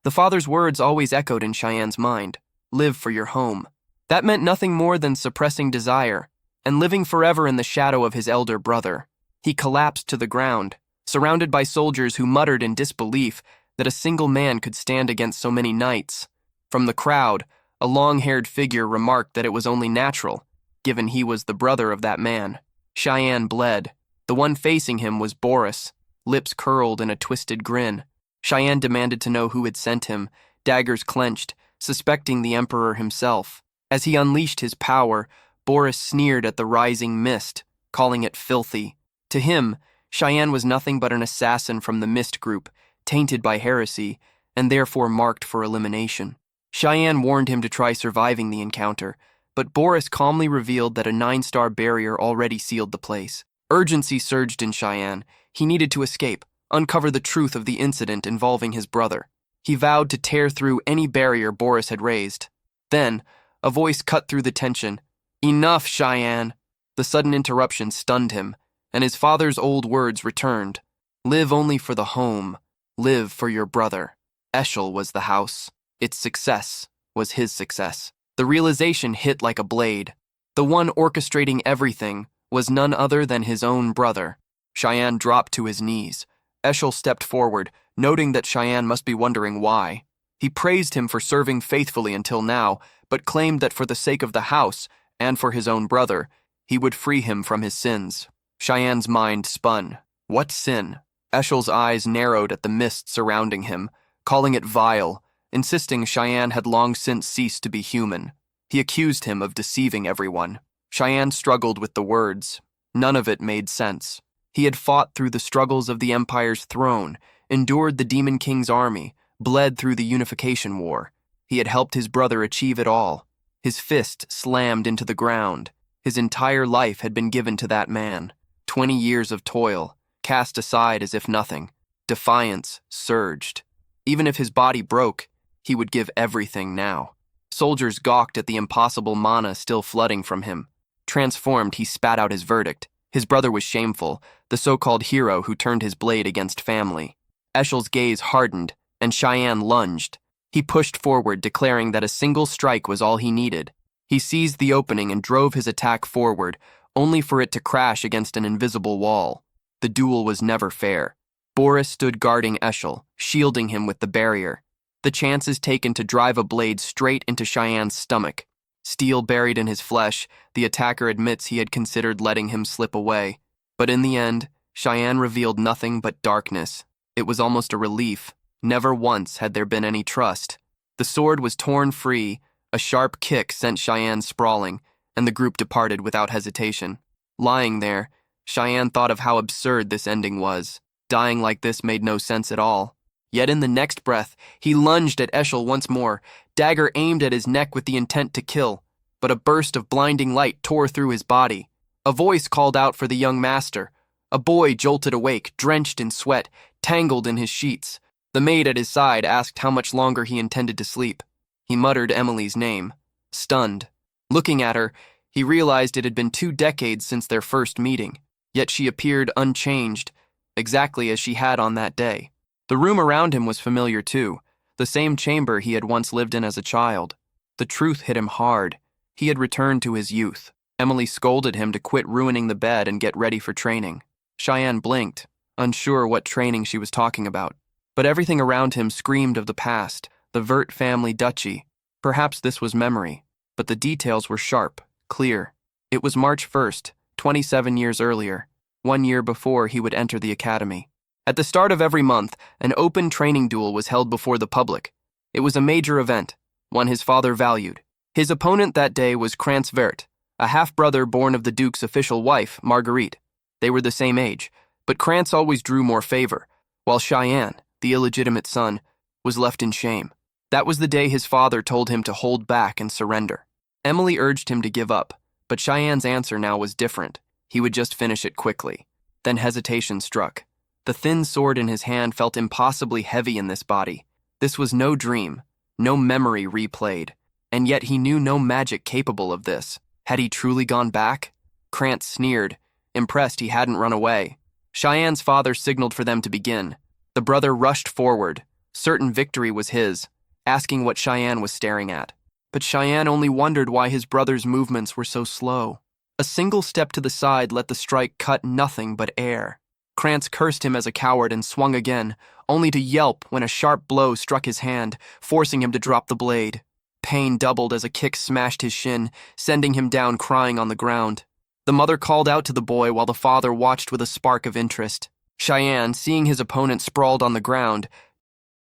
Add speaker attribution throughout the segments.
Speaker 1: The father's words always echoed in Cheyenne's mind. Live for your home. That meant nothing more than suppressing desire and living forever in the shadow of his elder brother. He collapsed to the ground, surrounded by soldiers who muttered in disbelief that a single man could stand against so many knights. From the crowd, a long-haired figure remarked that it was only natural, given he was the brother of that man. Cheyenne bled. The one facing him was Boris, lips curled in a twisted grin. Cheyenne demanded to know who had sent him, daggers clenched, suspecting the Emperor himself. As he unleashed his power, Boris sneered at the rising mist, calling it filthy. To him, Cheyenne was nothing but an assassin from the Mist group, tainted by heresy, and therefore marked for elimination. Cheyenne warned him to try surviving the encounter, but Boris calmly revealed that a 9-star barrier already sealed the place. Urgency surged in Cheyenne. He needed to escape, uncover the truth of the incident involving his brother. He vowed to tear through any barrier Boris had raised. Then, a voice cut through the tension. "Enough, Cheyenne!" The sudden interruption stunned him, and his father's old words returned. Live only for the home. Live for your brother. Eshel was the house. Its success was his success. The realization hit like a blade. The one orchestrating everything was none other than his own brother. Cheyenne dropped to his knees. Eshel stepped forward, noting that Cheyenne must be wondering why. He praised him for serving faithfully until now, but claimed that for the sake of the house, and for his own brother, he would free him from his sins. Cheyenne's mind spun. What sin? Eshel's eyes narrowed at the mist surrounding him, calling it vile, insisting Cheyenne had long since ceased to be human. He accused him of deceiving everyone. Cheyenne struggled with the words. None of it made sense. He had fought through the struggles of the Empire's throne, endured the Demon King's army, bled through the Unification War. He had helped his brother achieve it all. His fist slammed into the ground. His entire life had been given to that man. 20 years of toil, cast aside as if nothing. Defiance surged. Even if his body broke, he would give everything now. Soldiers gawked at the impossible mana still flooding from him. Transformed, he spat out his verdict. His brother was shameful, the so-called hero who turned his blade against family. Eshel's gaze hardened, and Cheyenne lunged. He pushed forward, declaring that a single strike was all he needed. He seized the opening and drove his attack forward, only for it to crash against an invisible wall. The duel was never fair. Boris stood guarding Eshel, shielding him with the barrier. The chances taken to drive a blade straight into Cheyenne's stomach. Steel buried in his flesh, the attacker admits he had considered letting him slip away. But in the end, Cheyenne revealed nothing but darkness. It was almost a relief. Never once had there been any trust. The sword was torn free, a sharp kick sent Cheyenne sprawling, and the group departed without hesitation. Lying there, Cheyenne thought of how absurd this ending was. Dying like this made no sense at all. Yet in the next breath, he lunged at Eshel once more, dagger aimed at his neck with the intent to kill. But a burst of blinding light tore through his body. A voice called out for the young master. A boy jolted awake, drenched in sweat, tangled in his sheets. The maid at his side asked how much longer he intended to sleep. He muttered Emily's name. Stunned. Looking at her, he realized it had been 2 decades since their first meeting. Yet she appeared unchanged, exactly as she had on that day. The room around him was familiar too, the same chamber he had once lived in as a child. The truth hit him hard. He had returned to his youth. Emily scolded him to quit ruining the bed and get ready for training. Cheyenne blinked, unsure what training she was talking about. But everything around him screamed of the past, the Vert family duchy. Perhaps this was memory, but the details were sharp, clear. It was March 1st, 27 years earlier, 1 year before he would enter the academy. At the start of every month, an open training duel was held before the public. It was a major event, one his father valued. His opponent that day was Krantz Vert, a half-brother born of the Duke's official wife, Marguerite. They were the same age, but Krantz always drew more favor, while Cheyenne, the illegitimate son, was left in shame. That was the day his father told him to hold back and surrender. Emily urged him to give up, but Cheyenne's answer now was different. He would just finish it quickly. Then hesitation struck. The thin sword in his hand felt impossibly heavy in this body. This was no dream, no memory replayed, and yet he knew no magic capable of this. Had he truly gone back? Krantz sneered, impressed he hadn't run away. Cheyenne's father signaled for them to begin. The brother rushed forward. Certain victory was his, asking what Cheyenne was staring at. But Cheyenne only wondered why his brother's movements were so slow. A single step to the side let the strike cut nothing but air. Krantz cursed him as a coward and swung again, only to yelp when a sharp blow struck his hand, forcing him to drop the blade. Pain doubled as a kick smashed his shin, sending him down crying on the ground. The mother called out to the boy while the father watched with a spark of interest. Cheyenne, seeing his opponent sprawled on the ground,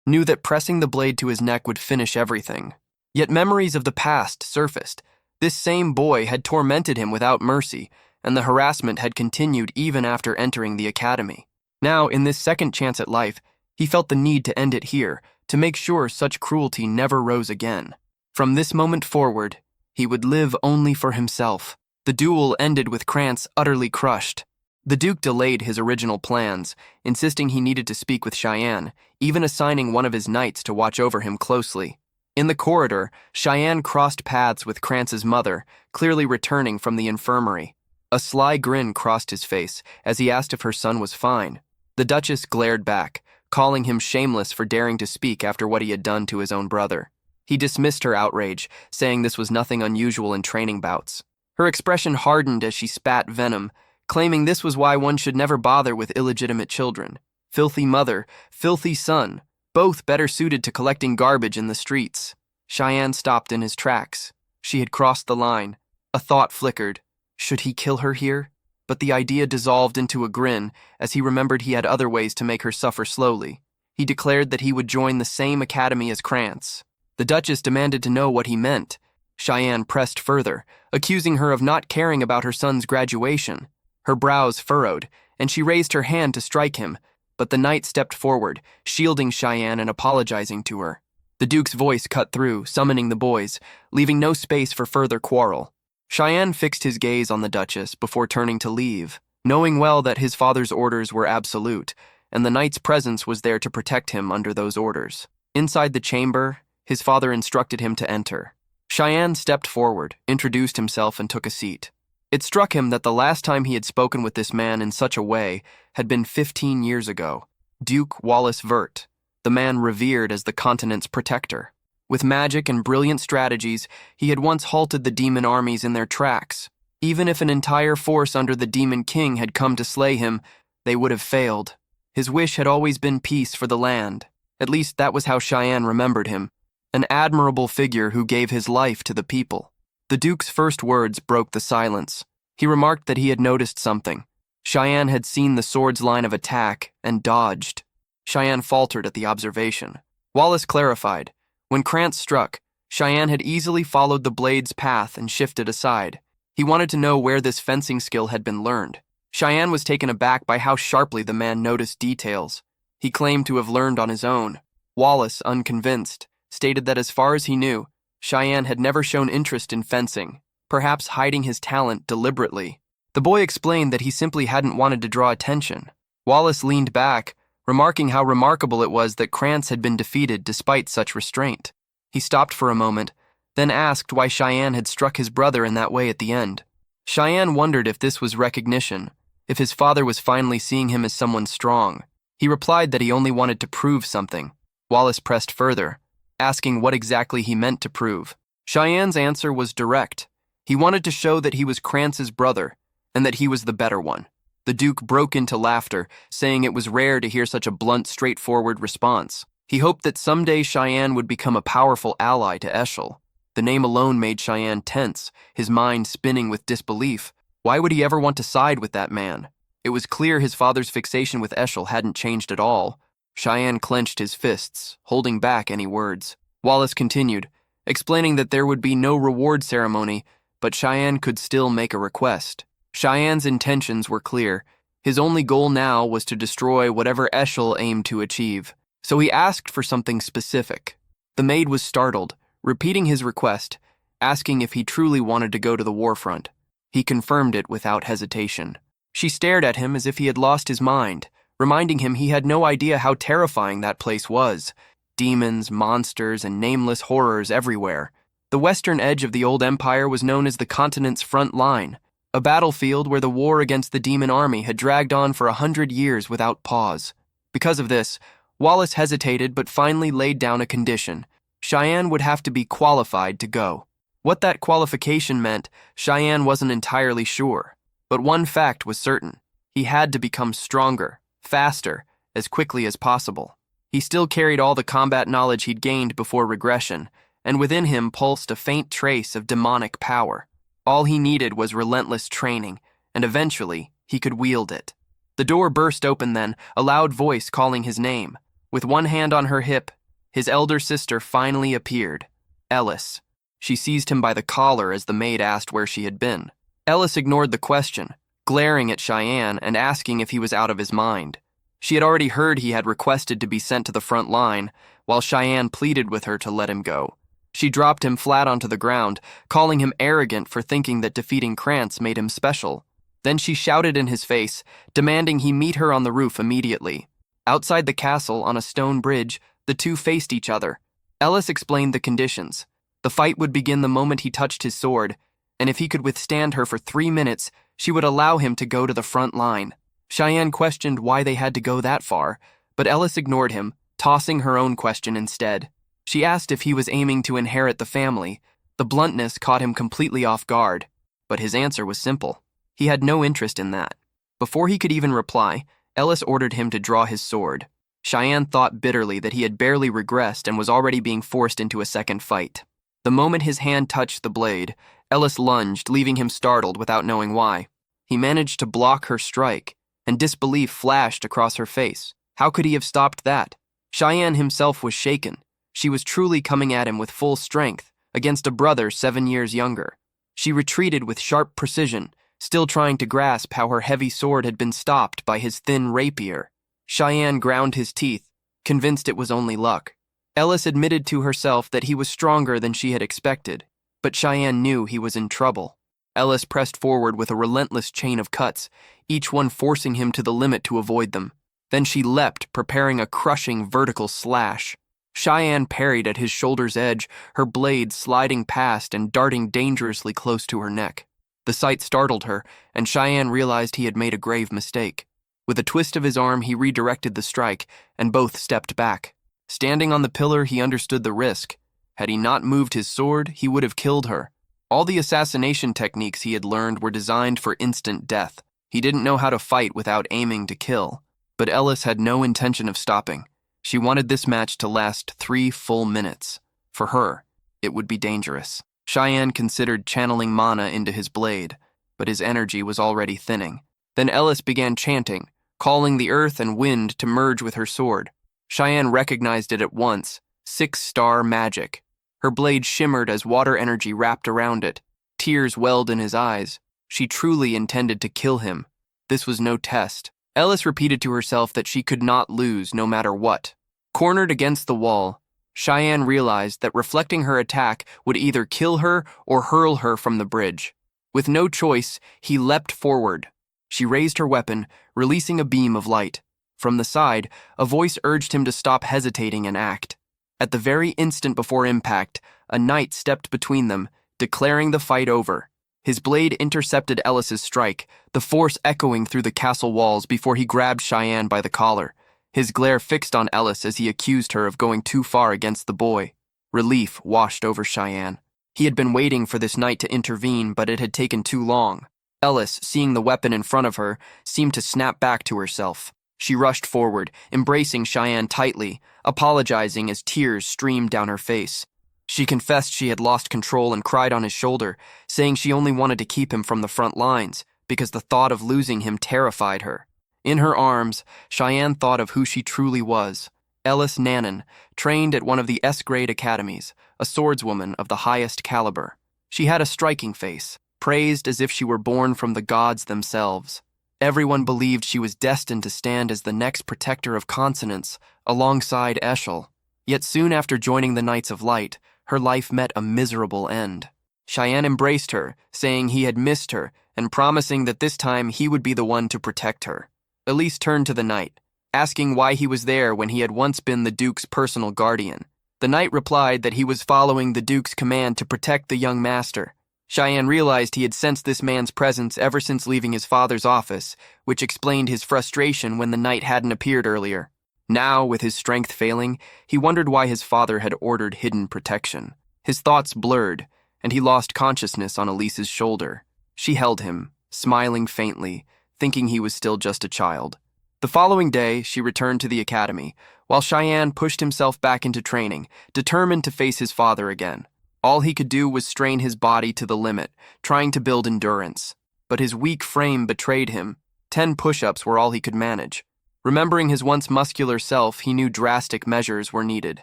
Speaker 1: knew that pressing the blade to his neck would finish everything. Yet memories of the past surfaced. This same boy had tormented him without mercy, and the harassment had continued even after entering the academy. Now, in this second chance at life, he felt the need to end it here, to make sure such cruelty never rose again. From this moment forward, he would live only for himself. The duel ended with Krantz utterly crushed. The Duke delayed his original plans, insisting he needed to speak with Cheyenne, even assigning one of his knights to watch over him closely. In the corridor, Cheyenne crossed paths with Krantz's mother, clearly returning from the infirmary. A sly grin crossed his face as he asked if her son was fine. The Duchess glared back, calling him shameless for daring to speak after what he had done to his own brother. He dismissed her outrage, saying this was nothing unusual in training bouts. Her expression hardened as she spat venom, claiming this was why one should never bother with illegitimate children. Filthy mother, filthy son, both better suited to collecting garbage in the streets. Cheyenne stopped in his tracks. She had crossed the line. A thought flickered. Should he kill her here? But the idea dissolved into a grin as he remembered he had other ways to make her suffer slowly. He declared that he would join the same academy as Krantz. The Duchess demanded to know what he meant. Cheyenne pressed further, accusing her of not caring about her son's graduation. Her brows furrowed, and she raised her hand to strike him, but the knight stepped forward, shielding Cheyenne and apologizing to her. The Duke's voice cut through, summoning the boys, leaving no space for further quarrel. Cheyenne fixed his gaze on the Duchess before turning to leave, knowing well that his father's orders were absolute, and the knight's presence was there to protect him under those orders. Inside the chamber, his father instructed him to enter. Cheyenne stepped forward, introduced himself, and took a seat. It struck him that the last time he had spoken with this man in such a way had been 15 years ago. Duke Wallace Vert, the man revered as the continent's protector. With magic and brilliant strategies, he had once halted the demon armies in their tracks. Even if an entire force under the Demon King had come to slay him, they would have failed. His wish had always been peace for the land. At least that was how Cheyenne remembered him. An admirable figure who gave his life to the people. The Duke's first words broke the silence. He remarked that he had noticed something. Cheyenne had seen the sword's line of attack and dodged. Cheyenne faltered at the observation. Wallace clarified. When Krantz struck, Cheyenne had easily followed the blade's path and shifted aside. He wanted to know where this fencing skill had been learned. Cheyenne was taken aback by how sharply the man noticed details. He claimed to have learned on his own. Wallace, unconvinced, stated that as far as he knew, Cheyenne had never shown interest in fencing, perhaps hiding his talent deliberately. The boy explained that he simply hadn't wanted to draw attention. Wallace leaned back, remarking how remarkable it was that Krantz had been defeated despite such restraint. He stopped for a moment, then asked why Cheyenne had struck his brother in that way at the end. Cheyenne wondered if this was recognition, if his father was finally seeing him as someone strong. He replied that he only wanted to prove something. Wallace pressed further, asking what exactly he meant to prove. Cheyenne's answer was direct. He wanted to show that he was Krantz's brother, and that he was the better one. The Duke broke into laughter, saying it was rare to hear such a blunt, straightforward response. He hoped that someday Cheyenne would become a powerful ally to Eshel. The name alone made Cheyenne tense, his mind spinning with disbelief. Why would he ever want to side with that man? It was clear his father's fixation with Eshel hadn't changed at all. Cheyenne clenched his fists, holding back any words. Wallace continued, explaining that there would be no reward ceremony, but Cheyenne could still make a request. Cheyenne's intentions were clear. His only goal now was to destroy whatever Eshel aimed to achieve. So he asked for something specific. The maid was startled, repeating his request, asking if he truly wanted to go to the war front. He confirmed it without hesitation. She stared at him as if he had lost his mind, reminding him he had no idea how terrifying that place was. Demons, monsters, and nameless horrors everywhere. The western edge of the old empire was known as the continent's front line, a battlefield where the war against the demon army had dragged on for 100 years without pause. Because of this, Wallace hesitated but finally laid down a condition. Cheyenne would have to be qualified to go. What that qualification meant, Cheyenne wasn't entirely sure. But one fact was certain. He had to become stronger, faster, as quickly as possible. He still carried all the combat knowledge he'd gained before regression, and within him pulsed a faint trace of demonic power. All he needed was relentless training, and eventually he could wield it. The door burst open then, a loud voice calling his name. With one hand on her hip, his elder sister finally appeared. Ellis. She seized him by the collar as the maid asked where she had been. Ellis ignored the question, glaring at Cheyenne and asking if he was out of his mind. She had already heard he had requested to be sent to the front line, while Cheyenne pleaded with her to let him go. She dropped him flat onto the ground, calling him arrogant for thinking that defeating Krantz made him special. Then she shouted in his face, demanding he meet her on the roof immediately. Outside the castle, on a stone bridge, the two faced each other. Ellis explained the conditions. The fight would begin the moment he touched his sword, and if he could withstand her for 3 minutes, she would allow him to go to the front line. Cheyenne questioned why they had to go that far, but Ellis ignored him, tossing her own question instead. She asked if he was aiming to inherit the family. The bluntness caught him completely off guard, but his answer was simple. He had no interest in that. Before he could even reply, Ellis ordered him to draw his sword. Cheyenne thought bitterly that he had barely regressed and was already being forced into a second fight. The moment his hand touched the blade, Ellis lunged, leaving him startled without knowing why. He managed to block her strike, and disbelief flashed across her face. How could he have stopped that? Cheyenne himself was shaken. She was truly coming at him with full strength, against a brother 7 years younger. She retreated with sharp precision, still trying to grasp how her heavy sword had been stopped by his thin rapier. Cheyenne ground his teeth, convinced it was only luck. Ellis admitted to herself that he was stronger than she had expected, but Cheyenne knew he was in trouble. Ellis pressed forward with a relentless chain of cuts, each one forcing him to the limit to avoid them. Then she leapt, preparing a crushing vertical slash. Cheyenne parried at his shoulder's edge, her blade sliding past and darting dangerously close to her neck. The sight startled her, and Cheyenne realized he had made a grave mistake. With a twist of his arm, he redirected the strike, and both stepped back. Standing on the pillar, he understood the risk. Had he not moved his sword, he would have killed her. All the assassination techniques he had learned were designed for instant death. He didn't know how to fight without aiming to kill. But Ellis had no intention of stopping. She wanted this match to last 3 full minutes. For her, it would be dangerous. Cheyenne considered channeling mana into his blade, but his energy was already thinning. Then Ellis began chanting, calling the earth and wind to merge with her sword. Cheyenne recognized it at once, 6-star magic. Her blade shimmered as water energy wrapped around it. Tears welled in his eyes. She truly intended to kill him. This was no test. Ellis repeated to herself that she could not lose no matter what. Cornered against the wall, Cheyenne realized that reflecting her attack would either kill her or hurl her from the bridge. With no choice, he leapt forward. She raised her weapon, releasing a beam of light. From the side, a voice urged him to stop hesitating and act. At the very instant before impact, a knight stepped between them, declaring the fight over. His blade intercepted Ellis's strike, the force echoing through the castle walls before he grabbed Cheyenne by the collar. His glare fixed on Ellis as he accused her of going too far against the boy. Relief washed over Cheyenne. He had been waiting for this knight to intervene, but it had taken too long. Ellis, seeing the weapon in front of her, seemed to snap back to herself. She rushed forward, embracing Cheyenne tightly, apologizing as tears streamed down her face. She confessed she had lost control and cried on his shoulder, saying she only wanted to keep him from the front lines, because the thought of losing him terrified her. In her arms, Cheyenne thought of who she truly was. Ellis Nanan, trained at one of the S-grade academies, a swordswoman of the highest caliber. She had a striking face, praised as if she were born from the gods themselves. Everyone believed she was destined to stand as the next protector of consonants, alongside Eshel. Yet soon after joining the Knights of Light, her life met a miserable end. Cheyenne embraced her, saying he had missed her, and promising that this time he would be the one to protect her. Elise turned to the knight, asking why he was there when he had once been the Duke's personal guardian. The knight replied that he was following the Duke's command to protect the young master. Cheyenne realized he had sensed this man's presence ever since leaving his father's office, which explained his frustration when the knight hadn't appeared earlier. Now, with his strength failing, he wondered why his father had ordered hidden protection. His thoughts blurred, and he lost consciousness on Elise's shoulder. She held him, smiling faintly, thinking he was still just a child. The following day, she returned to the academy, while Cheyenne pushed himself back into training, determined to face his father again. All he could do was strain his body to the limit, trying to build endurance. But his weak frame betrayed him. 10 push-ups were all he could manage. Remembering his once muscular self, he knew drastic measures were needed.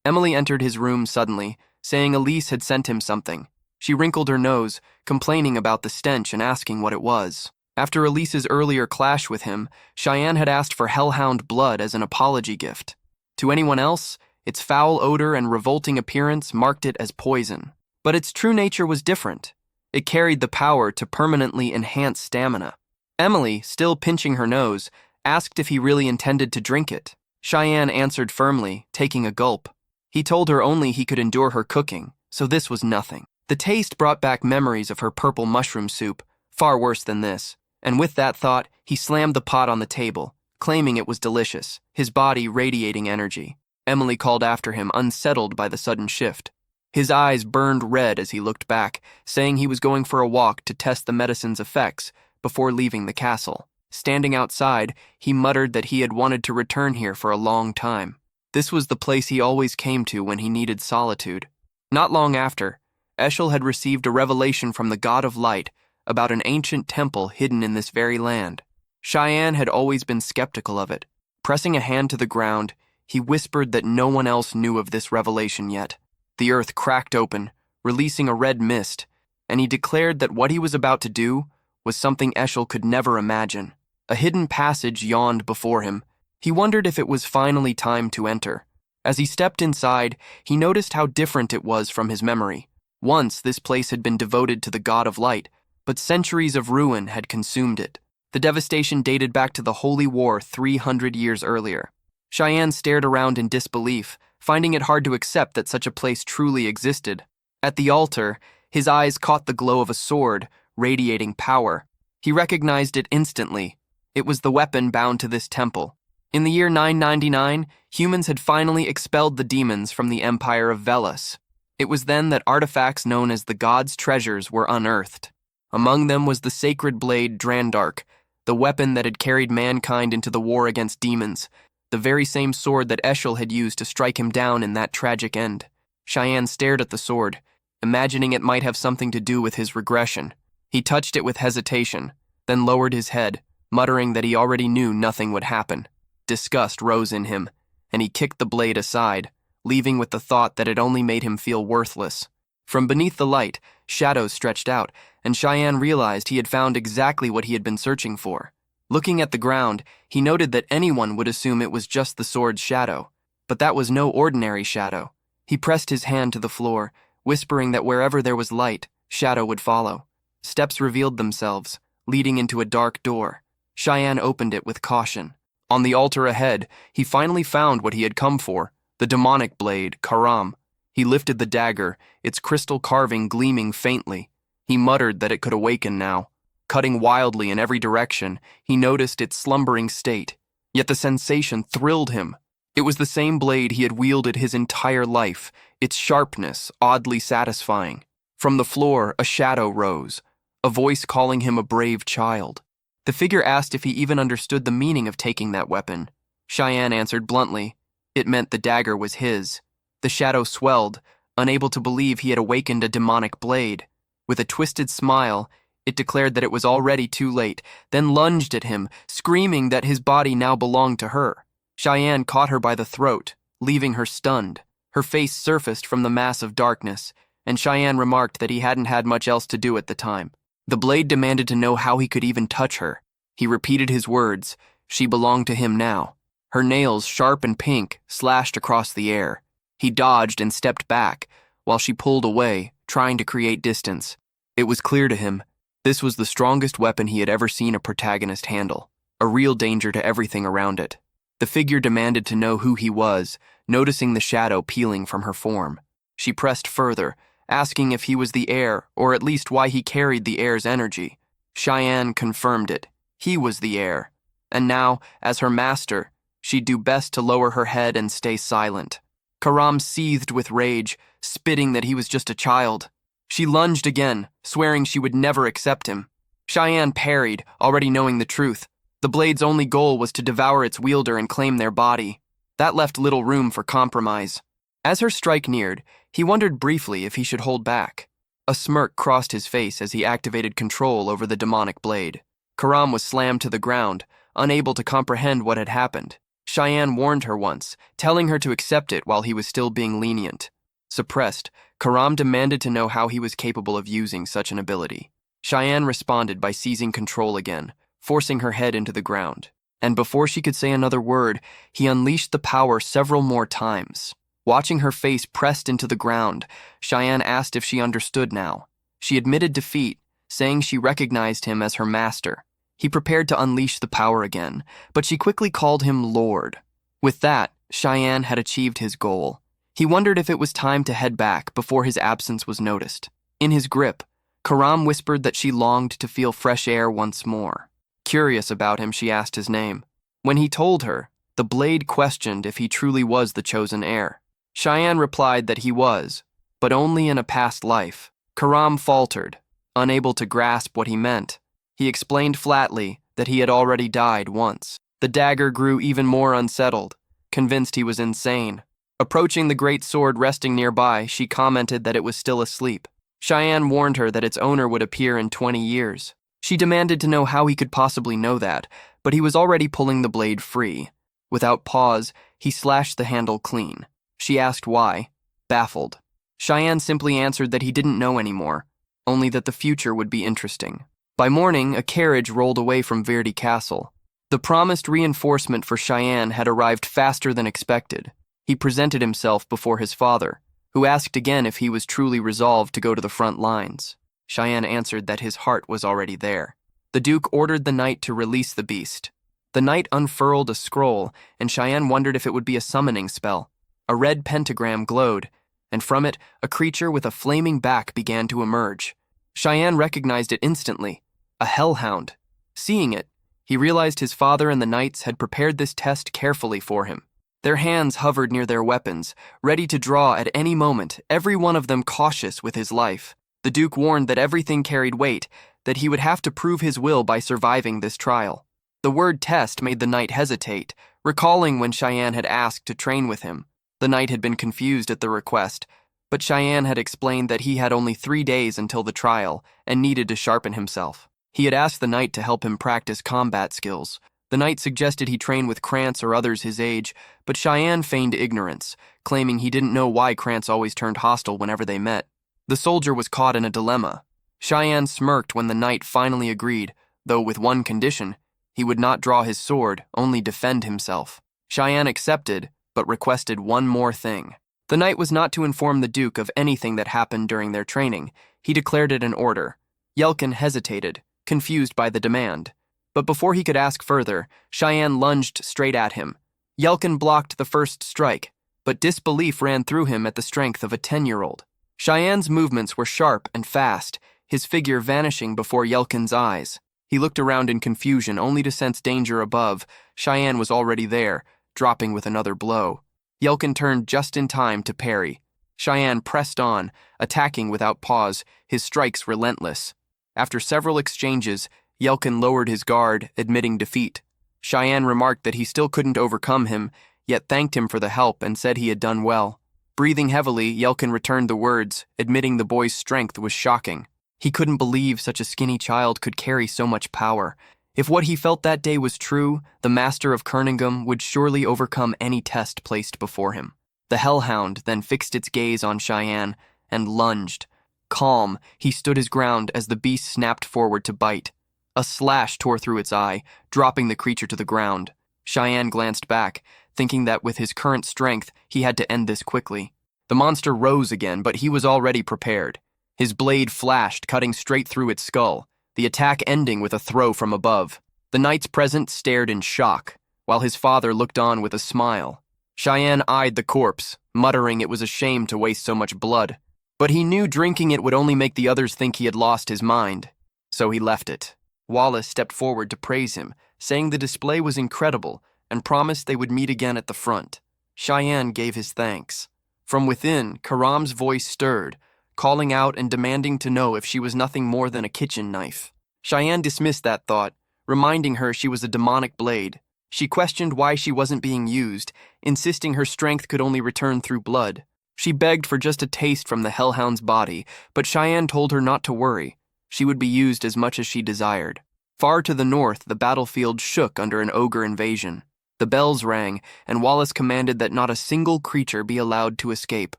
Speaker 1: Emily entered his room suddenly, saying Elise had sent him something. She wrinkled her nose, complaining about the stench and asking what it was. After Elise's earlier clash with him, Cheyenne had asked for hellhound blood as an apology gift. To anyone else, its foul odor and revolting appearance marked it as poison. But its true nature was different. It carried the power to permanently enhance stamina. Emily, still pinching her nose, asked if he really intended to drink it. Cheyenne answered firmly, taking a gulp. He told her only he could endure her cooking, so this was nothing. The taste brought back memories of her purple mushroom soup, far worse than this, and with that thought, he slammed the pot on the table, claiming it was delicious, his body radiating energy. Emily called after him, unsettled by the sudden shift. His eyes burned red as he looked back, saying he was going for a walk to test the medicine's effects before leaving the castle. Standing outside, he muttered that he had wanted to return here for a long time. This was the place he always came to when he needed solitude. Not long after, Eshel had received a revelation from the god of light about an ancient temple hidden in this very land. Cheyenne had always been skeptical of it. Pressing a hand to the ground, he whispered that no one else knew of this revelation yet. The earth cracked open, releasing a red mist, and he declared that what he was about to do was something Eshel could never imagine. A hidden passage yawned before him. He wondered if it was finally time to enter. As he stepped inside, he noticed how different it was from his memory. Once, this place had been devoted to the god of light, but centuries of ruin had consumed it. The devastation dated back to the Holy War 300 years earlier. Cheyenne stared around in disbelief, finding it hard to accept that such a place truly existed. At the altar, his eyes caught the glow of a sword, radiating power. He recognized it instantly. It was the weapon bound to this temple. In the year 999, humans had finally expelled the demons from the empire of Velas. It was then that artifacts known as the God's Treasures were unearthed. Among them was the sacred blade Drandark, the weapon that had carried mankind into the war against demons, the very same sword that Eshel had used to strike him down in that tragic end. Cheyenne stared at the sword, imagining it might have something to do with his regression. He touched it with hesitation, then lowered his head, muttering that he already knew nothing would happen. Disgust rose in him, and he kicked the blade aside, leaving with the thought that it only made him feel worthless. From beneath the light, shadows stretched out, and Cheyenne realized he had found exactly what he had been searching for. Looking at the ground, he noted that anyone would assume it was just the sword's shadow, but that was no ordinary shadow. He pressed his hand to the floor, whispering that wherever there was light, shadow would follow. Steps revealed themselves, leading into a dark door. Cheyenne opened it with caution. On the altar ahead, he finally found what he had come for, the demonic blade, Karam. He lifted the dagger, its crystal carving gleaming faintly. He muttered that it could awaken now. Cutting wildly in every direction, he noticed its slumbering state. Yet the sensation thrilled him. It was the same blade he had wielded his entire life, its sharpness oddly satisfying. From the floor, a shadow rose, a voice calling him a brave child. The figure asked if he even understood the meaning of taking that weapon. Cheyenne answered bluntly. It meant the dagger was his. The shadow swelled, unable to believe he had awakened a demonic blade. With a twisted smile, it declared that it was already too late, then lunged at him, screaming that his body now belonged to her. Cheyenne caught her by the throat, leaving her stunned. Her face surfaced from the mass of darkness, and Cheyenne remarked that he hadn't had much else to do at the time. The blade demanded to know how he could even touch her. He repeated his words. She belonged to him now. Her nails, sharp and pink, slashed across the air. He dodged and stepped back, while she pulled away, trying to create distance. It was clear to him. This was the strongest weapon he had ever seen a protagonist handle, a real danger to everything around it. The figure demanded to know who he was, noticing the shadow peeling from her form. She pressed further, asking if he was the heir, or at least why he carried the heir's energy. Cheyenne confirmed it. He was the heir. And now, as her master, She'd do best to lower her head and stay silent. Karam seethed with rage, spitting that he was just a child. She lunged again, swearing she would never accept him. Cheyenne parried, already knowing the truth. The blade's only goal was to devour its wielder and claim their body. That left little room for compromise. As her strike neared, he wondered briefly if he should hold back. A smirk crossed his face as he activated control over the demonic blade. Karam was slammed to the ground, unable to comprehend what had happened. Cheyenne warned her once, telling her to accept it while he was still being lenient. Suppressed, Karam demanded to know how he was capable of using such an ability. Cheyenne responded by seizing control again, forcing her head into the ground. And before she could say another word, he unleashed the power several more times. Watching her face pressed into the ground, Cheyenne asked if she understood now. She admitted defeat, saying she recognized him as her master. He prepared to unleash the power again, but she quickly called him Lord. With that, Cheyenne had achieved his goal. He wondered if it was time to head back before his absence was noticed. In his grip, Karam whispered that she longed to feel fresh air once more. Curious about him, she asked his name. When he told her, the blade questioned if he truly was the chosen heir. Cheyenne replied that he was, but only in a past life. Karam faltered, unable to grasp what he meant. He explained flatly that he had already died once. The dagger grew even more unsettled, convinced he was insane. Approaching the great sword resting nearby, she commented that it was still asleep. Cheyenne warned her that its owner would appear in 20 years. She demanded to know how he could possibly know that, but he was already pulling the blade free. Without pause, he slashed the handle clean. She asked why, baffled. Cheyenne simply answered that he didn't know anymore, only that the future would be interesting. By morning, a carriage rolled away from Verdi Castle. The promised reinforcement for Cheyenne had arrived faster than expected. He presented himself before his father, who asked again if he was truly resolved to go to the front lines. Cheyenne answered that his heart was already there. The Duke ordered the knight to release the beast. The knight unfurled a scroll, and Cheyenne wondered if it would be a summoning spell. A red pentagram glowed, and from it, a creature with a flaming back began to emerge. Cheyenne recognized it instantly, a hellhound. Seeing it, he realized his father and the knights had prepared this test carefully for him. Their hands hovered near their weapons, ready to draw at any moment, every one of them cautious with his life. The Duke warned that everything carried weight, that he would have to prove his will by surviving this trial. The word test made the knight hesitate, recalling when Cheyenne had asked to train with him. The knight had been confused at the request, but Cheyenne had explained that he had only 3 days until the trial and needed to sharpen himself. He had asked the knight to help him practice combat skills. The knight suggested he train with Krantz or others his age, but Cheyenne feigned ignorance, claiming he didn't know why Krantz always turned hostile whenever they met. The soldier was caught in a dilemma. Cheyenne smirked when the knight finally agreed, though with one condition: he would not draw his sword, only defend himself. Cheyenne accepted, but requested one more thing. The knight was not to inform the Duke of anything that happened during their training. He declared it an order. Yelkin hesitated, confused by the demand. But before he could ask further, Cheyenne lunged straight at him. Yelkin blocked the first strike, but disbelief ran through him at the strength of a 10-year-old. Cheyenne's movements were sharp and fast, his figure vanishing before Yelkin's eyes. He looked around in confusion, only to sense danger above. Cheyenne was already there, dropping with another blow. Yelkin turned just in time to parry. Cheyenne pressed on, attacking without pause, his strikes relentless. After several exchanges, Yelkin lowered his guard, admitting defeat. Cheyenne remarked that he still couldn't overcome him, yet thanked him for the help and said he had done well. Breathing heavily, Yelkin returned the words, admitting the boy's strength was shocking. He couldn't believe such a skinny child could carry so much power. If what he felt that day was true, the master of Kerningum would surely overcome any test placed before him. The hellhound then fixed its gaze on Cheyenne and lunged. Calm, he stood his ground as the beast snapped forward to bite. A slash tore through its eye, dropping the creature to the ground. Cheyenne glanced back, thinking that with his current strength, he had to end this quickly. The monster rose again, but he was already prepared. His blade flashed, cutting straight through its skull, the attack ending with a throw from above. The knights present stared in shock, while his father looked on with a smile. Cheyenne eyed the corpse, muttering it was a shame to waste so much blood. But he knew drinking it would only make the others think he had lost his mind. So he left it. Wallace stepped forward to praise him, saying the display was incredible, and promised they would meet again at the front. Cheyenne gave his thanks. From within, Karam's voice stirred, calling out and demanding to know if she was nothing more than a kitchen knife. Cheyenne dismissed that thought, reminding her she was a demonic blade. She questioned why she wasn't being used, insisting her strength could only return through blood. She begged for just a taste from the hellhound's body, but Cheyenne told her not to worry. She would be used as much as she desired. Far to the north, the battlefield shook under an ogre invasion. The bells rang, and Wallace commanded that not a single creature be allowed to escape.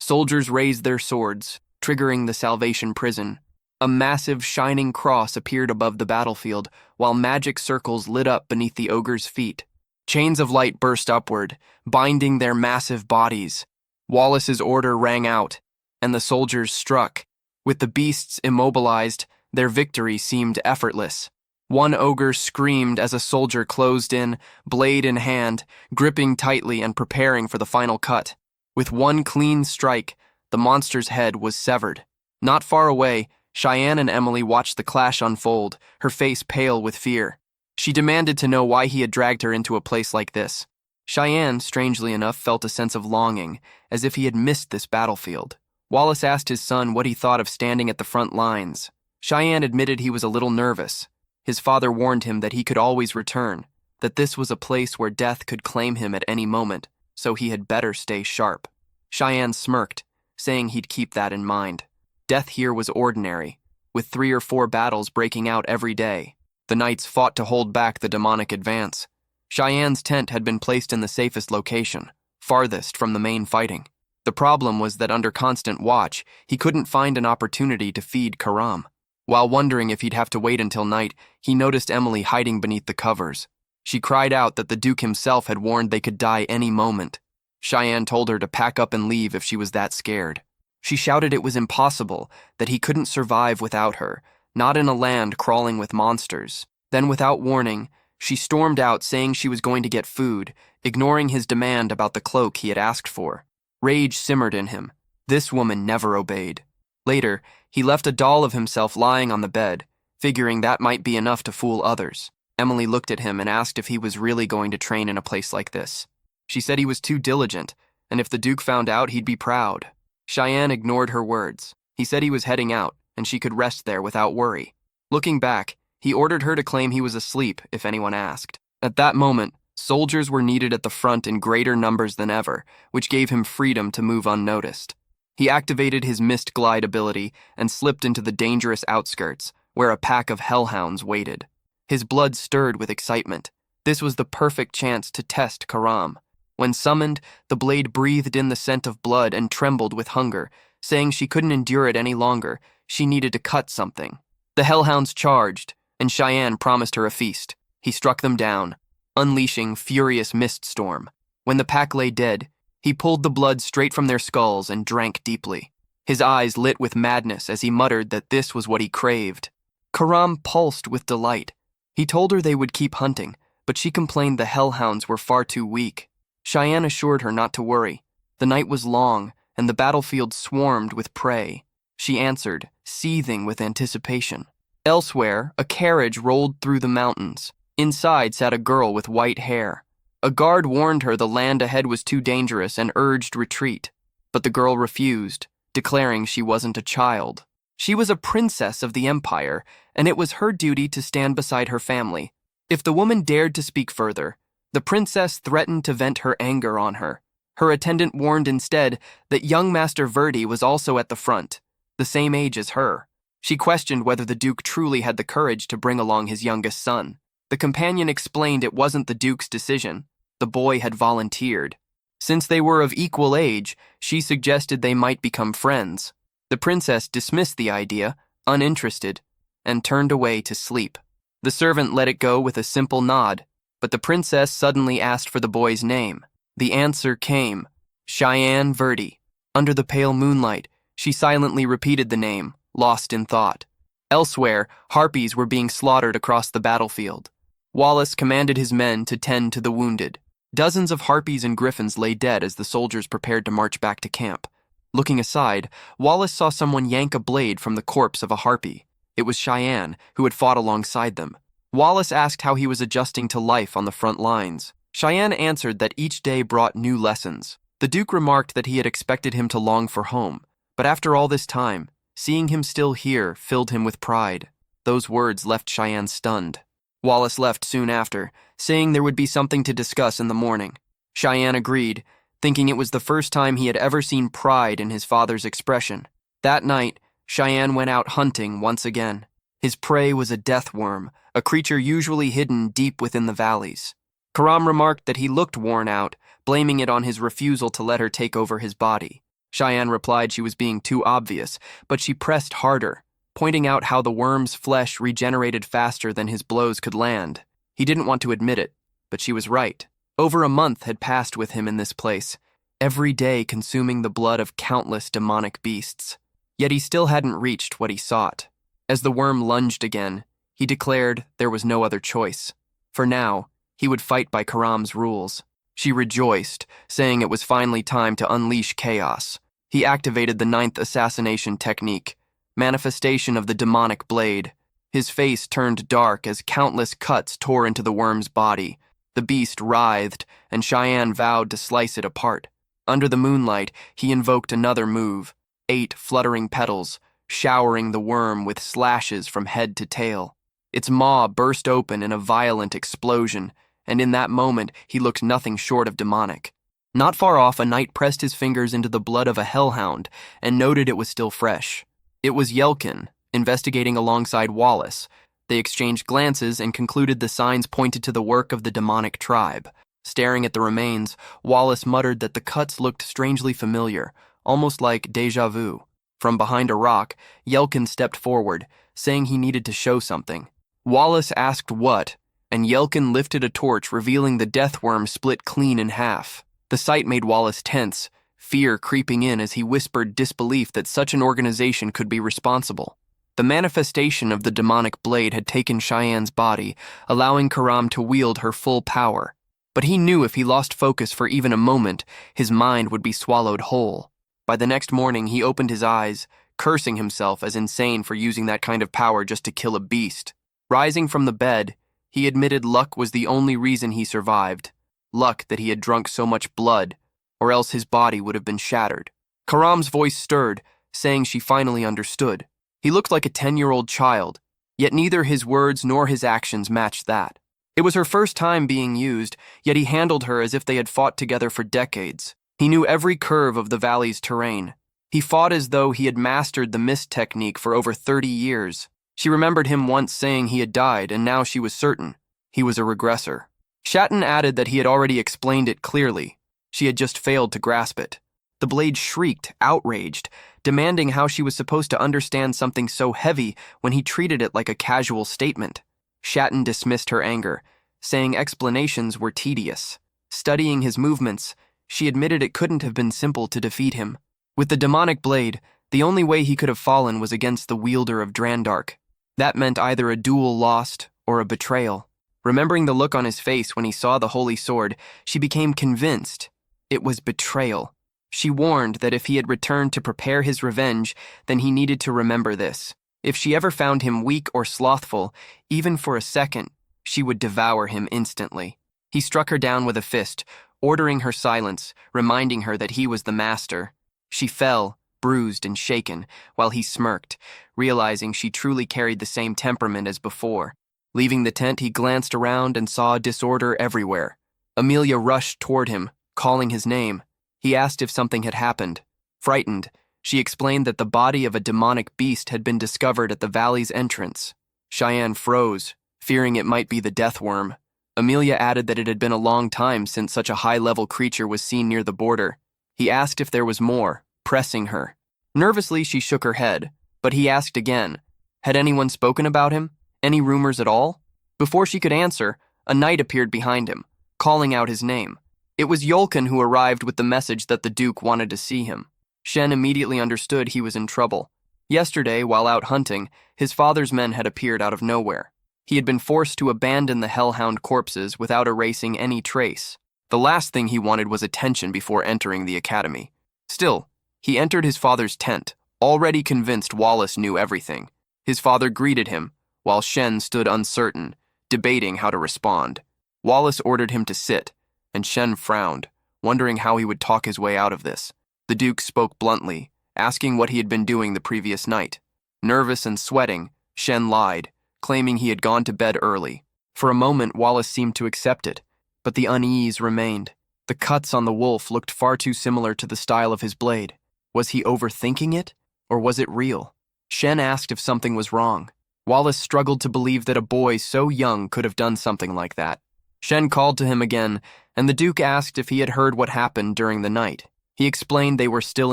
Speaker 1: Soldiers raised their swords, triggering the Salvation Prison. A massive, shining cross appeared above the battlefield, while magic circles lit up beneath the ogre's feet. Chains of light burst upward, binding their massive bodies. Wallace's order rang out, and the soldiers struck. With the beasts immobilized, their victory seemed effortless. One ogre screamed as a soldier closed in, blade in hand, gripping tightly and preparing for the final cut. With one clean strike, the monster's head was severed. Not far away, Cheyenne and Emily watched the clash unfold, her face pale with fear. She demanded to know why he had dragged her into a place like this. Cheyenne, strangely enough, felt a sense of longing, as if he had missed this battlefield. Wallace asked his son what he thought of standing at the front lines. Cheyenne admitted he was a little nervous. His father warned him that he could always return, that this was a place where death could claim him at any moment, so he had better stay sharp. Cheyenne smirked, saying he'd keep that in mind. Death here was ordinary, with 3 or 4 battles breaking out every day. The knights fought to hold back the demonic advance. Cheyenne's tent had been placed in the safest location, farthest from the main fighting. The problem was that under constant watch, he couldn't find an opportunity to feed Karam. While wondering if he'd have to wait until night, he noticed Emily hiding beneath the covers. She cried out that the Duke himself had warned they could die any moment. Cheyenne told her to pack up and leave if she was that scared. She shouted it was impossible, that he couldn't survive without her, not in a land crawling with monsters. Then, without warning, she stormed out saying she was going to get food, ignoring his demand about the cloak he had asked for. Rage simmered in him. This woman never obeyed. Later, he left a doll of himself lying on the bed, figuring that might be enough to fool others. Emily looked at him and asked if he was really going to train in a place like this. She said he was too diligent, and if the Duke found out, he'd be proud. Cheyenne ignored her words. He said he was heading out, and she could rest there without worry. Looking back, he ordered her to claim he was asleep if anyone asked. At that moment, soldiers were needed at the front in greater numbers than ever, which gave him freedom to move unnoticed. He activated his mist glide ability and slipped into the dangerous outskirts, where a pack of hellhounds waited. His blood stirred with excitement. This was the perfect chance to test Karam. When summoned, the blade breathed in the scent of blood and trembled with hunger, saying she couldn't endure it any longer. She needed to cut something. The hellhounds charged, and Cheyenne promised her a feast. He struck them down, unleashing furious mist storm. When the pack lay dead, he pulled the blood straight from their skulls and drank deeply. His eyes lit with madness as he muttered that this was what he craved. Karam pulsed with delight. He told her they would keep hunting, but she complained the hellhounds were far too weak. Cheyenne assured her not to worry. The night was long, and the battlefield swarmed with prey. She answered, seething with anticipation. Elsewhere, a carriage rolled through the mountains. Inside sat a girl with white hair. A guard warned her the land ahead was too dangerous and urged retreat, but the girl refused, declaring she wasn't a child. She was a princess of the empire, and it was her duty to stand beside her family. If the woman dared to speak further, the princess threatened to vent her anger on her. Her attendant warned instead that young Master Verdi was also at the front, the same age as her. She questioned whether the Duke truly had the courage to bring along his youngest son. The companion explained it wasn't the Duke's decision. The boy had volunteered. Since they were of equal age, she suggested they might become friends. The princess dismissed the idea, uninterested, and turned away to sleep. The servant let it go with a simple nod, but the princess suddenly asked for the boy's name. The answer came, Cheyenne Verdi. Under the pale moonlight, she silently repeated the name, lost in thought. Elsewhere, harpies were being slaughtered across the battlefield. Wallace commanded his men to tend to the wounded. Dozens of harpies and griffins lay dead as the soldiers prepared to march back to camp. Looking aside, Wallace saw someone yank a blade from the corpse of a harpy. It was Cheyenne, who had fought alongside them. Wallace asked how he was adjusting to life on the front lines. Cheyenne answered that each day brought new lessons. The Duke remarked that he had expected him to long for home, but after all this time, seeing him still here filled him with pride. Those words left Cheyenne stunned. Wallace left soon after, saying there would be something to discuss in the morning. Cheyenne agreed, thinking it was the first time he had ever seen pride in his father's expression. That night, Cheyenne went out hunting once again. His prey was a death worm, a creature usually hidden deep within the valleys. Karam remarked that he looked worn out, blaming it on his refusal to let her take over his body. Cheyenne replied she was being too obvious, but she pressed harder, pointing out how the worm's flesh regenerated faster than his blows could land. He didn't want to admit it, but she was right. Over a month had passed with him in this place, every day consuming the blood of countless demonic beasts. Yet he still hadn't reached what he sought. As the worm lunged again, he declared there was no other choice. For now, he would fight by Karam's rules. She rejoiced, saying it was finally time to unleash chaos. He activated the 9th assassination technique, manifestation of the demonic blade. His face turned dark as countless cuts tore into the worm's body. The beast writhed, and Cheyenne vowed to slice it apart. Under the moonlight, he invoked another move, 8 fluttering petals, showering the worm with slashes from head to tail. Its maw burst open in a violent explosion, and in that moment he looked nothing short of demonic. Not far off, a knight pressed his fingers into the blood of a hellhound and noted it was still fresh. It was Yelkin, investigating alongside Wallace. They exchanged glances and concluded the signs pointed to the work of the demonic tribe. Staring at the remains, Wallace muttered that the cuts looked strangely familiar, almost like déjà vu. From behind a rock, Yelkin stepped forward, saying he needed to show something. Wallace asked what, and Yelkin lifted a torch, revealing the death worm split clean in half. The sight made Wallace tense, fear creeping in as he whispered disbelief that such an organization could be responsible. The manifestation of the demonic blade had taken Cheyenne's body, allowing Karam to wield her full power. But he knew if he lost focus for even a moment, his mind would be swallowed whole. By the next morning, he opened his eyes, cursing himself as insane for using that kind of power just to kill a beast. Rising from the bed, he admitted luck was the only reason he survived. Luck that he had drunk so much blood, or else his body would have been shattered. Karam's voice stirred, saying she finally understood. He looked like a 10-year-old child, yet neither his words nor his actions matched that. It was her first time being used, yet he handled her as if they had fought together for decades. He knew every curve of the valley's terrain. He fought as though he had mastered the mist technique for over 30 years. She remembered him once saying he had died, and now she was certain. He was a regressor. Shatton added that he had already explained it clearly. She had just failed to grasp it. The blade shrieked, outraged, demanding how she was supposed to understand something so heavy when he treated it like a casual statement. Shatton dismissed her anger, saying explanations were tedious. Studying his movements, she admitted it couldn't have been simple to defeat him. With the demonic blade, the only way he could have fallen was against the wielder of Drandark. That meant either a duel lost or a betrayal. Remembering the look on his face when he saw the holy sword, she became convinced it was betrayal. She warned that if he had returned to prepare his revenge, then he needed to remember this. If she ever found him weak or slothful, even for a second, she would devour him instantly. He struck her down with a fist, ordering her silence, reminding her that he was the master. She fell, bruised and shaken, while he smirked, realizing she truly carried the same temperament as before. Leaving the tent, he glanced around and saw disorder everywhere. Amelia rushed toward him, calling his name. He asked if something had happened. Frightened, she explained that the body of a demonic beast had been discovered at the valley's entrance. Cheyenne froze, fearing it might be the death worm. Amelia added that it had been a long time since such a high-level creature was seen near the border. He asked if there was more, pressing her. Nervously, she shook her head, but he asked again. Had anyone spoken about him? Any rumors at all? Before she could answer, a knight appeared behind him, calling out his name. It was Yolkin who arrived with the message that the Duke wanted to see him. Shen immediately understood he was in trouble. Yesterday, while out hunting, his father's men had appeared out of nowhere. He had been forced to abandon the hellhound corpses without erasing any trace. The last thing he wanted was attention before entering the academy. Still, he entered his father's tent, already convinced Wallace knew everything. His father greeted him, while Shen stood uncertain, debating how to respond. Wallace ordered him to sit, and Shen frowned, wondering how he would talk his way out of this. The Duke spoke bluntly, asking what he had been doing the previous night. Nervous and sweating, Shen lied, claiming he had gone to bed early. For a moment, Wallace seemed to accept it, but the unease remained. The cuts on the wolf looked far too similar to the style of his blade. Was he overthinking it, or was it real? Shen asked if something was wrong. Wallace struggled to believe that a boy so young could have done something like that. Shen called to him again, and the Duke asked if he had heard what happened during the night. He explained they were still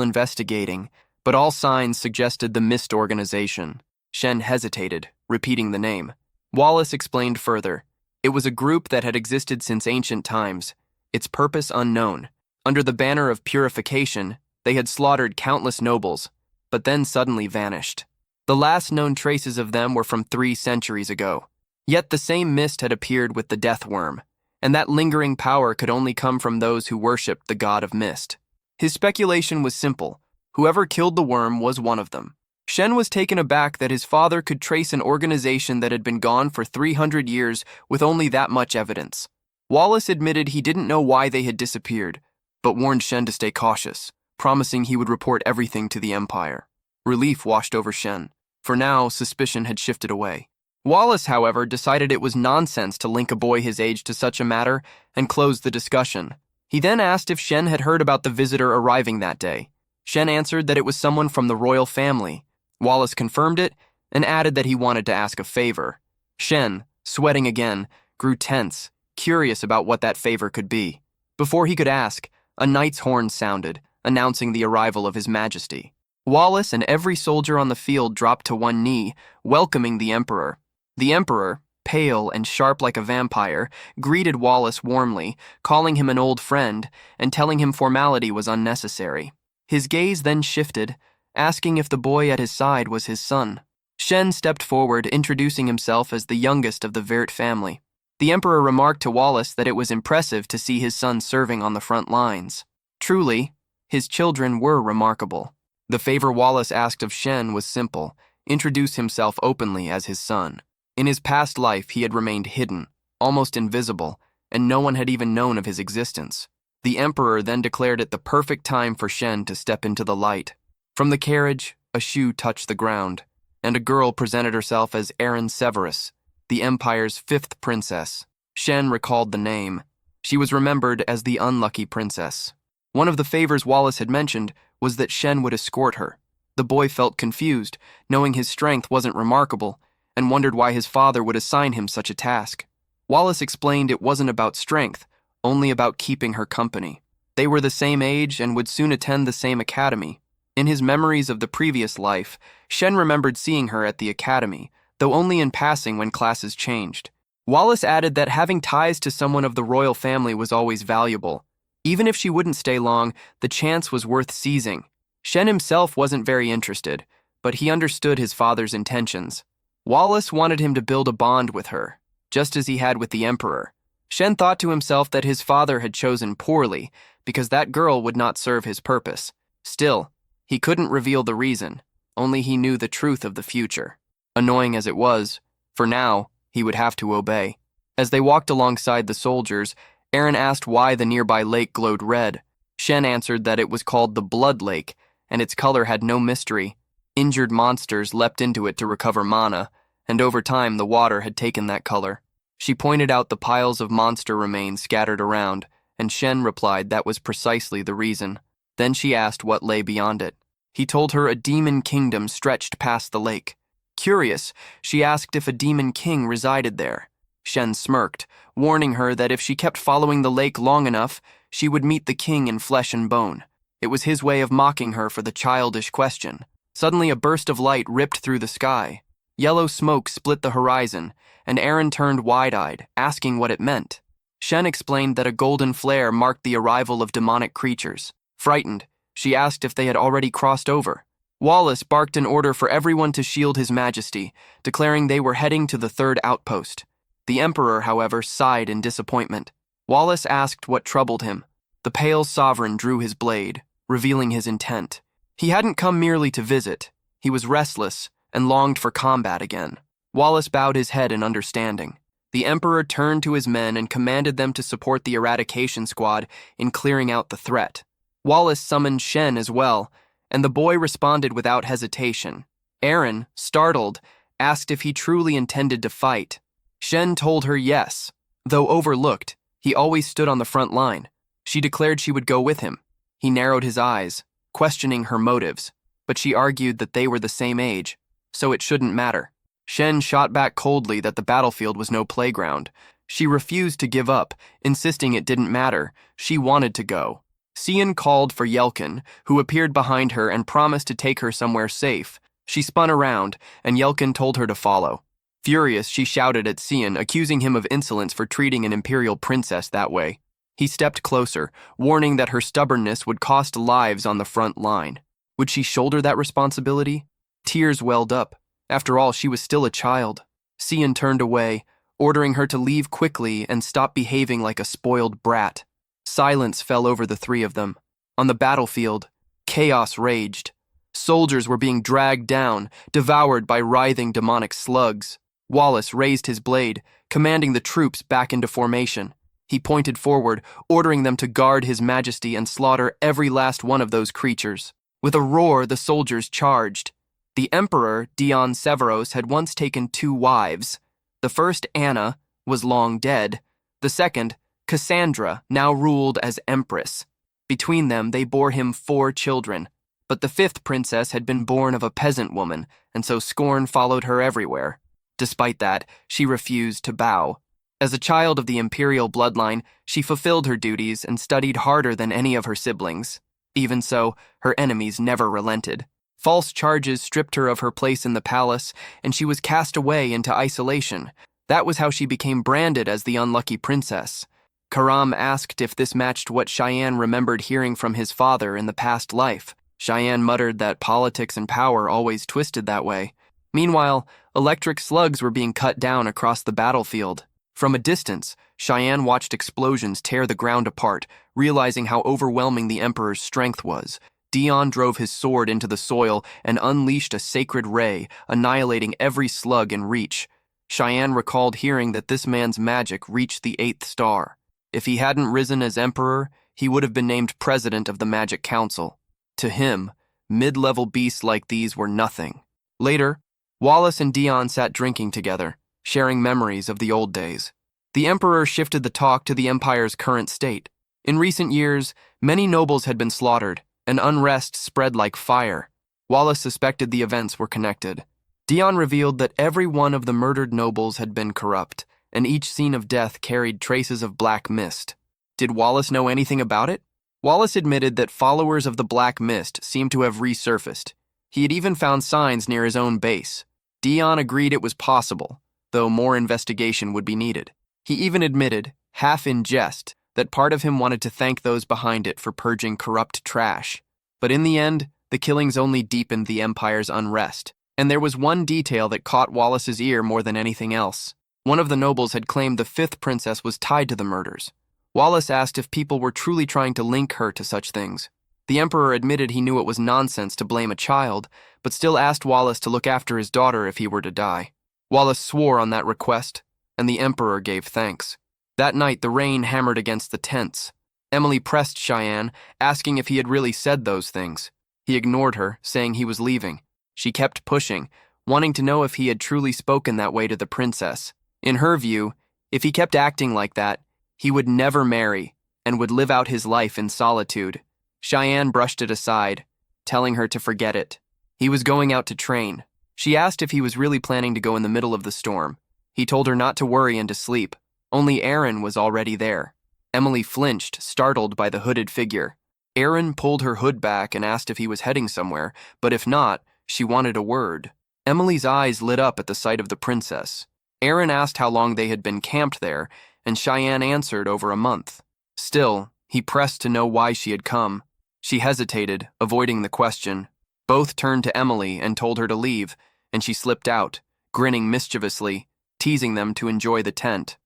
Speaker 1: investigating, but all signs suggested the Mist organization. Shen hesitated, repeating the name. Wallace explained further. It was a group that had existed since ancient times, its purpose unknown. Under the banner of purification, they had slaughtered countless nobles, but then suddenly vanished. The last known traces of them were from 3 centuries ago. Yet the same mist had appeared with the death worm, and that lingering power could only come from those who worshipped the god of mist. His speculation was simple. Whoever killed the worm was one of them. Shen was taken aback that his father could trace an organization that had been gone for 300 years with only that much evidence. Wallace admitted he didn't know why they had disappeared, but warned Shen to stay cautious, promising he would report everything to the Empire. Relief washed over Shen. For now, suspicion had shifted away. Wallace, however, decided it was nonsense to link a boy his age to such a matter and closed the discussion. He then asked if Shen had heard about the visitor arriving that day. Shen answered that it was someone from the royal family. Wallace confirmed it and added that he wanted to ask a favor. Shen, sweating again, grew tense, curious about what that favor could be. Before he could ask, a knight's horn sounded, announcing the arrival of His Majesty. Wallace and every soldier on the field dropped to one knee, welcoming the Emperor. The Emperor, pale and sharp like a vampire, greeted Wallace warmly, calling him an old friend and telling him formality was unnecessary. His gaze then shifted, asking if the boy at his side was his son. Shen stepped forward, introducing himself as the youngest of the Vert family. The Emperor remarked to Wallace that it was impressive to see his son serving on the front lines. Truly, his children were remarkable. The favor Wallace asked of Shen was simple: introduce himself openly as his son. In his past life, he had remained hidden, almost invisible, and no one had even known of his existence. The Emperor then declared it the perfect time for Shen to step into the light. From the carriage, a shoe touched the ground, and a girl presented herself as Erin Severus, the Empire's 5th princess. Shen recalled the name. She was remembered as the unlucky princess. One of the favors Wallace had mentioned was that Shen would escort her. The boy felt confused, knowing his strength wasn't remarkable, and wondered why his father would assign him such a task. Wallace explained it wasn't about strength, only about keeping her company. They were the same age and would soon attend the same academy. In his memories of the previous life, Shen remembered seeing her at the academy, though only in passing when classes changed. Wallace added that having ties to someone of the royal family was always valuable. Even if she wouldn't stay long, the chance was worth seizing. Shen himself wasn't very interested, but he understood his father's intentions. Wallace wanted him to build a bond with her, just as he had with the Emperor. Shen thought to himself that his father had chosen poorly, because that girl would not serve his purpose. Still, he couldn't reveal the reason, only he knew the truth of the future. Annoying as it was, for now, he would have to obey. As they walked alongside the soldiers, Erin asked why the nearby lake glowed red. Shen answered that it was called the Blood Lake, and its color had no mystery. Injured monsters leapt into it to recover mana, and over time the water had taken that color. She pointed out the piles of monster remains scattered around, and Shen replied that was precisely the reason. Then she asked what lay beyond it. He told her a demon kingdom stretched past the lake. Curious, she asked if a demon king resided there. Shen smirked, warning her that if she kept following the lake long enough, she would meet the king in flesh and bone. It was his way of mocking her for the childish question. Suddenly a burst of light ripped through the sky. Yellow smoke split the horizon, and Erin turned wide-eyed, asking what it meant. Shen explained that a golden flare marked the arrival of demonic creatures. Frightened, she asked if they had already crossed over. Wallace barked an order for everyone to shield His Majesty, declaring they were heading to the 3rd outpost. The Emperor, however, sighed in disappointment. Wallace asked what troubled him. The pale sovereign drew his blade, revealing his intent. He hadn't come merely to visit. He was restless and longed for combat again. Wallace bowed his head in understanding. The emperor turned to his men and commanded them to support the eradication squad in clearing out the threat. Wallace summoned Shen as well, and the boy responded without hesitation. Eren, startled, asked if he truly intended to fight. Shen told her yes. Though overlooked, he always stood on the front line. She declared she would go with him. He narrowed his eyes, questioning her motives, but she argued that they were the same age, so it shouldn't matter. Shen shot back coldly that the battlefield was no playground. She refused to give up, insisting it didn't matter. She wanted to go. Cian called for Yelkin, who appeared behind her and promised to take her somewhere safe. She spun around, and Yelkin told her to follow. Furious, she shouted at Cian, accusing him of insolence for treating an imperial princess that way. He stepped closer, warning that her stubbornness would cost lives on the front line. Would she shoulder that responsibility? Tears welled up. After all, she was still a child. Cian turned away, ordering her to leave quickly and stop behaving like a spoiled brat. Silence fell over the three of them. On the battlefield, chaos raged. Soldiers were being dragged down, devoured by writhing demonic slugs. Wallace raised his blade, commanding the troops back into formation. He pointed forward, ordering them to guard his majesty and slaughter every last one of those creatures. With a roar, the soldiers charged. The emperor, Dion Severos, had once taken 2 wives. The first, Anna, was long dead. The second, Cassandra, now ruled as empress. Between them, they bore him 4 children. But the 5th princess had been born of a peasant woman, and so scorn followed her everywhere. Despite that, she refused to bow. As a child of the imperial bloodline, she fulfilled her duties and studied harder than any of her siblings. Even so, her enemies never relented. False charges stripped her of her place in the palace, and she was cast away into isolation. That was how she became branded as the unlucky princess. Karam asked if this matched what Cheyenne remembered hearing from his father in the past life. Cheyenne muttered that politics and power always twisted that way. Meanwhile, electric slugs were being cut down across the battlefield. From a distance, Cheyenne watched explosions tear the ground apart, realizing how overwhelming the Emperor's strength was. Dion drove his sword into the soil and unleashed a sacred ray, annihilating every slug in reach. Cheyenne recalled hearing that this man's magic reached the 8th star. If he hadn't risen as Emperor, he would have been named President of the Magic Council. To him, mid-level beasts like these were nothing. Later, Wallace and Dion sat drinking together, sharing memories of the old days. The Emperor shifted the talk to the Empire's current state. In recent years, many nobles had been slaughtered, and unrest spread like fire. Wallace suspected the events were connected. Dion revealed that every one of the murdered nobles had been corrupt, and each scene of death carried traces of black mist. Did Wallace know anything about it? Wallace admitted that followers of the Black Mist seemed to have resurfaced. He had even found signs near his own base. Dion agreed it was possible, though more investigation would be needed. He even admitted, half in jest, that part of him wanted to thank those behind it for purging corrupt trash. But in the end, the killings only deepened the Empire's unrest. And there was one detail that caught Wallace's ear more than anything else. One of the nobles had claimed the 5th princess was tied to the murders. Wallace asked if people were truly trying to link her to such things. The Emperor admitted he knew it was nonsense to blame a child, but still asked Wallace to look after his daughter if he were to die. Wallace swore on that request, and the Emperor gave thanks. That night, the rain hammered against the tents. Emily pressed Cheyenne, asking if he had really said those things. He ignored her, saying he was leaving. She kept pushing, wanting to know if he had truly spoken that way to the princess. In her view, if he kept acting like that, he would never marry and would live out his life in solitude. Cheyenne brushed it aside, telling her to forget it. He was going out to train. She asked if he was really planning to go in the middle of the storm. He told her not to worry and to sleep. Only Eren was already there. Emily flinched, startled by the hooded figure. Eren pulled her hood back and asked if he was heading somewhere, but if not, she wanted a word. Emily's eyes lit up at the sight of the princess. Eren asked how long they had been camped there, and Cheyenne answered over a month. Still, he pressed to know why she had come. She hesitated, avoiding the question. Both turned to Emily and told her to leave, and she slipped out, grinning mischievously, teasing them to enjoy the tent.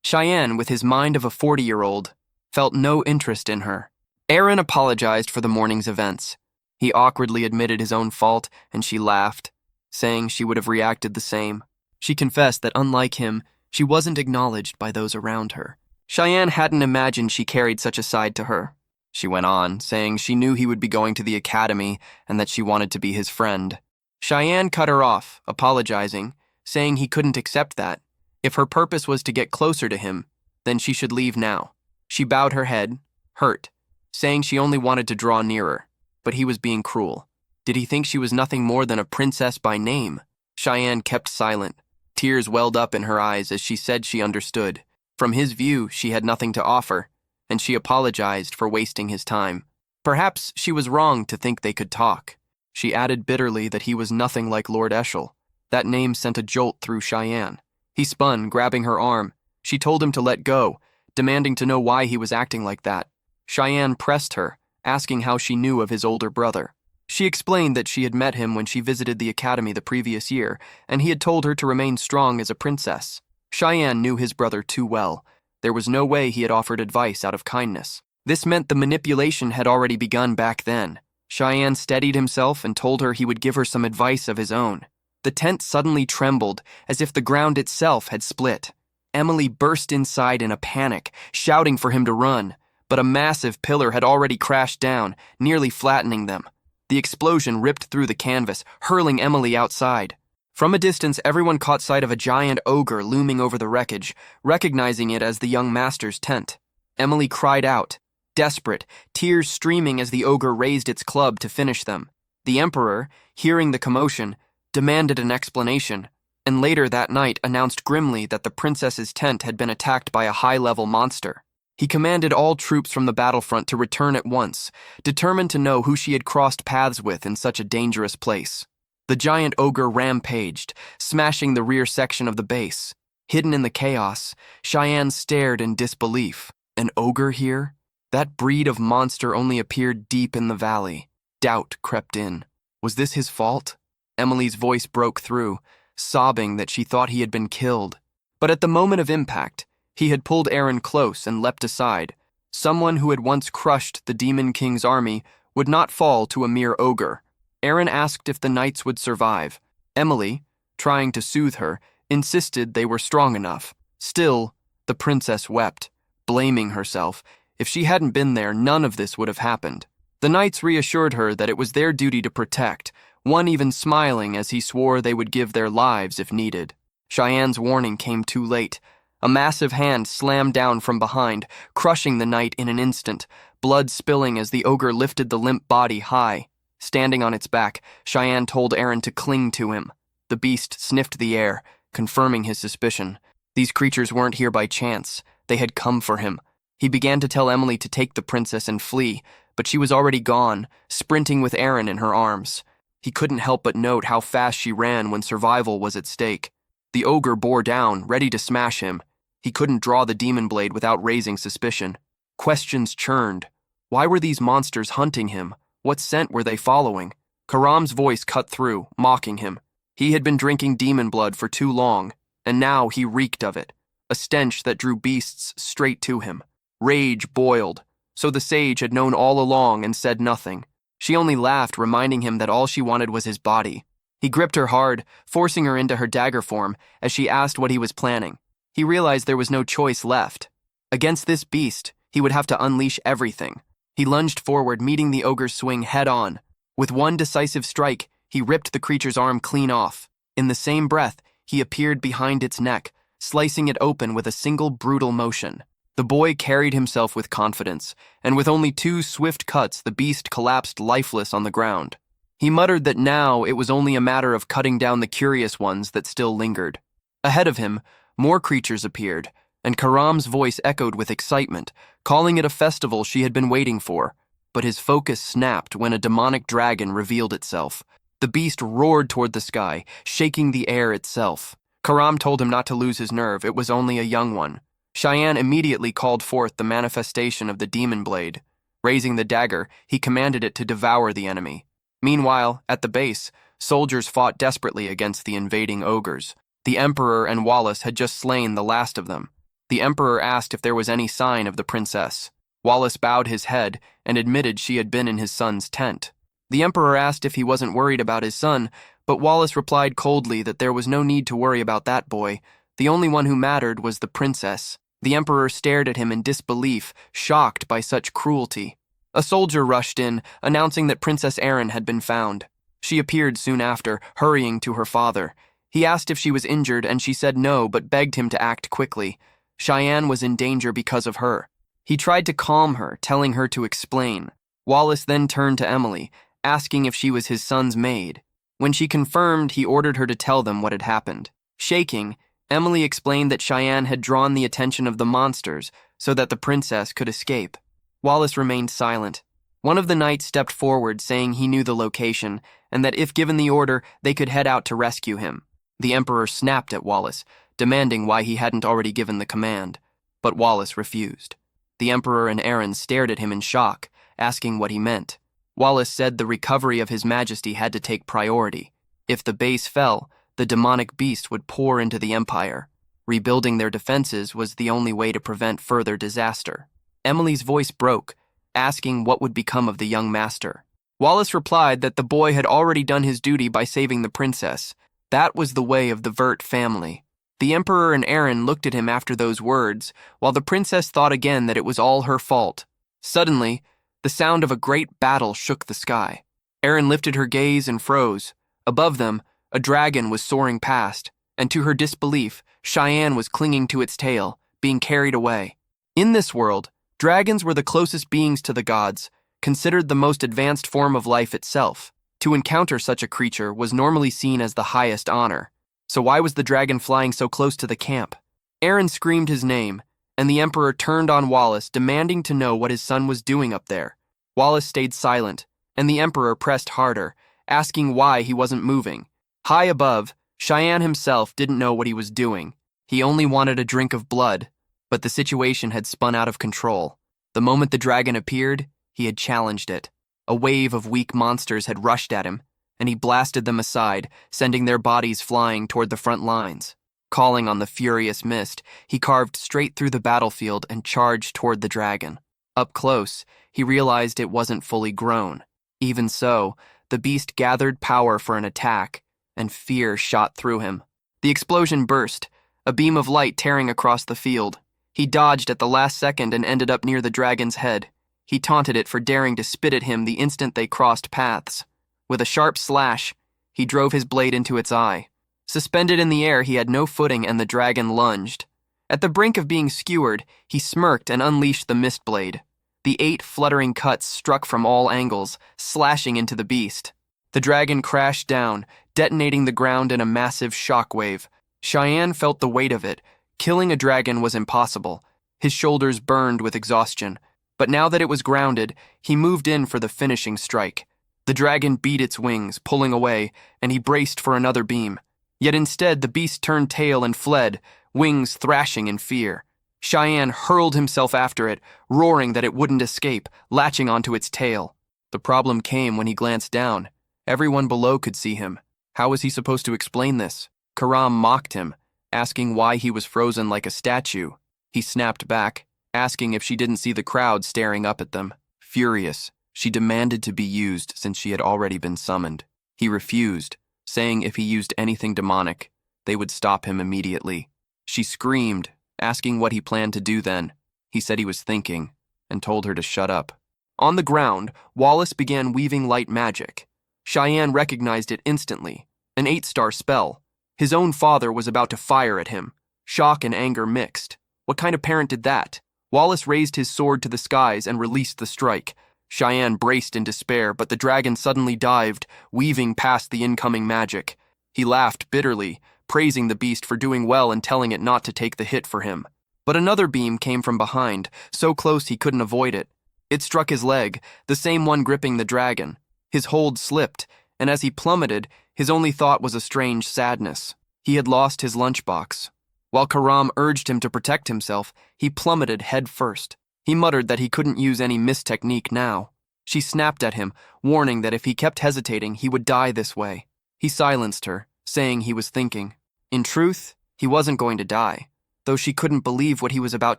Speaker 1: Cheyenne, with his mind of a 40-year-old, felt no interest in her. Eren apologized for the morning's events. He awkwardly admitted his own fault, and she laughed, saying she would have reacted the same. She confessed that, unlike him, She wasn't acknowledged by those around her. Cheyenne hadn't imagined she carried such a side to her. She went on, saying she knew he would be going to the academy and that she wanted to be his friend. Cheyenne cut her off, apologizing, saying he couldn't accept that. If her purpose was to get closer to him, then she should leave now. She bowed her head, hurt, saying she only wanted to draw nearer, but he was being cruel. Did he think she was nothing more than a princess by name? Cheyenne kept silent. Tears welled up in her eyes as she said she understood. From his view, she had nothing to offer, and she apologized for wasting his time. Perhaps she was wrong to think they could talk. She added bitterly that he was nothing like Lord Eschel. That name sent a jolt through Cheyenne. He spun, grabbing her arm. She told him to let go, demanding to know why he was acting like that. Cheyenne pressed her, asking how she knew of his older brother. She explained that she had met him when she visited the academy the previous year, and he had told her to remain strong as a princess. Cheyenne knew his brother too well. There was no way he had offered advice out of kindness. This meant the manipulation had already begun back then. Cheyenne steadied himself and told her he would give her some advice of his own. The tent suddenly trembled, as if the ground itself had split. Emily burst inside in a panic, shouting for him to run, but a massive pillar had already crashed down, nearly flattening them. The explosion ripped through the canvas, hurling Emily outside. From a distance, everyone caught sight of a giant ogre looming over the wreckage, recognizing it as the young master's tent. Emily cried out, desperate, tears streaming as the ogre raised its club to finish them. The emperor, hearing the commotion, demanded an explanation, and later that night announced grimly that the princess's tent had been attacked by a high-level monster. He commanded all troops from the battlefront to return at once, determined to know who she had crossed paths with in such a dangerous place. The giant ogre rampaged, smashing the rear section of the base. Hidden in the chaos, Cheyenne stared in disbelief. An ogre here? That breed of monster only appeared deep in the valley. Doubt crept in. Was this his fault? Emily's voice broke through, sobbing that she thought he had been killed. But at the moment of impact, he had pulled Aaron close and leapt aside. Someone who had once crushed the Demon King's army would not fall to a mere ogre. Aaron asked if the knights would survive. Emily, trying to soothe her, insisted they were strong enough. Still, the princess wept, blaming herself. If she hadn't been there, none of this would have happened. The knights reassured her that it was their duty to protect, one even smiling as he swore they would give their lives if needed. Cheyenne's warning came too late. A massive hand slammed down from behind, crushing the knight in an instant, blood spilling as the ogre lifted the limp body high. Standing on its back, Cheyenne told Aaron to cling to him. The beast sniffed the air, confirming his suspicion. These creatures weren't here by chance. They had come for him. He began to tell Emily to take the princess and flee, but she was already gone, sprinting with Aaron in her arms. He couldn't help but note how fast she ran when survival was at stake. The ogre bore down, ready to smash him. He couldn't draw the demon blade without raising suspicion. Questions churned. Why were these monsters hunting him? What scent were they following? Karam's voice cut through, mocking him. He had been drinking demon blood for too long, and now he reeked of it, a stench that drew beasts straight to him. Rage boiled, so the sage had known all along and said nothing. She only laughed, reminding him that all she wanted was his body. He gripped her hard, forcing her into her dagger form as she asked what he was planning. He realized there was no choice left. Against this beast, he would have to unleash everything. He lunged forward, meeting the ogre's swing head-on. With one decisive strike, he ripped the creature's arm clean off. In the same breath, he appeared behind its neck, slicing it open with a single brutal motion. The boy carried himself with confidence, and with only 2 swift cuts, the beast collapsed lifeless on the ground. He muttered that now it was only a matter of cutting down the curious ones that still lingered. Ahead of him, more creatures appeared, and Karam's voice echoed with excitement, calling it a festival she had been waiting for. But his focus snapped when a demonic dragon revealed itself. The beast roared toward the sky, shaking the air itself. Karam told him not to lose his nerve, it was only a young one. Cheyenne immediately called forth the manifestation of the demon blade. Raising the dagger, he commanded it to devour the enemy. Meanwhile, at the base, soldiers fought desperately against the invading ogres. The Emperor and Wallace had just slain the last of them. The Emperor asked if there was any sign of the princess. Wallace bowed his head and admitted she had been in his son's tent. The Emperor asked if he wasn't worried about his son, but Wallace replied coldly that there was no need to worry about that boy. The only one who mattered was the princess. The emperor stared at him in disbelief, shocked by such cruelty. A soldier rushed in, announcing that Princess Erin had been found. She appeared soon after, hurrying to her father. He asked if she was injured, and she said no, but begged him to act quickly. Cheyenne was in danger because of her. He tried to calm her, telling her to explain. Wallace then turned to Emily, asking if she was his son's maid. When she confirmed, he ordered her to tell them what had happened. Shaking, Emily explained that Cheyenne had drawn the attention of the monsters so that the princess could escape. Wallace remained silent. One of the knights stepped forward, saying he knew the location, and that if given the order, they could head out to rescue him. The Emperor snapped at Wallace, demanding why he hadn't already given the command. But Wallace refused. The Emperor and Erin stared at him in shock, asking what he meant. Wallace said the recovery of His Majesty had to take priority. If the base fell, the demonic beast would pour into the Empire. Rebuilding their defenses was the only way to prevent further disaster. Emily's voice broke, asking what would become of the young master. Wallace replied that the boy had already done his duty by saving the princess. That was the way of the Vert family. The Emperor and Erin looked at him after those words, while the princess thought again that it was all her fault. Suddenly, the sound of a great battle shook the sky. Erin lifted her gaze and froze. Above them, a dragon was soaring past, and to her disbelief, Cheyenne was clinging to its tail, being carried away. In this world, dragons were the closest beings to the gods, considered the most advanced form of life itself. To encounter such a creature was normally seen as the highest honor. So why was the dragon flying so close to the camp? Erin screamed his name, and the Emperor turned on Wallace, demanding to know what his son was doing up there. Wallace stayed silent, and the Emperor pressed harder, asking why he wasn't moving. High above, Cheyenne himself didn't know what he was doing. He only wanted a drink of blood, but the situation had spun out of control. The moment the dragon appeared, he had challenged it. A wave of weak monsters had rushed at him, and he blasted them aside, sending their bodies flying toward the front lines. Calling on the furious mist, he carved straight through the battlefield and charged toward the dragon. Up close, he realized it wasn't fully grown. Even so, the beast gathered power for an attack, and fear shot through him. The explosion burst, a beam of light tearing across the field. He dodged at the last second and ended up near the dragon's head. He taunted it for daring to spit at him the instant they crossed paths. With a sharp slash, he drove his blade into its eye. Suspended in the air, he had no footing, and the dragon lunged. At the brink of being skewered, he smirked and unleashed the mist blade. The 8 fluttering cuts struck from all angles, slashing into the beast. The dragon crashed down, detonating the ground in a massive shockwave. Cheyenne felt the weight of it. Killing a dragon was impossible. His shoulders burned with exhaustion. But now that it was grounded, he moved in for the finishing strike. The dragon beat its wings, pulling away, and he braced for another beam. Yet instead, the beast turned tail and fled, wings thrashing in fear. Cheyenne hurled himself after it, roaring that it wouldn't escape, latching onto its tail. The problem came when he glanced down. Everyone below could see him. How was he supposed to explain this? Karam mocked him, asking why he was frozen like a statue. He snapped back, asking if she didn't see the crowd staring up at them. Furious, she demanded to be used since she had already been summoned. He refused, saying if he used anything demonic, they would stop him immediately. She screamed, asking what he planned to do then. He said he was thinking, and told her to shut up. On the ground, Wallace began weaving light magic. Cheyenne recognized it instantly, an 8-star spell. His own father was about to fire at him. Shock and anger mixed. What kind of parent did that? Wallace raised his sword to the skies and released the strike. Cheyenne braced in despair, but the dragon suddenly dived, weaving past the incoming magic. He laughed bitterly, praising the beast for doing well and telling it not to take the hit for him. But another beam came from behind, so close he couldn't avoid it. It struck his leg, the same one gripping the dragon. His hold slipped, and as he plummeted, his only thought was a strange sadness. He had lost his lunchbox. While Karam urged him to protect himself, he plummeted head first. He muttered that he couldn't use any mist technique now. She snapped at him, warning that if he kept hesitating, he would die this way. He silenced her, saying he was thinking. In truth, he wasn't going to die, though she couldn't believe what he was about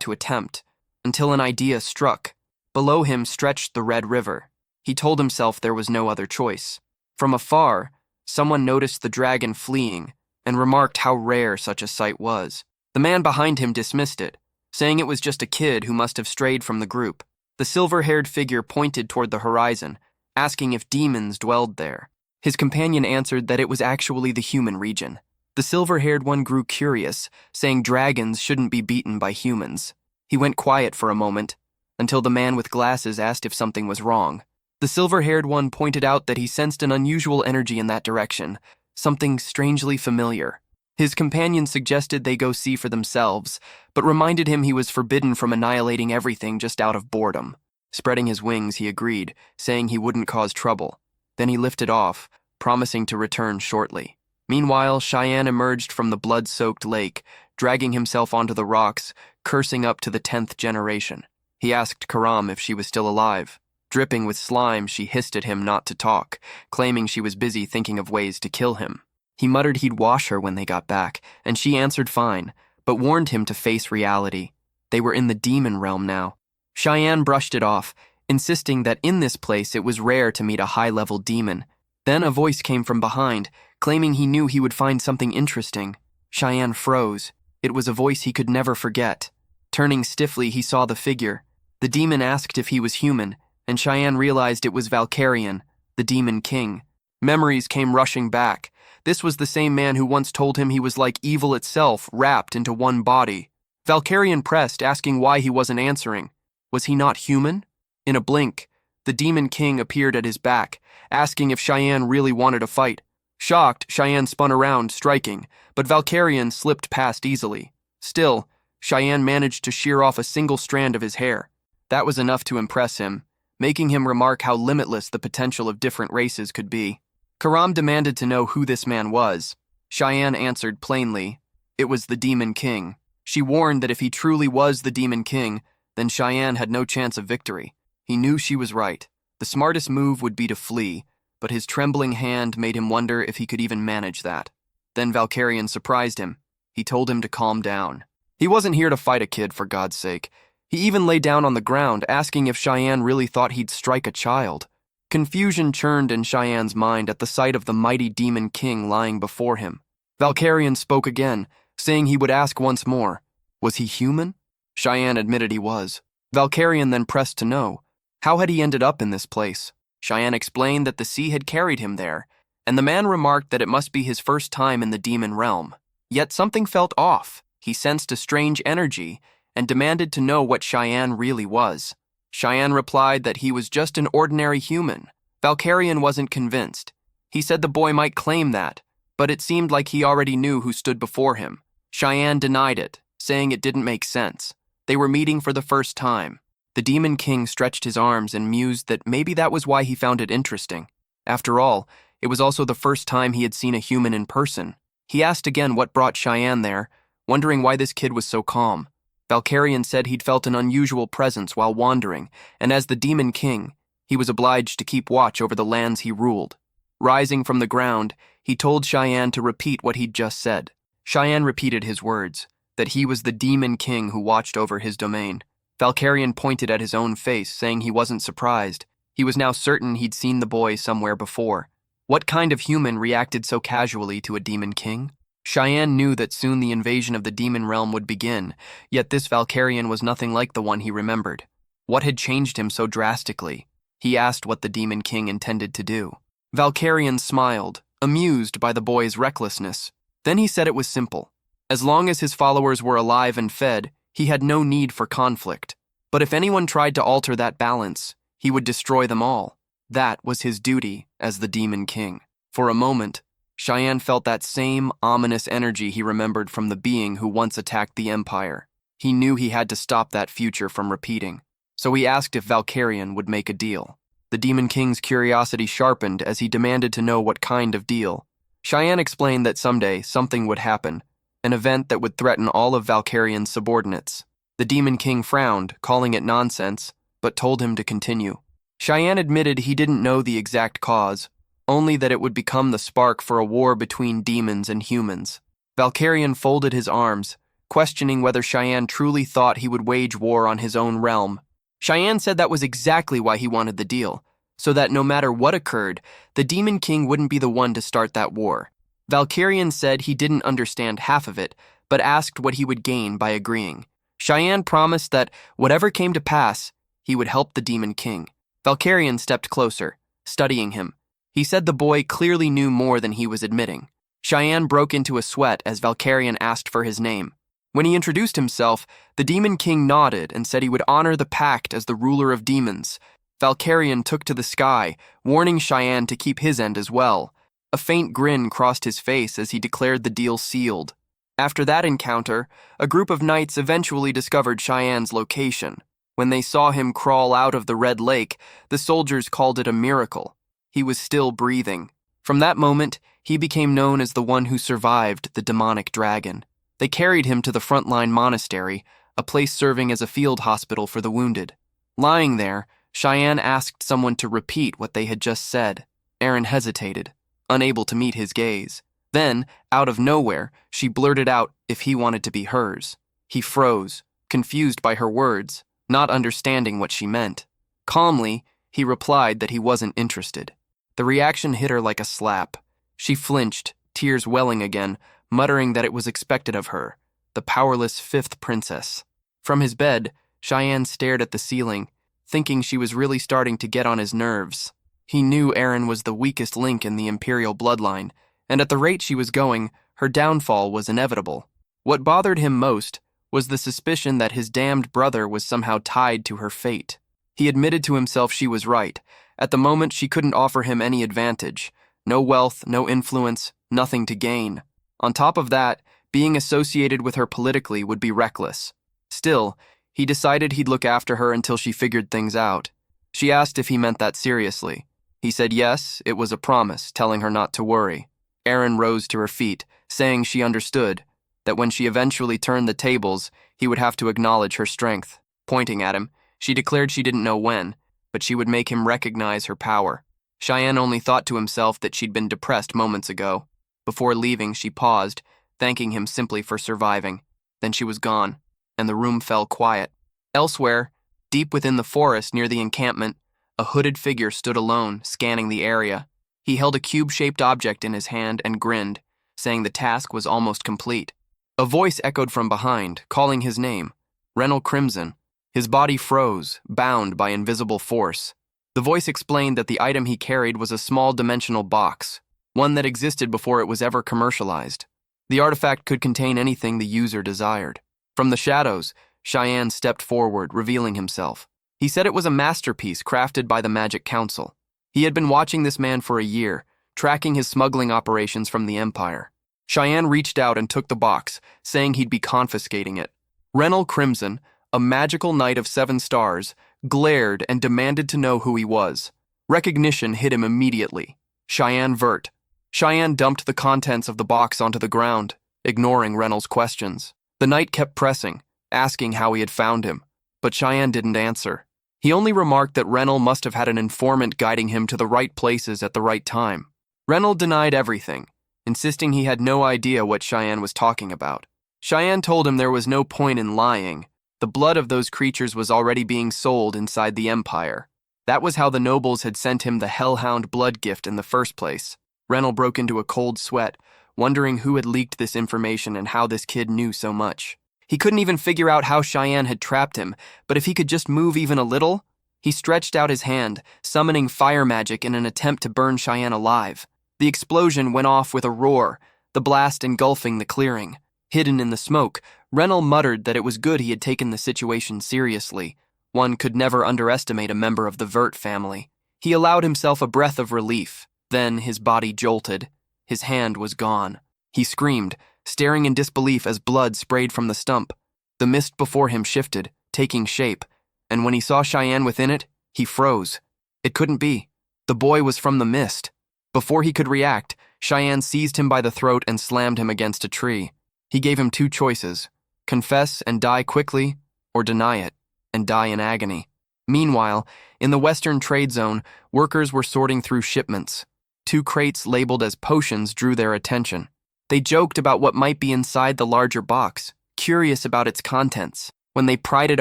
Speaker 1: to attempt, until an idea struck. Below him stretched the Red River. He told himself there was no other choice. From afar, someone noticed the dragon fleeing, and remarked how rare such a sight was. The man behind him dismissed it, saying it was just a kid who must have strayed from the group. The silver-haired figure pointed toward the horizon, asking if demons dwelled there. His companion answered that it was actually the human region. The silver-haired one grew curious, saying dragons shouldn't be beaten by humans. He went quiet for a moment, until the man with glasses asked if something was wrong. The silver-haired one pointed out that he sensed an unusual energy in that direction, something strangely familiar. His companion suggested they go see for themselves, but reminded him he was forbidden from annihilating everything just out of boredom. Spreading his wings, he agreed, saying he wouldn't cause trouble. Then he lifted off, promising to return shortly. Meanwhile, Cheyenne emerged from the blood-soaked lake, dragging himself onto the rocks, cursing up to the 10th generation. He asked Karam if she was still alive. Dripping with slime, she hissed at him not to talk, claiming she was busy thinking of ways to kill him. He muttered he'd wash her when they got back, and she answered fine, but warned him to face reality. They were in the demon realm now. Cheyenne brushed it off, insisting that in this place it was rare to meet a high-level demon. Then a voice came from behind, claiming he knew he would find something interesting. Cheyenne froze. It was a voice he could never forget. Turning stiffly, he saw the figure. The demon asked if he was human, and Cheyenne realized it was Valkyrian, the demon king. Memories came rushing back. This was the same man who once told him he was like evil itself, wrapped into one body. Valkyrian pressed, asking why he wasn't answering. Was he not human? In a blink, the demon king appeared at his back, asking if Cheyenne really wanted to fight. Shocked, Cheyenne spun around, striking, but Valkyrian slipped past easily. Still, Cheyenne managed to shear off a single strand of his hair. That was enough to impress him, making him remark how limitless the potential of different races could be. Karam demanded to know who this man was. Cheyenne answered plainly, it was the Demon King. She warned that if he truly was the Demon King, then Cheyenne had no chance of victory. He knew she was right. The smartest move would be to flee, but his trembling hand made him wonder if he could even manage that. Then Valkyrian surprised him. He told him to calm down. He wasn't here to fight a kid, for God's sake. He even lay down on the ground, asking if Cheyenne really thought he'd strike a child. Confusion churned in Cheyenne's mind at the sight of the mighty Demon King lying before him. Valkyrian spoke again, saying he would ask once more. Was he human? Cheyenne admitted he was. Valkyrian then pressed to know, how had he ended up in this place? Cheyenne explained that the sea had carried him there, and the man remarked that it must be his first time in the demon realm. Yet something felt off. He sensed a strange energy and demanded to know what Cheyenne really was. Cheyenne replied that he was just an ordinary human. Valkyrian wasn't convinced. He said the boy might claim that, but it seemed like he already knew who stood before him. Cheyenne denied it, saying it didn't make sense. They were meeting for the first time. The Demon King stretched his arms and mused that maybe that was why he found it interesting. After all, it was also the first time he had seen a human in person. He asked again what brought Cheyenne there, wondering why this kid was so calm. Valkyrian said he'd felt an unusual presence while wandering, and as the Demon King, he was obliged to keep watch over the lands he ruled. Rising from the ground, he told Cheyenne to repeat what he'd just said. Cheyenne repeated his words, that he was the Demon King who watched over his domain. Valkyrian pointed at his own face, saying he wasn't surprised. He was now certain he'd seen the boy somewhere before. What kind of human reacted so casually to a Demon King? Cheyenne knew that soon the invasion of the demon realm would begin, yet this Valkyrian was nothing like the one he remembered. What had changed him so drastically? He asked what the Demon King intended to do. Valkyrian smiled, amused by the boy's recklessness. Then he said it was simple. As long as his followers were alive and fed, he had no need for conflict. But if anyone tried to alter that balance, he would destroy them all. That was his duty as the Demon King. For a moment, Cheyenne felt that same ominous energy he remembered from the being who once attacked the Empire. He knew he had to stop that future from repeating, so he asked if Valkyrian would make a deal. The Demon King's curiosity sharpened as he demanded to know what kind of deal. Cheyenne explained that someday something would happen, an event that would threaten all of Valkyrian's subordinates. The Demon King frowned, calling it nonsense, but told him to continue. Cheyenne admitted he didn't know the exact cause, only that it would become the spark for a war between demons and humans. Valkyrian folded his arms, questioning whether Cheyenne truly thought he would wage war on his own realm. Cheyenne said that was exactly why he wanted the deal, so that no matter what occurred, the Demon King wouldn't be the one to start that war. Valkyrian said he didn't understand half of it, but asked what he would gain by agreeing. Cheyenne promised that, whatever came to pass, he would help the Demon King. Valkyrian stepped closer, studying him. He said the boy clearly knew more than he was admitting. Cheyenne broke into a sweat as Valkyrian asked for his name. When he introduced himself, the Demon King nodded and said he would honor the pact as the ruler of demons. Valkyrian took to the sky, warning Cheyenne to keep his end as well. A faint grin crossed his face as he declared the deal sealed. After that encounter, a group of knights eventually discovered Cheyenne's location. When they saw him crawl out of the Red Lake, the soldiers called it a miracle. He was still breathing. From that moment, he became known as the one who survived the demonic dragon. They carried him to the frontline monastery, a place serving as a field hospital for the wounded. Lying there, Cheyenne asked someone to repeat what they had just said. Aaron hesitated, unable to meet his gaze. Then, out of nowhere, she blurted out if he wanted to be hers. He froze, confused by her words, not understanding what she meant. Calmly, he replied that he wasn't interested. The reaction hit her like a slap. She flinched, tears welling again, muttering that it was expected of her, the powerless fifth princess. From his bed, Cheyenne stared at the ceiling, thinking she was really starting to get on his nerves. He knew Aaron was the weakest link in the imperial bloodline, and at the rate she was going, her downfall was inevitable. What bothered him most was the suspicion that his damned brother was somehow tied to her fate. He admitted to himself she was right. At the moment, she couldn't offer him any advantage. No wealth, no influence, nothing to gain. On top of that, being associated with her politically would be reckless. Still, he decided he'd look after her until she figured things out. She asked if he meant that seriously. He said yes, it was a promise, telling her not to worry. Erin rose to her feet, saying she understood, that when she eventually turned the tables, he would have to acknowledge her strength. Pointing at him, she declared she didn't know when, but she would make him recognize her power. Cheyenne only thought to himself that she'd been depressed moments ago. Before leaving, she paused, thanking him simply for surviving. Then she was gone, and the room fell quiet. Elsewhere, deep within the forest near the encampment, a hooded figure stood alone, scanning the area. He held a cube-shaped object in his hand and grinned, saying the task was almost complete. A voice echoed from behind, calling his name, Renal Crimson. His body froze, bound by invisible force. The voice explained that the item he carried was a small dimensional box, one that existed before it was ever commercialized. The artifact could contain anything the user desired. From the shadows, Cheyenne stepped forward, revealing himself. He said it was a masterpiece crafted by the Magic Council. He had been watching this man for a year, tracking his smuggling operations from the Empire. Cheyenne reached out and took the box, saying he'd be confiscating it. Renal Crimson, a magical knight of 7 stars, glared and demanded to know who he was. Recognition hit him immediately. Cheyenne Vert. Cheyenne dumped the contents of the box onto the ground, ignoring Renal's questions. The knight kept pressing, asking how he had found him, but Cheyenne didn't answer. He only remarked that Renal must have had an informant guiding him to the right places at the right time. Renal denied everything, insisting he had no idea what Cheyenne was talking about. Cheyenne told him there was no point in lying. The blood of those creatures was already being sold inside the Empire. That was how the nobles had sent him the Hellhound blood gift in the first place. Renal broke into a cold sweat, wondering who had leaked this information and how this kid knew so much. He couldn't even figure out how Cheyenne had trapped him, but if he could just move even a little. He stretched out his hand, summoning fire magic in an attempt to burn Cheyenne alive. The explosion went off with a roar, the blast engulfing the clearing. Hidden in the smoke, Renal muttered that it was good he had taken the situation seriously. One could never underestimate a member of the Vert family. He allowed himself a breath of relief. Then his body jolted. His hand was gone. He screamed, staring in disbelief as blood sprayed from the stump. The mist before him shifted, taking shape, and when he saw Cheyenne within it, he froze. It couldn't be. The boy was from the mist. Before he could react, Cheyenne seized him by the throat and slammed him against a tree. He gave him 2 choices: confess and die quickly, or deny it and die in agony. Meanwhile, in the Western Trade Zone, workers were sorting through shipments. 2 crates labeled as potions drew their attention. They joked about what might be inside the larger box, curious about its contents. When they pried it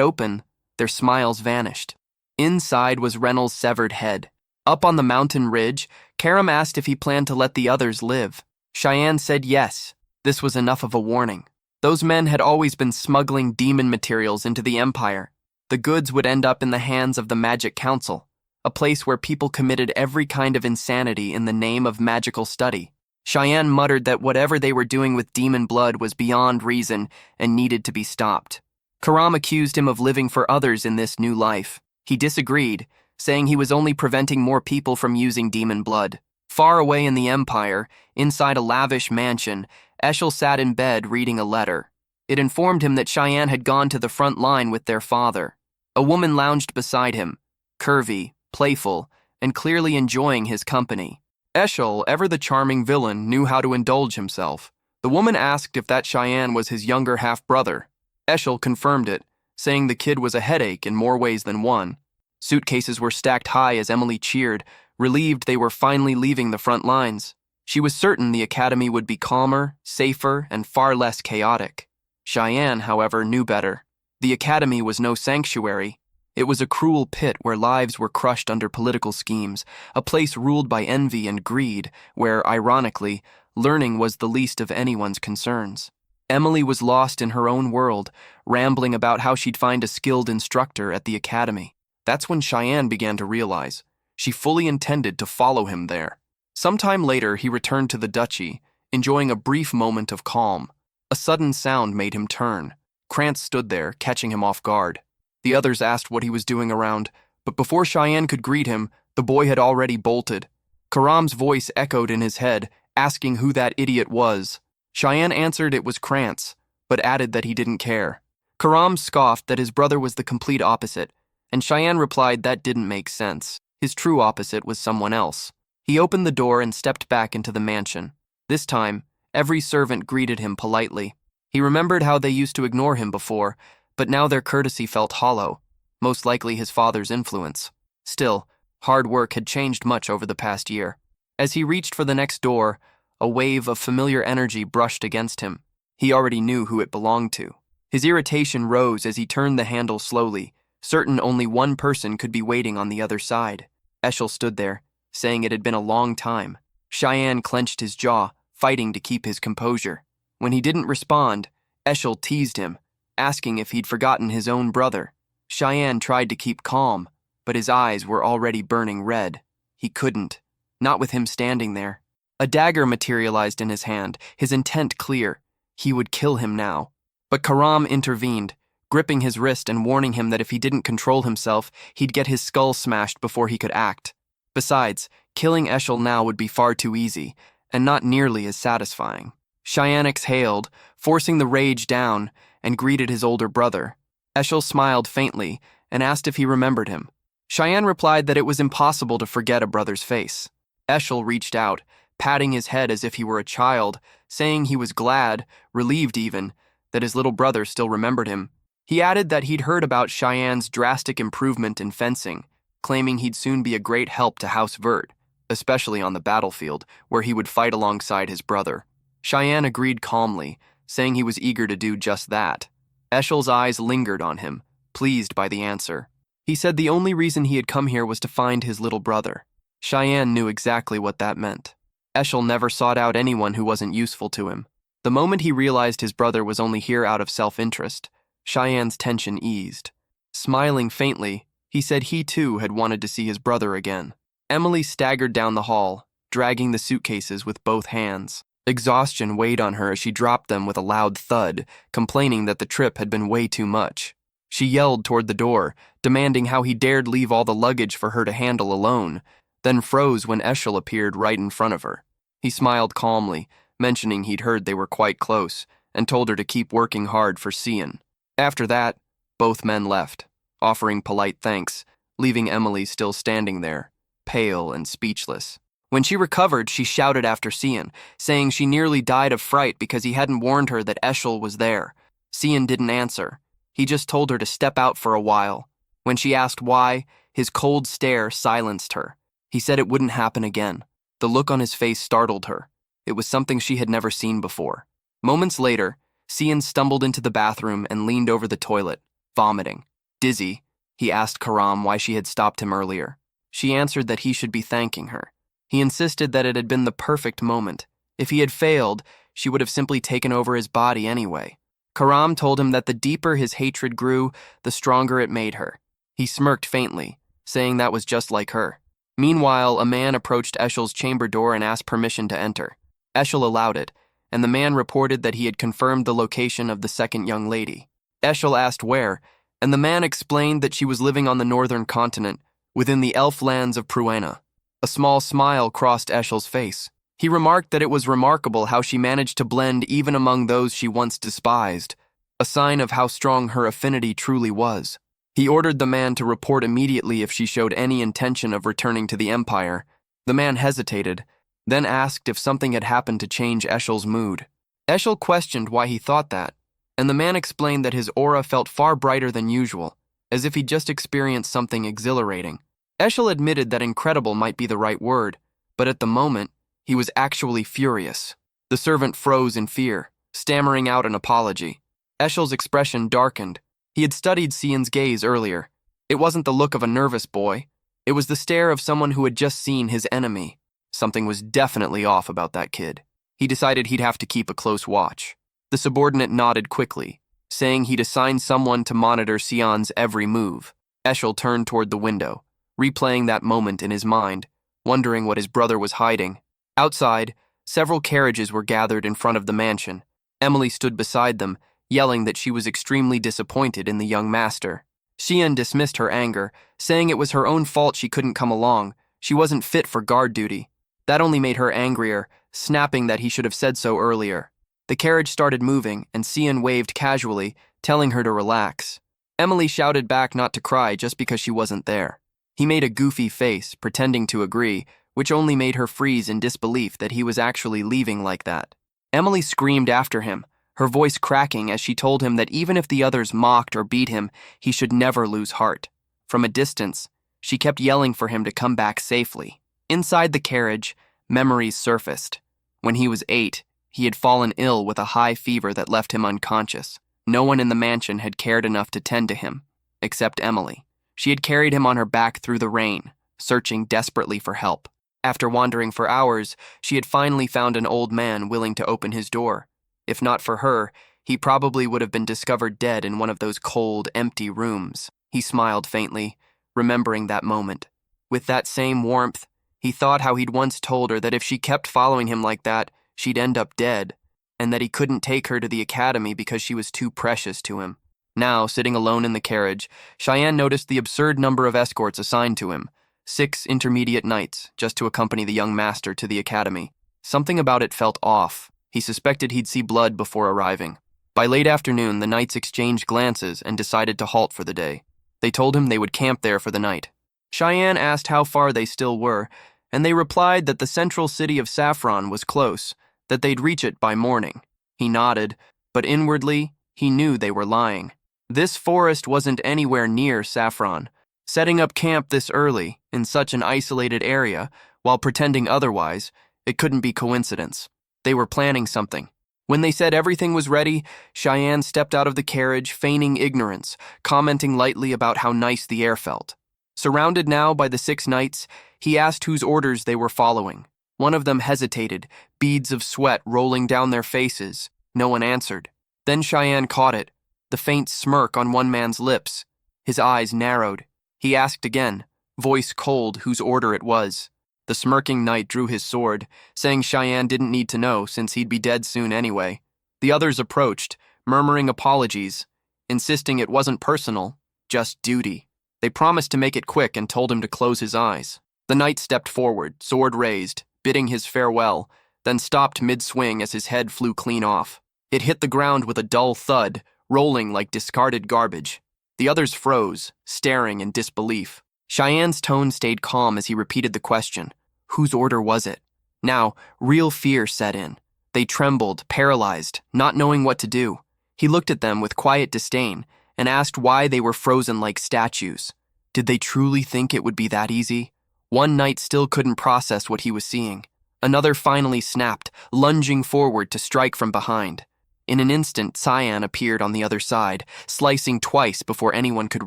Speaker 1: open, their smiles vanished. Inside was Renal's severed head. Up on the mountain ridge, Karam asked if he planned to let the others live. Cheyenne said yes. This was enough of a warning. Those men had always been smuggling demon materials into the Empire. The goods would end up in the hands of the Magic Council, a place where people committed every kind of insanity in the name of magical study. Cheyenne muttered that whatever they were doing with demon blood was beyond reason and needed to be stopped. Karam accused him of living for others in this new life. He disagreed, saying he was only preventing more people from using demon blood. Far away in the Empire, inside a lavish mansion, Eshel sat in bed reading a letter. It informed him that Cheyenne had gone to the front line with their father. A woman lounged beside him, curvy, playful, and clearly enjoying his company. Eshel, ever the charming villain, knew how to indulge himself. The woman asked if that Cheyenne was his younger half-brother. Eshel confirmed it, saying the kid was a headache in more ways than one. Suitcases were stacked high as Emily cheered, relieved they were finally leaving the front lines. She was certain the academy would be calmer, safer, and far less chaotic. Cheyenne, however, knew better. The academy was no sanctuary. It was a cruel pit where lives were crushed under political schemes, a place ruled by envy and greed, where, ironically, learning was the least of anyone's concerns. Emily was lost in her own world, rambling about how she'd find a skilled instructor at the academy. That's when Cheyenne began to realize she fully intended to follow him there. Sometime later, he returned to the duchy, enjoying a brief moment of calm. A sudden sound made him turn. Krantz stood there, catching him off guard. The others asked what he was doing around, but before Cheyenne could greet him, the boy had already bolted. Karam's voice echoed in his head, asking who that idiot was. Cheyenne answered it was Krantz, but added that he didn't care. Karam scoffed that his brother was the complete opposite, and Cheyenne replied that didn't make sense. His true opposite was someone else. He opened the door and stepped back into the mansion. This time, every servant greeted him politely. He remembered how they used to ignore him before, but now their courtesy felt hollow, most likely his father's influence. Still, hard work had changed much over the past year. As he reached for the next door, a wave of familiar energy brushed against him. He already knew who it belonged to. His irritation rose as he turned the handle slowly, certain only one person could be waiting on the other side. Eshel stood there, saying it had been a long time. Cheyenne clenched his jaw, fighting to keep his composure. When he didn't respond, Eshel teased him, asking if he'd forgotten his own brother. Cheyenne tried to keep calm, but his eyes were already burning red. He couldn't, not with him standing there. A dagger materialized in his hand, his intent clear. He would kill him now. But Karam intervened, gripping his wrist and warning him that if he didn't control himself, he'd get his skull smashed before he could act. Besides, killing Eshel now would be far too easy, and not nearly as satisfying. Cheyenne exhaled, forcing the rage down, and greeted his older brother. Eshel smiled faintly and asked if he remembered him. Cheyenne replied that it was impossible to forget a brother's face. Eshel reached out, patting his head as if he were a child, saying he was glad, relieved even, that his little brother still remembered him. He added that he'd heard about Cheyenne's drastic improvement in fencing, claiming he'd soon be a great help to House Vert, especially on the battlefield, where he would fight alongside his brother. Cheyenne agreed calmly, saying he was eager to do just that. Eshel's eyes lingered on him, pleased by the answer. He said the only reason he had come here was to find his little brother. Cheyenne knew exactly what that meant. Eshel never sought out anyone who wasn't useful to him. The moment he realized his brother was only here out of self-interest, Cheyenne's tension eased. Smiling faintly, he said he too had wanted to see his brother again. Emily staggered down the hall, dragging the suitcases with both hands. Exhaustion weighed on her as she dropped them with a loud thud, complaining that the trip had been way too much. She yelled toward the door, demanding how he dared leave all the luggage for her to handle alone, then froze when Eshel appeared right in front of her. He smiled calmly, mentioning he'd heard they were quite close, and told her to keep working hard for Cian. After that, both men left, offering polite thanks, leaving Emily still standing there, pale and speechless. When she recovered, she shouted after Cian, saying she nearly died of fright because he hadn't warned her that Eshel was there. Cian didn't answer. He just told her to step out for a while. When she asked why, his cold stare silenced her. He said it wouldn't happen again. The look on his face startled her. It was something she had never seen before. Moments later, Cian stumbled into the bathroom and leaned over the toilet, vomiting. Dizzy, he asked Karam why she had stopped him earlier. She answered that he should be thanking her. He insisted that it had been the perfect moment, If he had failed, she would have simply taken over his body anyway. Karam told him that the deeper his hatred grew, the stronger it made her. He smirked faintly, saying that was just like her. Meanwhile, a man approached Eshel's chamber door and asked permission to enter. Eshel allowed it, and the man reported that he had confirmed the location of the second young lady. Eshel asked where, and the man explained that she was living on the northern continent, within the elf lands of Pruena. A small smile crossed Eshel's face. He remarked that it was remarkable how she managed to blend even among those she once despised, a sign of how strong her affinity truly was. He ordered the man to report immediately if she showed any intention of returning to the Empire. The man hesitated, then asked if something had happened to change Eshel's mood. Eshel questioned why he thought that, and the man explained that his aura felt far brighter than usual, as if he'd just experienced something exhilarating. Eshel admitted that incredible might be the right word, but at the moment, he was actually furious. The servant froze in fear, stammering out an apology. Eshel's expression darkened. He had studied Cian's gaze earlier. It wasn't the look of a nervous boy. It was the stare of someone who had just seen his enemy. Something was definitely off about that kid. He decided he'd have to keep a close watch. The subordinate nodded quickly, saying he'd assign someone to monitor Cian's every move. Eshel turned toward the window, replaying that moment in his mind, wondering what his brother was hiding. Outside, several carriages were gathered in front of the mansion. Emily stood beside them, yelling that she was extremely disappointed in the young master. Cian dismissed her anger, saying it was her own fault she couldn't come along. She wasn't fit for guard duty. That only made her angrier, snapping that he should have said so earlier. The carriage started moving, and Cian waved casually, telling her to relax. Emily shouted back not to cry just because she wasn't there. He made a goofy face, pretending to agree, which only made her freeze in disbelief that he was actually leaving like that. Emily screamed after him, her voice cracking as she told him that even if the others mocked or beat him, he should never lose heart. From a distance, she kept yelling for him to come back safely. Inside the carriage, memories surfaced. When he was 8, he had fallen ill with a high fever that left him unconscious. No one in the mansion had cared enough to tend to him, except Emily. She had carried him on her back through the rain, searching desperately for help. After wandering for hours, she had finally found an old man willing to open his door. If not for her, he probably would have been discovered dead in one of those cold, empty rooms. He smiled faintly, remembering that moment. With that same warmth, he thought how he'd once told her that if she kept following him like that, she'd end up dead, and that he couldn't take her to the academy because she was too precious to him. Now, sitting alone in the carriage, Cheyenne noticed the absurd number of escorts assigned to him. 6 intermediate knights, just to accompany the young master to the academy. Something about it felt off. He suspected he'd see blood before arriving. By late afternoon, the knights exchanged glances and decided to halt for the day. They told him they would camp there for the night. Cheyenne asked how far they still were, and they replied that the central city of Saffron was close, that they'd reach it by morning. He nodded, but inwardly, he knew they were lying. This forest wasn't anywhere near Saffron. Setting up camp this early, in such an isolated area, while pretending otherwise, it couldn't be coincidence. They were planning something. When they said everything was ready, Cheyenne stepped out of the carriage, feigning ignorance, commenting lightly about how nice the air felt. Surrounded now by the 6 knights, he asked whose orders they were following. One of them hesitated, beads of sweat rolling down their faces. No one answered. Then Cheyenne caught it, the faint smirk on one man's lips. His eyes narrowed. He asked again, voice cold, whose order it was. The smirking knight drew his sword, saying Cheyenne didn't need to know since he'd be dead soon anyway. The others approached, murmuring apologies, insisting it wasn't personal, just duty. They promised to make it quick and told him to close his eyes. The knight stepped forward, sword raised, bidding his farewell, then stopped mid-swing as his head flew clean off. It hit the ground with a dull thud, rolling like discarded garbage. The others froze, staring in disbelief. Cheyenne's tone stayed calm as he repeated the question. Whose order was it? Now, real fear set in. They trembled, paralyzed, not knowing what to do. He looked at them with quiet disdain and asked why they were frozen like statues. Did they truly think it would be that easy? One knight still couldn't process what he was seeing. Another finally snapped, lunging forward to strike from behind. In an instant, Cyan appeared on the other side, slicing twice before anyone could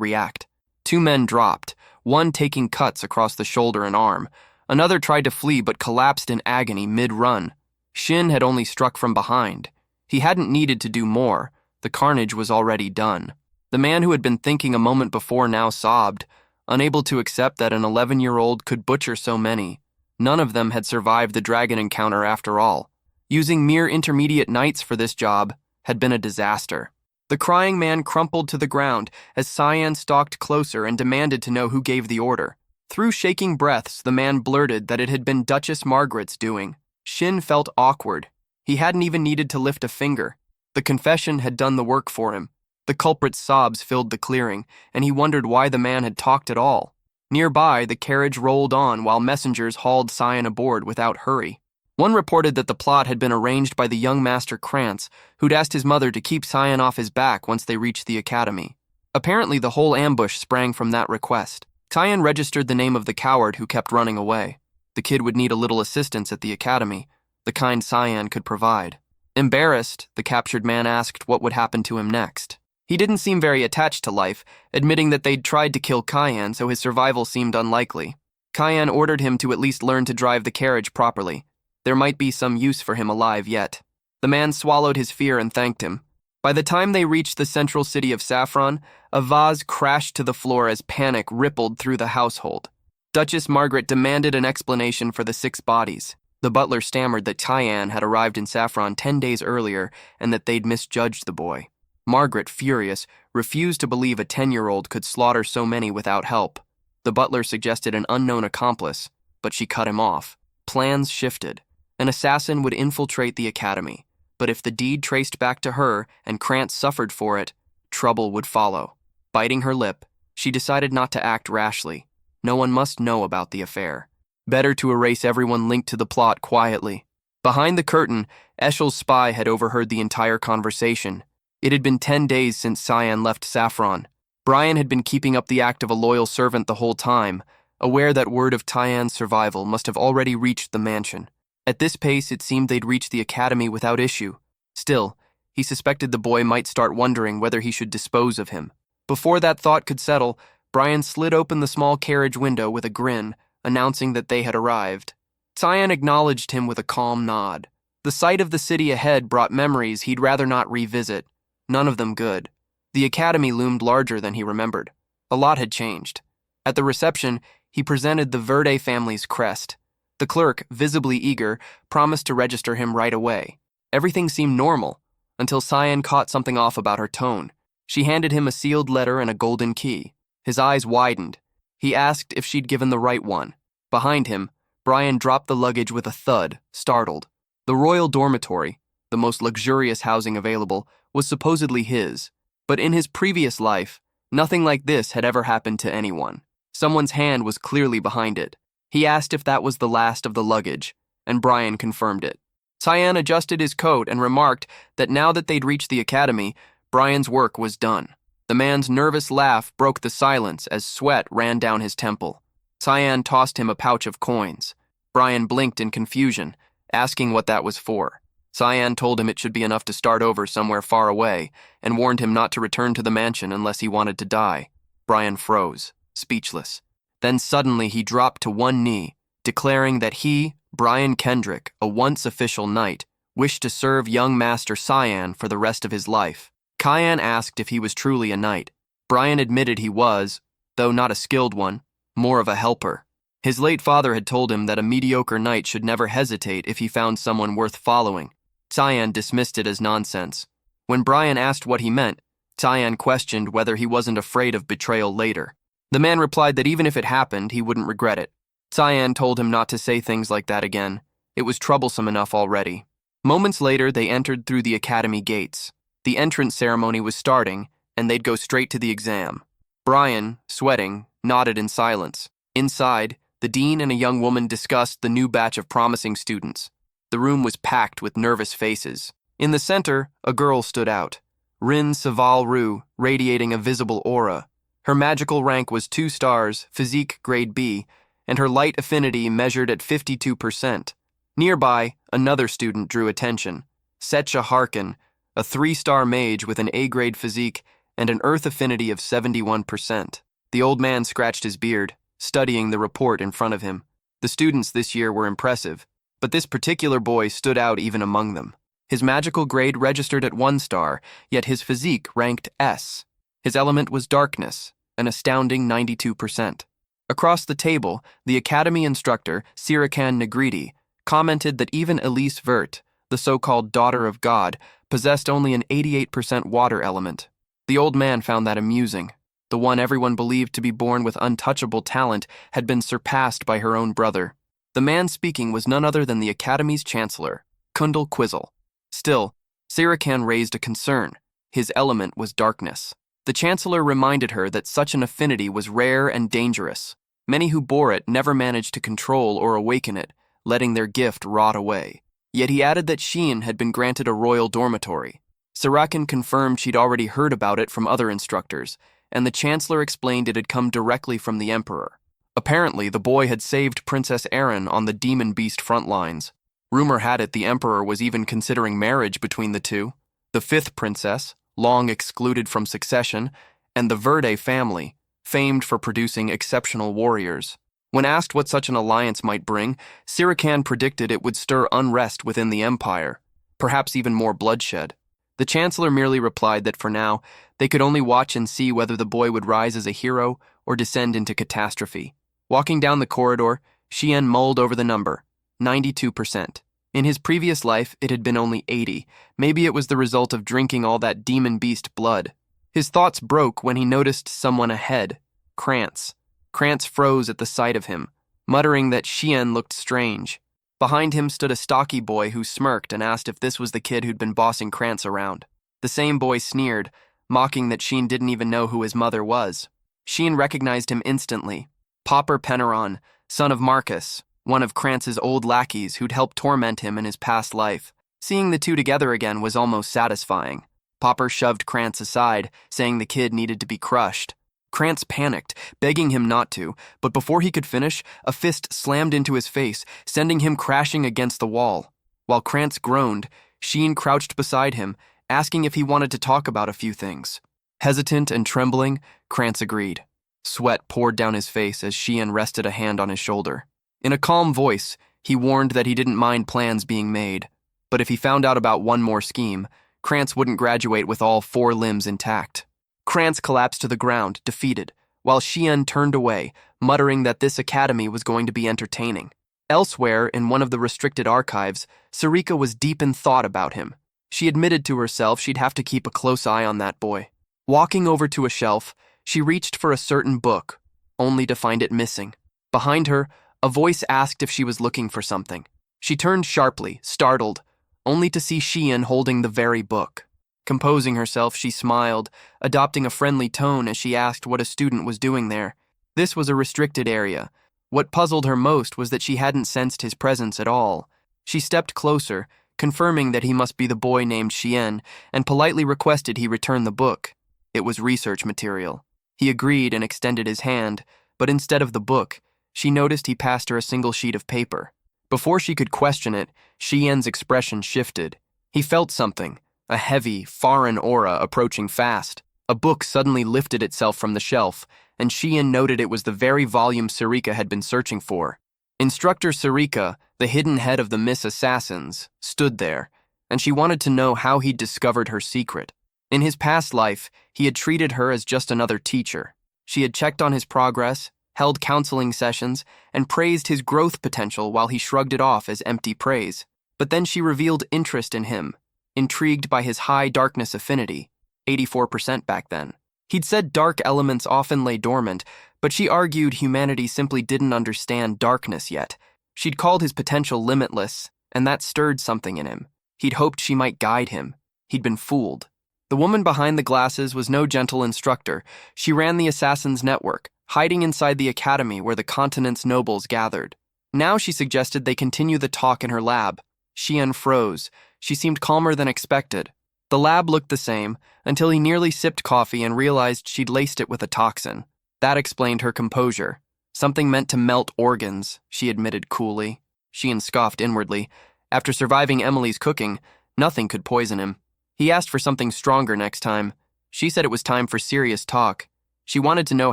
Speaker 1: react. 2 men dropped, one taking cuts across the shoulder and arm. Another tried to flee but collapsed in agony mid-run. Shin had only struck from behind. He hadn't needed to do more. The carnage was already done. The man who had been thinking a moment before now sobbed, unable to accept that an 11-year-old could butcher so many. None of them had survived the dragon encounter after all. Using mere intermediate knights for this job had been a disaster. The crying man crumpled to the ground as Cyan stalked closer and demanded to know who gave the order. Through shaking breaths, the man blurted that it had been Duchess Margaret's doing. Shin felt awkward. He hadn't even needed to lift a finger. The confession had done the work for him. The culprit's sobs filled the clearing, and he wondered why the man had talked at all. Nearby, the carriage rolled on while messengers hauled Cyan aboard without hurry. One reported that the plot had been arranged by the young Master Krantz, who'd asked his mother to keep Cyan off his back once they reached the academy. Apparently, the whole ambush sprang from that request. Cyan registered the name of the coward who kept running away. The kid would need a little assistance at the academy, the kind Cyan could provide. Embarrassed, the captured man asked what would happen to him next. He didn't seem very attached to life, admitting that they'd tried to kill Cyan, so his survival seemed unlikely. Cyan ordered him to at least learn to drive the carriage properly. There might be some use for him alive yet. The man swallowed his fear and thanked him. By the time they reached the central city of Saffron, a vase crashed to the floor as panic rippled through the household. Duchess Margaret demanded an explanation for the 6 bodies. The butler stammered that Cyan had arrived in Saffron 10 days earlier and that they'd misjudged the boy. Margaret, furious, refused to believe a 10-year-old could slaughter so many without help. The butler suggested an unknown accomplice, but she cut him off. Plans shifted. An assassin would infiltrate the academy, but if the deed traced back to her and Krantz suffered for it, trouble would follow. Biting her lip, she decided not to act rashly. No one must know about the affair. Better to erase everyone linked to the plot quietly. Behind the curtain, Eshel's spy had overheard the entire conversation. It had been 10 days since Cyan left Saffron. Brian had been keeping up the act of a loyal servant the whole time, aware that word of Cyan's survival must have already reached the mansion. At this pace, it seemed they'd reach the academy without issue. Still, he suspected the boy might start wondering whether he should dispose of him. Before that thought could settle, Brian slid open the small carriage window with a grin, announcing that they had arrived. Cyan acknowledged him with a calm nod. The sight of the city ahead brought memories he'd rather not revisit, none of them good. The academy loomed larger than he remembered. A lot had changed. At the reception, he presented the Verde family's crest. The clerk, visibly eager, promised to register him right away. Everything seemed normal, until Cyan caught something off about her tone. She handed him a sealed letter and a golden key. His eyes widened. He asked if she'd given the right one. Behind him, Brian dropped the luggage with a thud, startled. The royal dormitory, the most luxurious housing available, was supposedly his. But in his previous life, nothing like this had ever happened to anyone. Someone's hand was clearly behind it. He asked if that was the last of the luggage, and Brian confirmed it. Cyan adjusted his coat and remarked that now that they'd reached the academy, Brian's work was done. The man's nervous laugh broke the silence as sweat ran down his temple. Cyan tossed him a pouch of coins. Brian blinked in confusion, asking what that was for. Cyan told him it should be enough to start over somewhere far away, and warned him not to return to the mansion unless he wanted to die. Brian froze, speechless. Then suddenly he dropped to one knee, declaring that he, Brian Kendrick, a once official knight, wished to serve young Master Cyan for the rest of his life. Cyan asked if he was truly a knight. Brian admitted he was, though not a skilled one, more of a helper. His late father had told him that a mediocre knight should never hesitate if he found someone worth following. Cyan dismissed it as nonsense. When Brian asked what he meant, Cyan questioned whether he wasn't afraid of betrayal later. The man replied that even if it happened, he wouldn't regret it. Cyan told him not to say things like that again. It was troublesome enough already. Moments later, they entered through the academy gates. The entrance ceremony was starting, and they'd go straight to the exam. Brian, sweating, nodded in silence. Inside, the dean and a young woman discussed the new batch of promising students. The room was packed with nervous faces. In the center, a girl stood out. Rin Saval-Ru, radiating a visible aura. Her magical rank was 2 stars, physique grade B, and her light affinity measured at 52%. Nearby, another student drew attention. Setcha Harkin, a 3-star mage with an A-grade physique and an earth affinity of 71%. The old man scratched his beard, studying the report in front of him. The students this year were impressive. But this particular boy stood out even among them. His magical grade registered at 1 star, yet his physique ranked S. His element was darkness, an astounding 92%. Across the table, the academy instructor, Sirikan Negriti, commented that even Elise Vert, the so-called daughter of God, possessed only an 88% water element. The old man found that amusing. The one everyone believed to be born with untouchable talent had been surpassed by her own brother. The man speaking was none other than the academy's chancellor, Kundal Quizzle. Still, Sirikan raised a concern. His element was darkness. The chancellor reminded her that such an affinity was rare and dangerous. Many who bore it never managed to control or awaken it, letting their gift rot away. Yet he added that Sheen had been granted a royal dormitory. Sirakan confirmed she'd already heard about it from other instructors, and the chancellor explained it had come directly from the emperor. Apparently, the boy had saved Princess Erin on the demon beast front lines. Rumor had it the emperor was even considering marriage between the two. The 5th princess, long excluded from succession, and the Verde family, famed for producing exceptional warriors. When asked what such an alliance might bring, Sirikan predicted it would stir unrest within the empire, perhaps even more bloodshed. The chancellor merely replied that for now, they could only watch and see whether the boy would rise as a hero or descend into catastrophe. Walking down the corridor, Shien mulled over the number, 92%. In his previous life, it had been only 80. Maybe it was the result of drinking all that demon beast blood. His thoughts broke when he noticed someone ahead, Krantz. Krantz froze at the sight of him, muttering that Shien looked strange. Behind him stood a stocky boy who smirked and asked if this was the kid who'd been bossing Krantz around. The same boy sneered, mocking that Sheen didn't even know who his mother was. Sheen recognized him instantly. Popper Penneron, son of Marcus, one of Krantz's old lackeys who'd helped torment him in his past life. Seeing the two together again was almost satisfying. Popper shoved Krantz aside, saying the kid needed to be crushed. Krantz panicked, begging him not to, but before he could finish, a fist slammed into his face, sending him crashing against the wall. While Krantz groaned, Sheen crouched beside him, asking if he wanted to talk about a few things. Hesitant and trembling, Krantz agreed. Sweat poured down his face as Sheen rested a hand on his shoulder. In a calm voice, he warned that he didn't mind plans being made, but if he found out about one more scheme, Krantz wouldn't graduate with all 4 limbs intact. Krantz collapsed to the ground, defeated, while Shien turned away, muttering that this academy was going to be entertaining. Elsewhere, in one of the restricted archives, Sarika was deep in thought about him. She admitted to herself she'd have to keep a close eye on that boy. Walking over to a shelf, she reached for a certain book, only to find it missing. Behind her, a voice asked if she was looking for something. She turned sharply, startled, only to see Shien holding the very book. Composing herself, she smiled, adopting a friendly tone as she asked what a student was doing there. This was a restricted area. What puzzled her most was that she hadn't sensed his presence at all. She stepped closer, confirming that he must be the boy named Shien, and politely requested he return the book. It was research material. He agreed and extended his hand, but instead of the book, she noticed he passed her a single sheet of paper. Before she could question it, Shien's expression shifted. He felt something, a heavy, foreign aura approaching fast. A book suddenly lifted itself from the shelf, and Shien noted it was the very volume Sarika had been searching for. Instructor Sarika, the hidden head of the Miss Assassins, stood there, and she wanted to know how he'd discovered her secret. In his past life, he had treated her as just another teacher. She had checked on his progress, held counseling sessions, and praised his growth potential while he shrugged it off as empty praise. But then she revealed interest in him, intrigued by his high darkness affinity, 84% back then. He'd said dark elements often lay dormant, but she argued humanity simply didn't understand darkness yet. She'd called his potential limitless, and that stirred something in him. He'd hoped she might guide him. He'd been fooled. The woman behind the glasses was no gentle instructor. She ran the Assassin's Network, hiding inside the academy where the continent's nobles gathered. Now she suggested they continue the talk in her lab. Shien froze. She seemed calmer than expected. The lab looked the same, until he nearly sipped coffee and realized she'd laced it with a toxin. That explained her composure. Something meant to melt organs, she admitted coolly. Shien scoffed inwardly. After surviving Emily's cooking, nothing could poison him. He asked for something stronger next time. She said it was time for serious talk. She wanted to know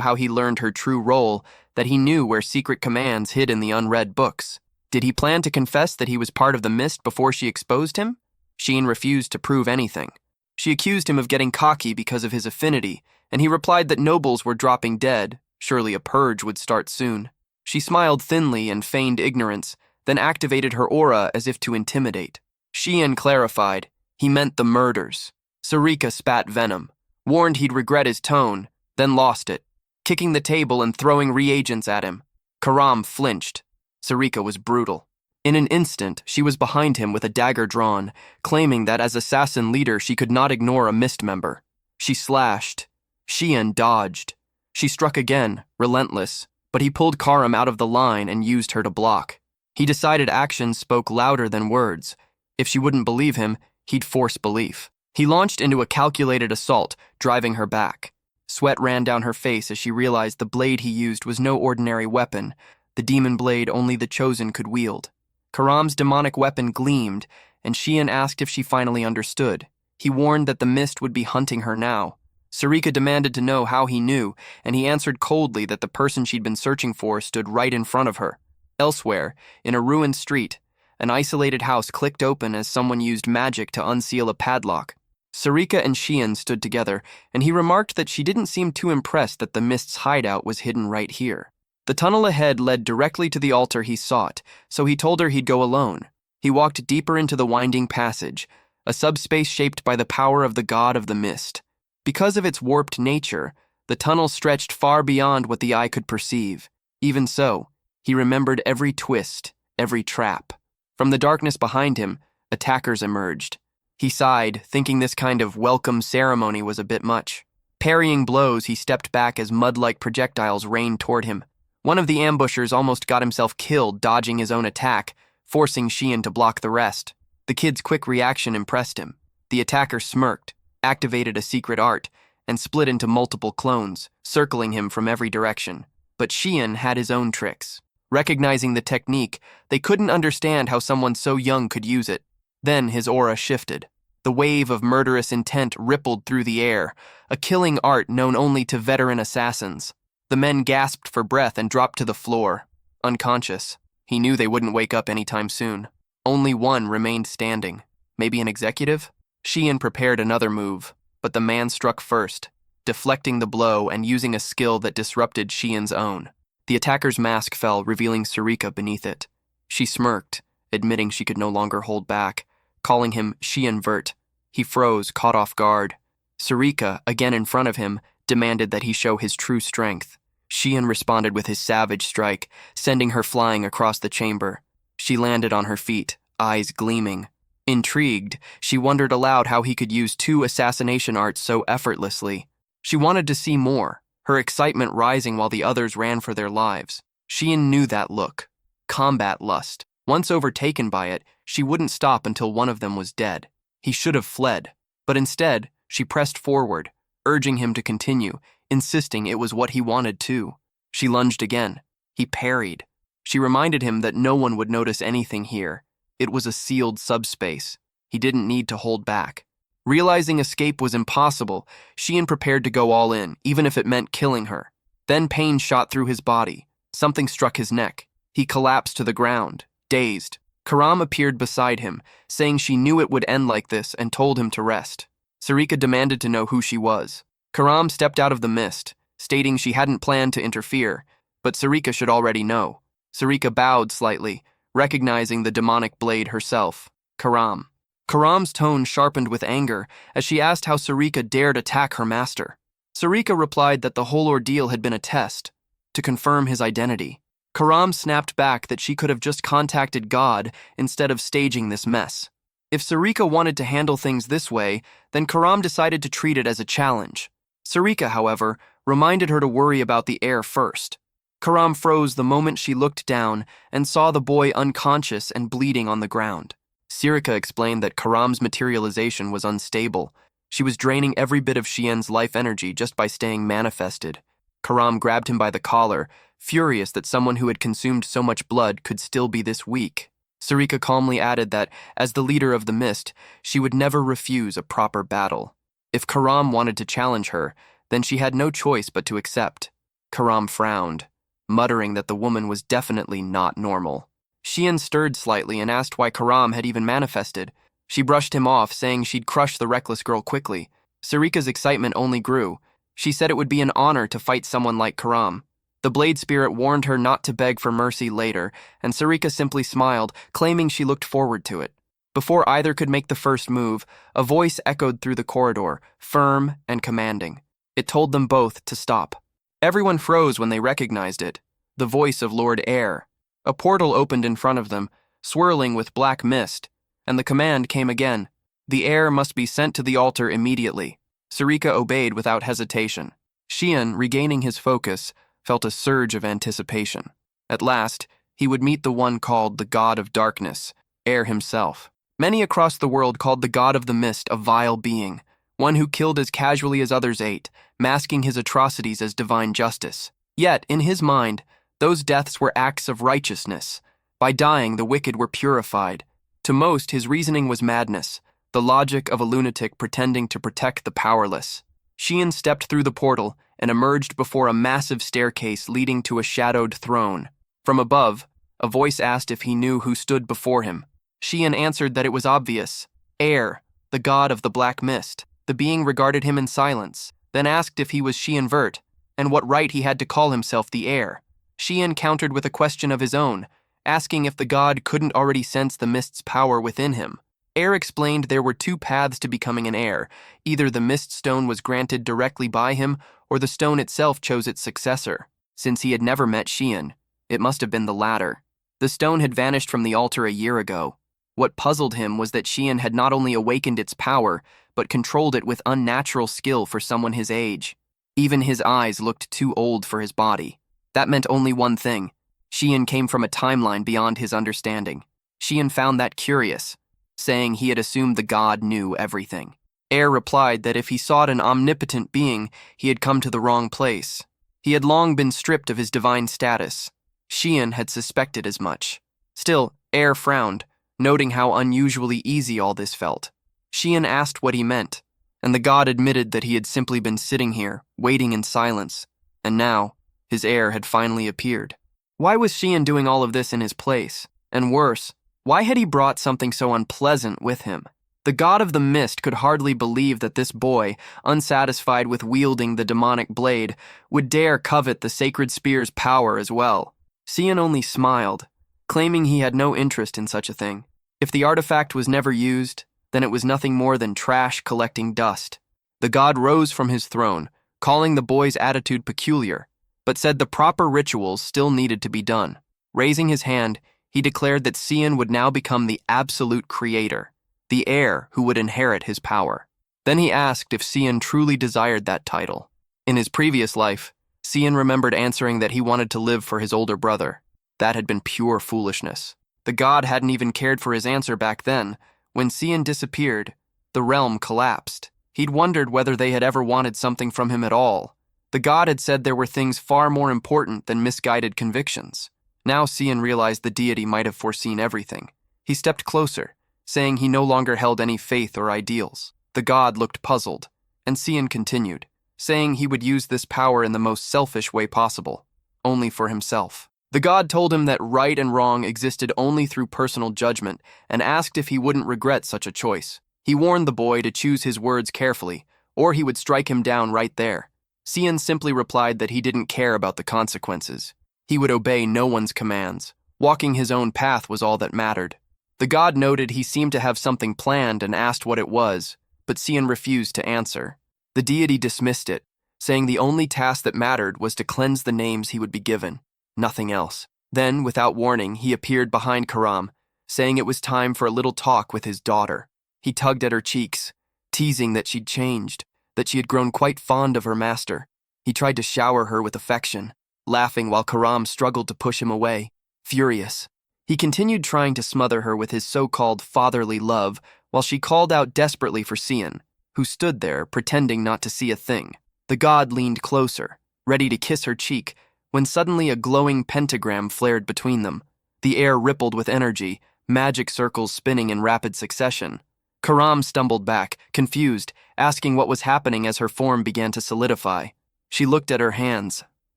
Speaker 1: how he learned her true role, that he knew where secret commands hid in the unread books. Did he plan to confess that he was part of the mist before she exposed him? Sheen refused to prove anything. She accused him of getting cocky because of his affinity, and he replied that nobles were dropping dead. Surely a purge would start soon. She smiled thinly and feigned ignorance, then activated her aura as if to intimidate. Sheen clarified. He meant the murders. Sarika spat venom, warned he'd regret his tone, then lost it, kicking the table and throwing reagents at him. Karam flinched. Sarika was brutal. In an instant, she was behind him with a dagger drawn, claiming that as assassin leader she could not ignore a mist member. She slashed. Sheen dodged. She struck again, relentless, but he pulled Karam out of the line and used her to block. He decided actions spoke louder than words. If she wouldn't believe him, he'd force belief. He launched into a calculated assault, driving her back. Sweat ran down her face as she realized the blade he used was no ordinary weapon, the demon blade only the chosen could wield. Karam's demonic weapon gleamed, and Sheen asked if she finally understood. He warned that the mist would be hunting her now. Sarika demanded to know how he knew, and he answered coldly that the person she'd been searching for stood right in front of her. Elsewhere, in a ruined street, an isolated house clicked open as someone used magic to unseal a padlock. Sarika and Sheen stood together, and he remarked that she didn't seem too impressed that the mist's hideout was hidden right here. The tunnel ahead led directly to the altar he sought, so he told her he'd go alone. He walked deeper into the winding passage, a subspace shaped by the power of the god of the mist. Because of its warped nature, the tunnel stretched far beyond what the eye could perceive. Even so, he remembered every twist, every trap. From the darkness behind him, attackers emerged. He sighed, thinking this kind of welcome ceremony was a bit much. Parrying blows, he stepped back as mud-like projectiles rained toward him. One of the ambushers almost got himself killed dodging his own attack, forcing Sheen to block the rest. The kid's quick reaction impressed him. The attacker smirked, activated a secret art, and split into multiple clones, circling him from every direction. But Sheen had his own tricks. Recognizing the technique, they couldn't understand how someone so young could use it. Then his aura shifted. The wave of murderous intent rippled through the air, a killing art known only to veteran assassins. The men gasped for breath and dropped to the floor, unconscious. He knew they wouldn't wake up anytime soon. Only one remained standing. Maybe an executive? Sheen prepared another move, but the man struck first, deflecting the blow and using a skill that disrupted Sheen's own. The attacker's mask fell, revealing Sarika beneath it. She smirked, admitting she could no longer hold back, calling him Sheen Vert. He froze, caught off guard. Sarika, again in front of him, demanded that he show his true strength. Sheen responded with his savage strike, sending her flying across the chamber. She landed on her feet, eyes gleaming. Intrigued, she wondered aloud how he could use two assassination arts so effortlessly. She wanted to see more, her excitement rising while the others ran for their lives. Sheen knew that look. Combat lust. Once overtaken by it, she wouldn't stop until one of them was dead. He should have fled, but instead, she pressed forward, urging him to continue, insisting it was what he wanted too. She lunged again. He parried. She reminded him that no one would notice anything here. It was a sealed subspace. He didn't need to hold back. Realizing escape was impossible, Sheen prepared to go all in, even if it meant killing her. Then pain shot through his body. Something struck his neck. He collapsed to the ground, dazed. Karam appeared beside him, saying she knew it would end like this and told him to rest. Sarika demanded to know who she was. Karam stepped out of the mist, stating she hadn't planned to interfere, but Sarika should already know. Sarika bowed slightly, recognizing the demonic blade herself, Karam. Karam's tone sharpened with anger as she asked how Sarika dared attack her master. Sarika replied that the whole ordeal had been a test, to confirm his identity. Karam snapped back that she could have just contacted God instead of staging this mess. If Sarika wanted to handle things this way, then Karam decided to treat it as a challenge. Sarika, however, reminded her to worry about the heir first. Karam froze the moment she looked down and saw the boy unconscious and bleeding on the ground. Sarika explained that Karam's materialization was unstable. She was draining every bit of Sheen's life energy just by staying manifested. Karam grabbed him by the collar, furious that someone who had consumed so much blood could still be this weak. Sarika calmly added that, as the leader of the mist, she would never refuse a proper battle. If Karam wanted to challenge her, then she had no choice but to accept. Karam frowned, muttering that the woman was definitely not normal. Xian stirred slightly and asked why Karam had even manifested. She brushed him off, saying she'd crush the reckless girl quickly. Sarika's excitement only grew. She said it would be an honor to fight someone like Karam. The Blade Spirit warned her not to beg for mercy later, and Sarika simply smiled, claiming she looked forward to it. Before either could make the first move, a voice echoed through the corridor, firm and commanding. It told them both to stop. Everyone froze when they recognized it. The voice of Lord Air. A portal opened in front of them, swirling with black mist, and the command came again. The heir must be sent to the altar immediately. Sarika obeyed without hesitation. Xian, regaining his focus, felt a surge of anticipation. At last, he would meet the one called the God of Darkness, Air himself. Many across the world called the God of the Mist a vile being, one who killed as casually as others ate, masking his atrocities as divine justice. Yet, in his mind, those deaths were acts of righteousness. By dying, the wicked were purified. To most, his reasoning was madness, the logic of a lunatic pretending to protect the powerless. Xian stepped through the portal and emerged before a massive staircase leading to a shadowed throne. From above, a voice asked if he knew who stood before him. Xian answered that it was obvious. Air, the god of the black mist. The being regarded him in silence, then asked if he was Xian Vert, and what right he had to call himself the heir. Xian countered with a question of his own, asking if the god couldn't already sense the mist's power within him. Air explained there were two paths to becoming an heir. Either the mist stone was granted directly by him, or the stone itself chose its successor. Since he had never met Xian, it must have been the latter. The stone had vanished from the altar a year ago. What puzzled him was that Xian had not only awakened its power, but controlled it with unnatural skill for someone his age. Even his eyes looked too old for his body. That meant only one thing. Xian came from a timeline beyond his understanding. Xian found that curious, saying he had assumed the god knew everything. Air replied that if he sought an omnipotent being, he had come to the wrong place. He had long been stripped of his divine status. Xian had suspected as much. Still, Air frowned, noting how unusually easy all this felt. Xian asked what he meant, and the god admitted that he had simply been sitting here, waiting in silence, and now, his heir had finally appeared. Why was Xian doing all of this in his place? And worse, why had he brought something so unpleasant with him? The god of the mist could hardly believe that this boy, unsatisfied with wielding the demonic blade, would dare covet the sacred spear's power as well. Xian only smiled, claiming he had no interest in such a thing. If the artifact was never used, then it was nothing more than trash collecting dust. The god rose from his throne, calling the boy's attitude peculiar, but said the proper rituals still needed to be done. Raising his hand, he declared that Xian would now become the absolute creator, the heir who would inherit his power. Then he asked if Xian truly desired that title. In his previous life, Xian remembered answering that he wanted to live for his older brother. That had been pure foolishness. The god hadn't even cared for his answer back then. When Xian disappeared, the realm collapsed. He'd wondered whether they had ever wanted something from him at all. The god had said there were things far more important than misguided convictions. Now Xian realized the deity might have foreseen everything. He stepped closer, saying he no longer held any faith or ideals. The god looked puzzled, and Xian continued, saying he would use this power in the most selfish way possible, only for himself. The god told him that right and wrong existed only through personal judgment and asked if he wouldn't regret such a choice. He warned the boy to choose his words carefully, or he would strike him down right there. Xian simply replied that he didn't care about the consequences. He would obey no one's commands. Walking his own path was all that mattered. The god noted he seemed to have something planned and asked what it was, but Xian refused to answer. The deity dismissed it, saying the only task that mattered was to cleanse the names he would be given, nothing else. Then, without warning, he appeared behind Karam, saying it was time for a little talk with his daughter. He tugged at her cheeks, teasing that she'd changed, that she had grown quite fond of her master. He tried to shower her with affection, laughing while Karam struggled to push him away. Furious, he continued trying to smother her with his so-called fatherly love while she called out desperately for Xian, who stood there pretending not to see a thing. The god leaned closer, ready to kiss her cheek, when suddenly a glowing pentagram flared between them. The air rippled with energy, magic circles spinning in rapid succession. Karam stumbled back, confused, asking what was happening as her form began to solidify. She looked at her hands,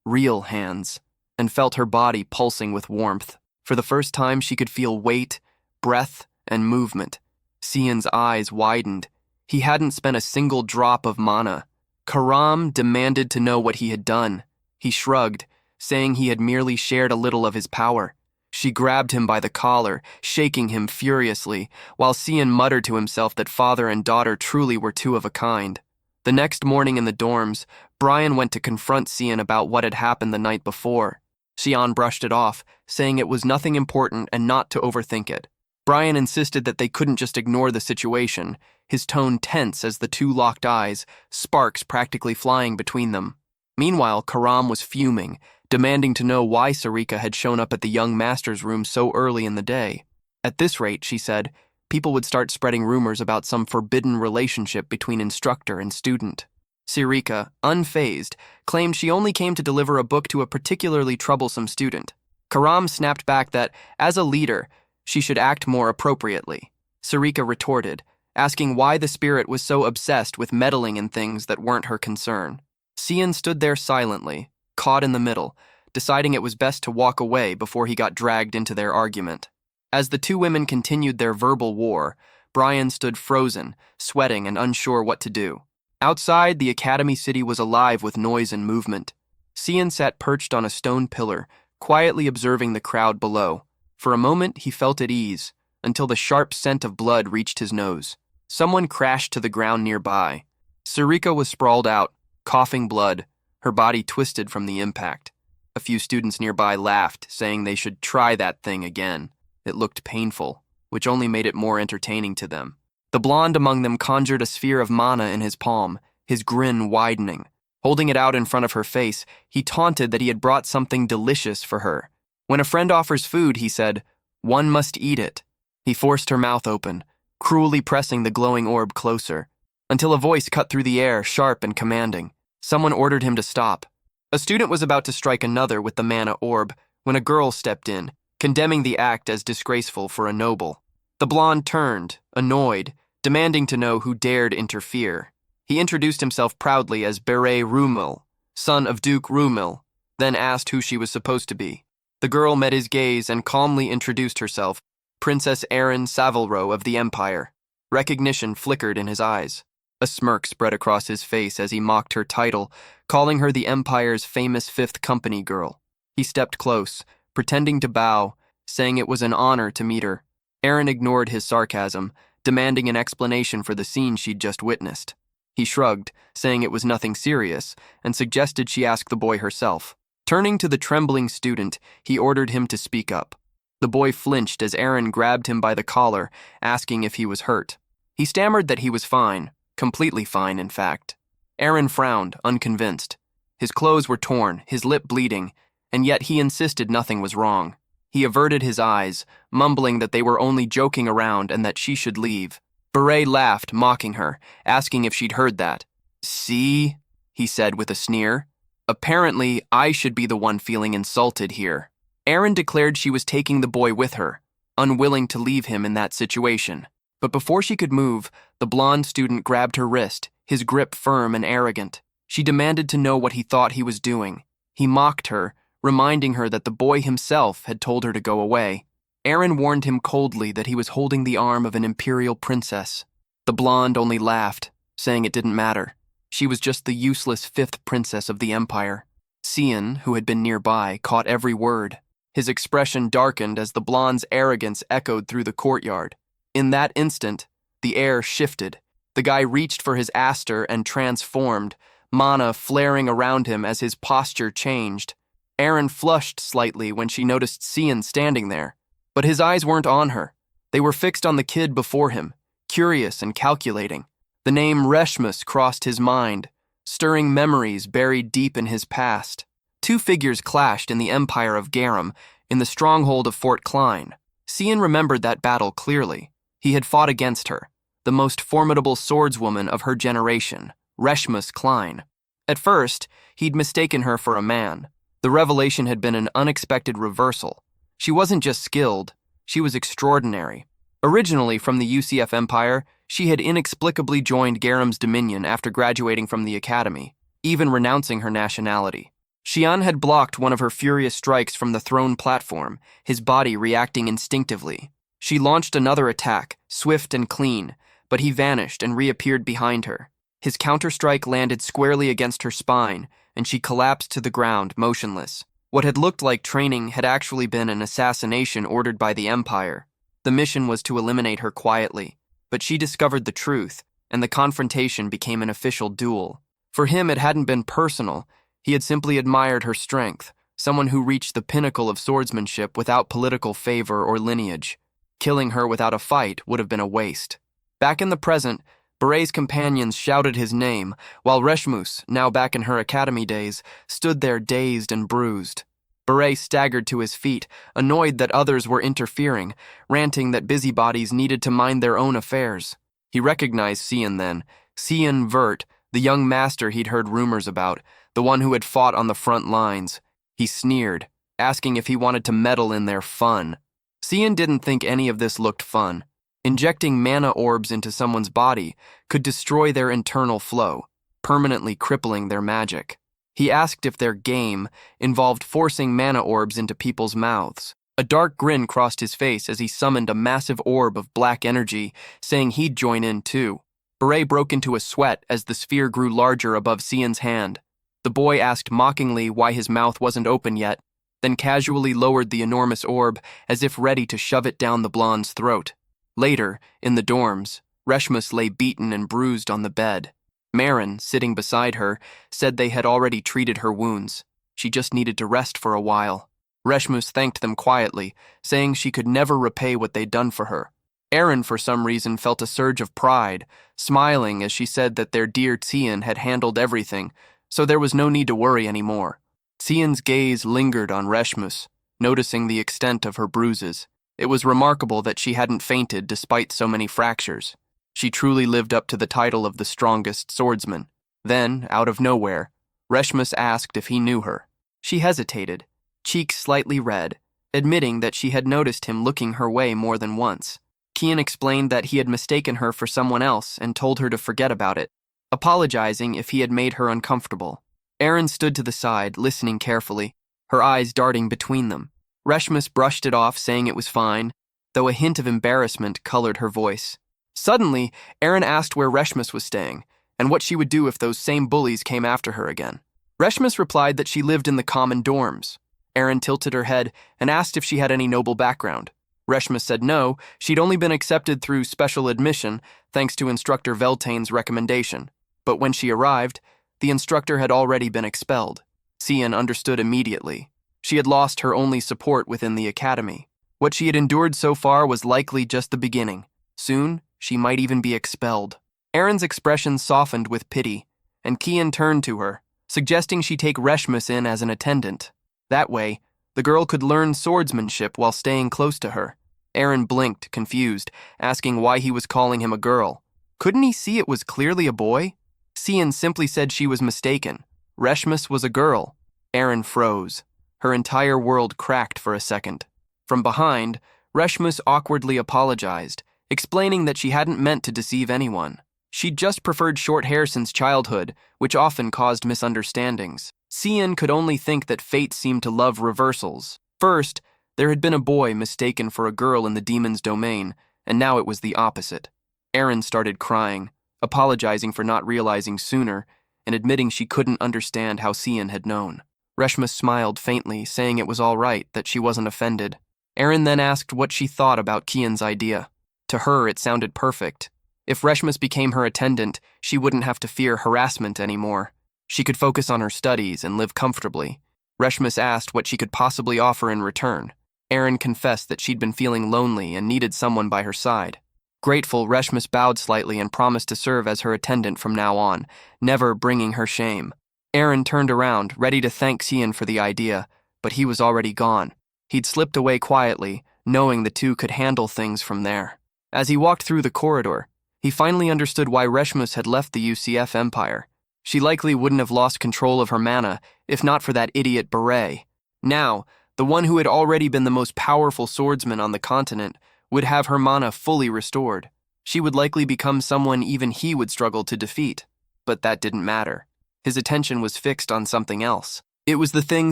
Speaker 1: real hands, and felt her body pulsing with warmth. For the first time, she could feel weight, breath, and movement. Cian's eyes widened. He hadn't spent a single drop of mana. Karam demanded to know what he had done. He shrugged, saying he had merely shared a little of his power. She grabbed him by the collar, shaking him furiously, while Cian muttered to himself that father and daughter truly were two of a kind. The next morning in the dorms, Brian went to confront Cian about what had happened the night before. Cian brushed it off, saying it was nothing important and not to overthink it. Brian insisted that they couldn't just ignore the situation, his tone tense as the two locked eyes, sparks practically flying between them. Meanwhile, Karam was fuming, demanding to know why Sarika had shown up at the young master's room so early in the day. At this rate, she said, people would start spreading rumors about some forbidden relationship between instructor and student. Sarika, unfazed, claimed she only came to deliver a book to a particularly troublesome student. Karam snapped back that, as a leader, she should act more appropriately. Sarika retorted, asking why the spirit was so obsessed with meddling in things that weren't her concern. Cian stood there silently, caught in the middle, deciding it was best to walk away before he got dragged into their argument. As the two women continued their verbal war, Brian stood frozen, sweating and unsure what to do. Outside, the academy city was alive with noise and movement. Cian sat perched on a stone pillar, quietly observing the crowd below. For a moment, he felt at ease, until the sharp scent of blood reached his nose. Someone crashed to the ground nearby. Sarika was sprawled out, coughing blood, her body twisted from the impact. A few students nearby laughed, saying they should try that thing again. It looked painful, which only made it more entertaining to them. The blonde among them conjured a sphere of mana in his palm, his grin widening. Holding it out in front of her face, he taunted that he had brought something delicious for her. When a friend offers food, he said, "One must eat it." He forced her mouth open, cruelly pressing the glowing orb closer, until a voice cut through the air, sharp and commanding. Someone ordered him to stop. A student was about to strike another with the mana orb when a girl stepped in, condemning the act as disgraceful for a noble. The blonde turned, annoyed, demanding to know who dared interfere. He introduced himself proudly as Beret Rumil, son of Duke Rumil, then asked who she was supposed to be. The girl met his gaze and calmly introduced herself, Princess Erin Savalro of the Empire. Recognition flickered in his eyes. A smirk spread across his face as he mocked her title, calling her the Empire's famous Fifth Company girl. He stepped close, pretending to bow, saying it was an honor to meet her. Erin ignored his sarcasm, demanding an explanation for the scene she'd just witnessed. He shrugged, saying it was nothing serious, and suggested she ask the boy herself. Turning to the trembling student, he ordered him to speak up. The boy flinched as Erin grabbed him by the collar, asking if he was hurt. He stammered that he was fine, completely fine, in fact. Erin frowned, unconvinced. His clothes were torn, his lip bleeding, and yet he insisted nothing was wrong. He averted his eyes, mumbling that they were only joking around and that she should leave. Beret laughed, mocking her, asking if she'd heard that. "See?" he said with a sneer. "Apparently, I should be the one feeling insulted here." Erin declared she was taking the boy with her, unwilling to leave him in that situation. But before she could move, the blonde student grabbed her wrist, his grip firm and arrogant. She demanded to know what he thought he was doing. He mocked her, reminding her that the boy himself had told her to go away. Erin warned him coldly that he was holding the arm of an imperial princess. The blonde only laughed, saying it didn't matter. She was just the useless fifth princess of the Empire. Cian, who had been nearby, caught every word. His expression darkened as the blonde's arrogance echoed through the courtyard. In that instant, the air shifted. The guy reached for his aster and transformed, mana flaring around him as his posture changed. Erin flushed slightly when she noticed Cian standing there, but his eyes weren't on her. They were fixed on the kid before him, curious and calculating. The name Reshmus crossed his mind, stirring memories buried deep in his past. Two figures clashed in the Empire of Garum, in the stronghold of Fort Klein. Cian remembered that battle clearly. He had fought against her, the most formidable swordswoman of her generation, Reshmus Klein. At first, he'd mistaken her for a man. The revelation had been an unexpected reversal. She wasn't just skilled, she was extraordinary. Originally from the UCF Empire, she had inexplicably joined Garum's dominion after graduating from the academy, even renouncing her nationality. Xian had blocked one of her furious strikes from the throne platform, his body reacting instinctively. She launched another attack, swift and clean, but he vanished and reappeared behind her. His counterstrike landed squarely against her spine, and she collapsed to the ground, motionless. What had looked like training had actually been an assassination ordered by the Empire. The mission was to eliminate her quietly, but she discovered the truth, and the confrontation became an official duel. For him, it hadn't been personal. He had simply admired her strength, someone who reached the pinnacle of swordsmanship without political favor or lineage. Killing her without a fight would have been a waste. Back in the present, Beret's companions shouted his name, while Reshmus, now back in her academy days, stood there dazed and bruised. Beret staggered to his feet, annoyed that others were interfering, ranting that busybodies needed to mind their own affairs. He recognized Xian then, Xian Vert, the young master he'd heard rumors about, the one who had fought on the front lines. He sneered, asking if he wanted to meddle in their fun. Xian didn't think any of this looked fun. Injecting mana orbs into someone's body could destroy their internal flow, permanently crippling their magic. He asked if their game involved forcing mana orbs into people's mouths. A dark grin crossed his face as he summoned a massive orb of black energy, saying he'd join in too. Beret broke into a sweat as the sphere grew larger above Xian's hand. The boy asked mockingly why his mouth wasn't open yet, then casually lowered the enormous orb as if ready to shove it down the blonde's throat. Later, in the dorms, Reshmus lay beaten and bruised on the bed. Marin, sitting beside her, said they had already treated her wounds. She just needed to rest for a while. Reshmus thanked them quietly, saying she could never repay what they'd done for her. Erin, for some reason, felt a surge of pride, smiling as she said that their dear Xian had handled everything, so there was no need to worry anymore. Xian's gaze lingered on Reshmus, noticing the extent of her bruises. It was remarkable that she hadn't fainted despite so many fractures. She truly lived up to the title of the strongest swordsman. Then, out of nowhere, Reshmus asked if he knew her. She hesitated, cheeks slightly red, admitting that she had noticed him looking her way more than once. Kian explained that he had mistaken her for someone else and told her to forget about it, apologizing if he had made her uncomfortable. Erin stood to the side, listening carefully, her eyes darting between them. Reshmus brushed it off, saying it was fine, though a hint of embarrassment colored her voice. Suddenly, Erin asked where Reshmus was staying, and what she would do if those same bullies came after her again. Reshmus replied that she lived in the common dorms. Erin tilted her head and asked if she had any noble background. Reshmus said no, she'd only been accepted through special admission, thanks to instructor Veltane's recommendation. But when she arrived, the instructor had already been expelled. Xian understood immediately. She had lost her only support within the academy. What she had endured so far was likely just the beginning. Soon, she might even be expelled. Erin's expression softened with pity, and Kian turned to her, suggesting she take Reshmus in as an attendant. That way, the girl could learn swordsmanship while staying close to her. Erin blinked, confused, asking why he was calling him a girl. Couldn't he see it was clearly a boy? Xian simply said she was mistaken. Reshmus was a girl. Erin froze. Her entire world cracked for a second. From behind, Reshmus awkwardly apologized, explaining that she hadn't meant to deceive anyone. She'd just preferred short hair since childhood, which often caused misunderstandings. Xian could only think that fate seemed to love reversals. First, there had been a boy mistaken for a girl in the demon's domain, and now it was the opposite. Erin started crying, apologizing for not realizing sooner, and admitting she couldn't understand how Xian had known. Reshmus smiled faintly, saying it was all right, that she wasn't offended. Erin then asked what she thought about Kian's idea. To her, it sounded perfect. If Reshmus became her attendant, she wouldn't have to fear harassment anymore. She could focus on her studies and live comfortably. Reshmus asked what she could possibly offer in return. Erin confessed that she'd been feeling lonely and needed someone by her side. Grateful, Reshmus bowed slightly and promised to serve as her attendant from now on, never bringing her shame. Erin turned around, ready to thank Xian for the idea, but he was already gone. He'd slipped away quietly, knowing the two could handle things from there. As he walked through the corridor, he finally understood why Reshmus had left the UCF Empire. She likely wouldn't have lost control of her mana if not for that idiot Beret. Now, the one who had already been the most powerful swordsman on the continent would have her mana fully restored. She would likely become someone even he would struggle to defeat. But that didn't matter. His attention was fixed on something else. It was the thing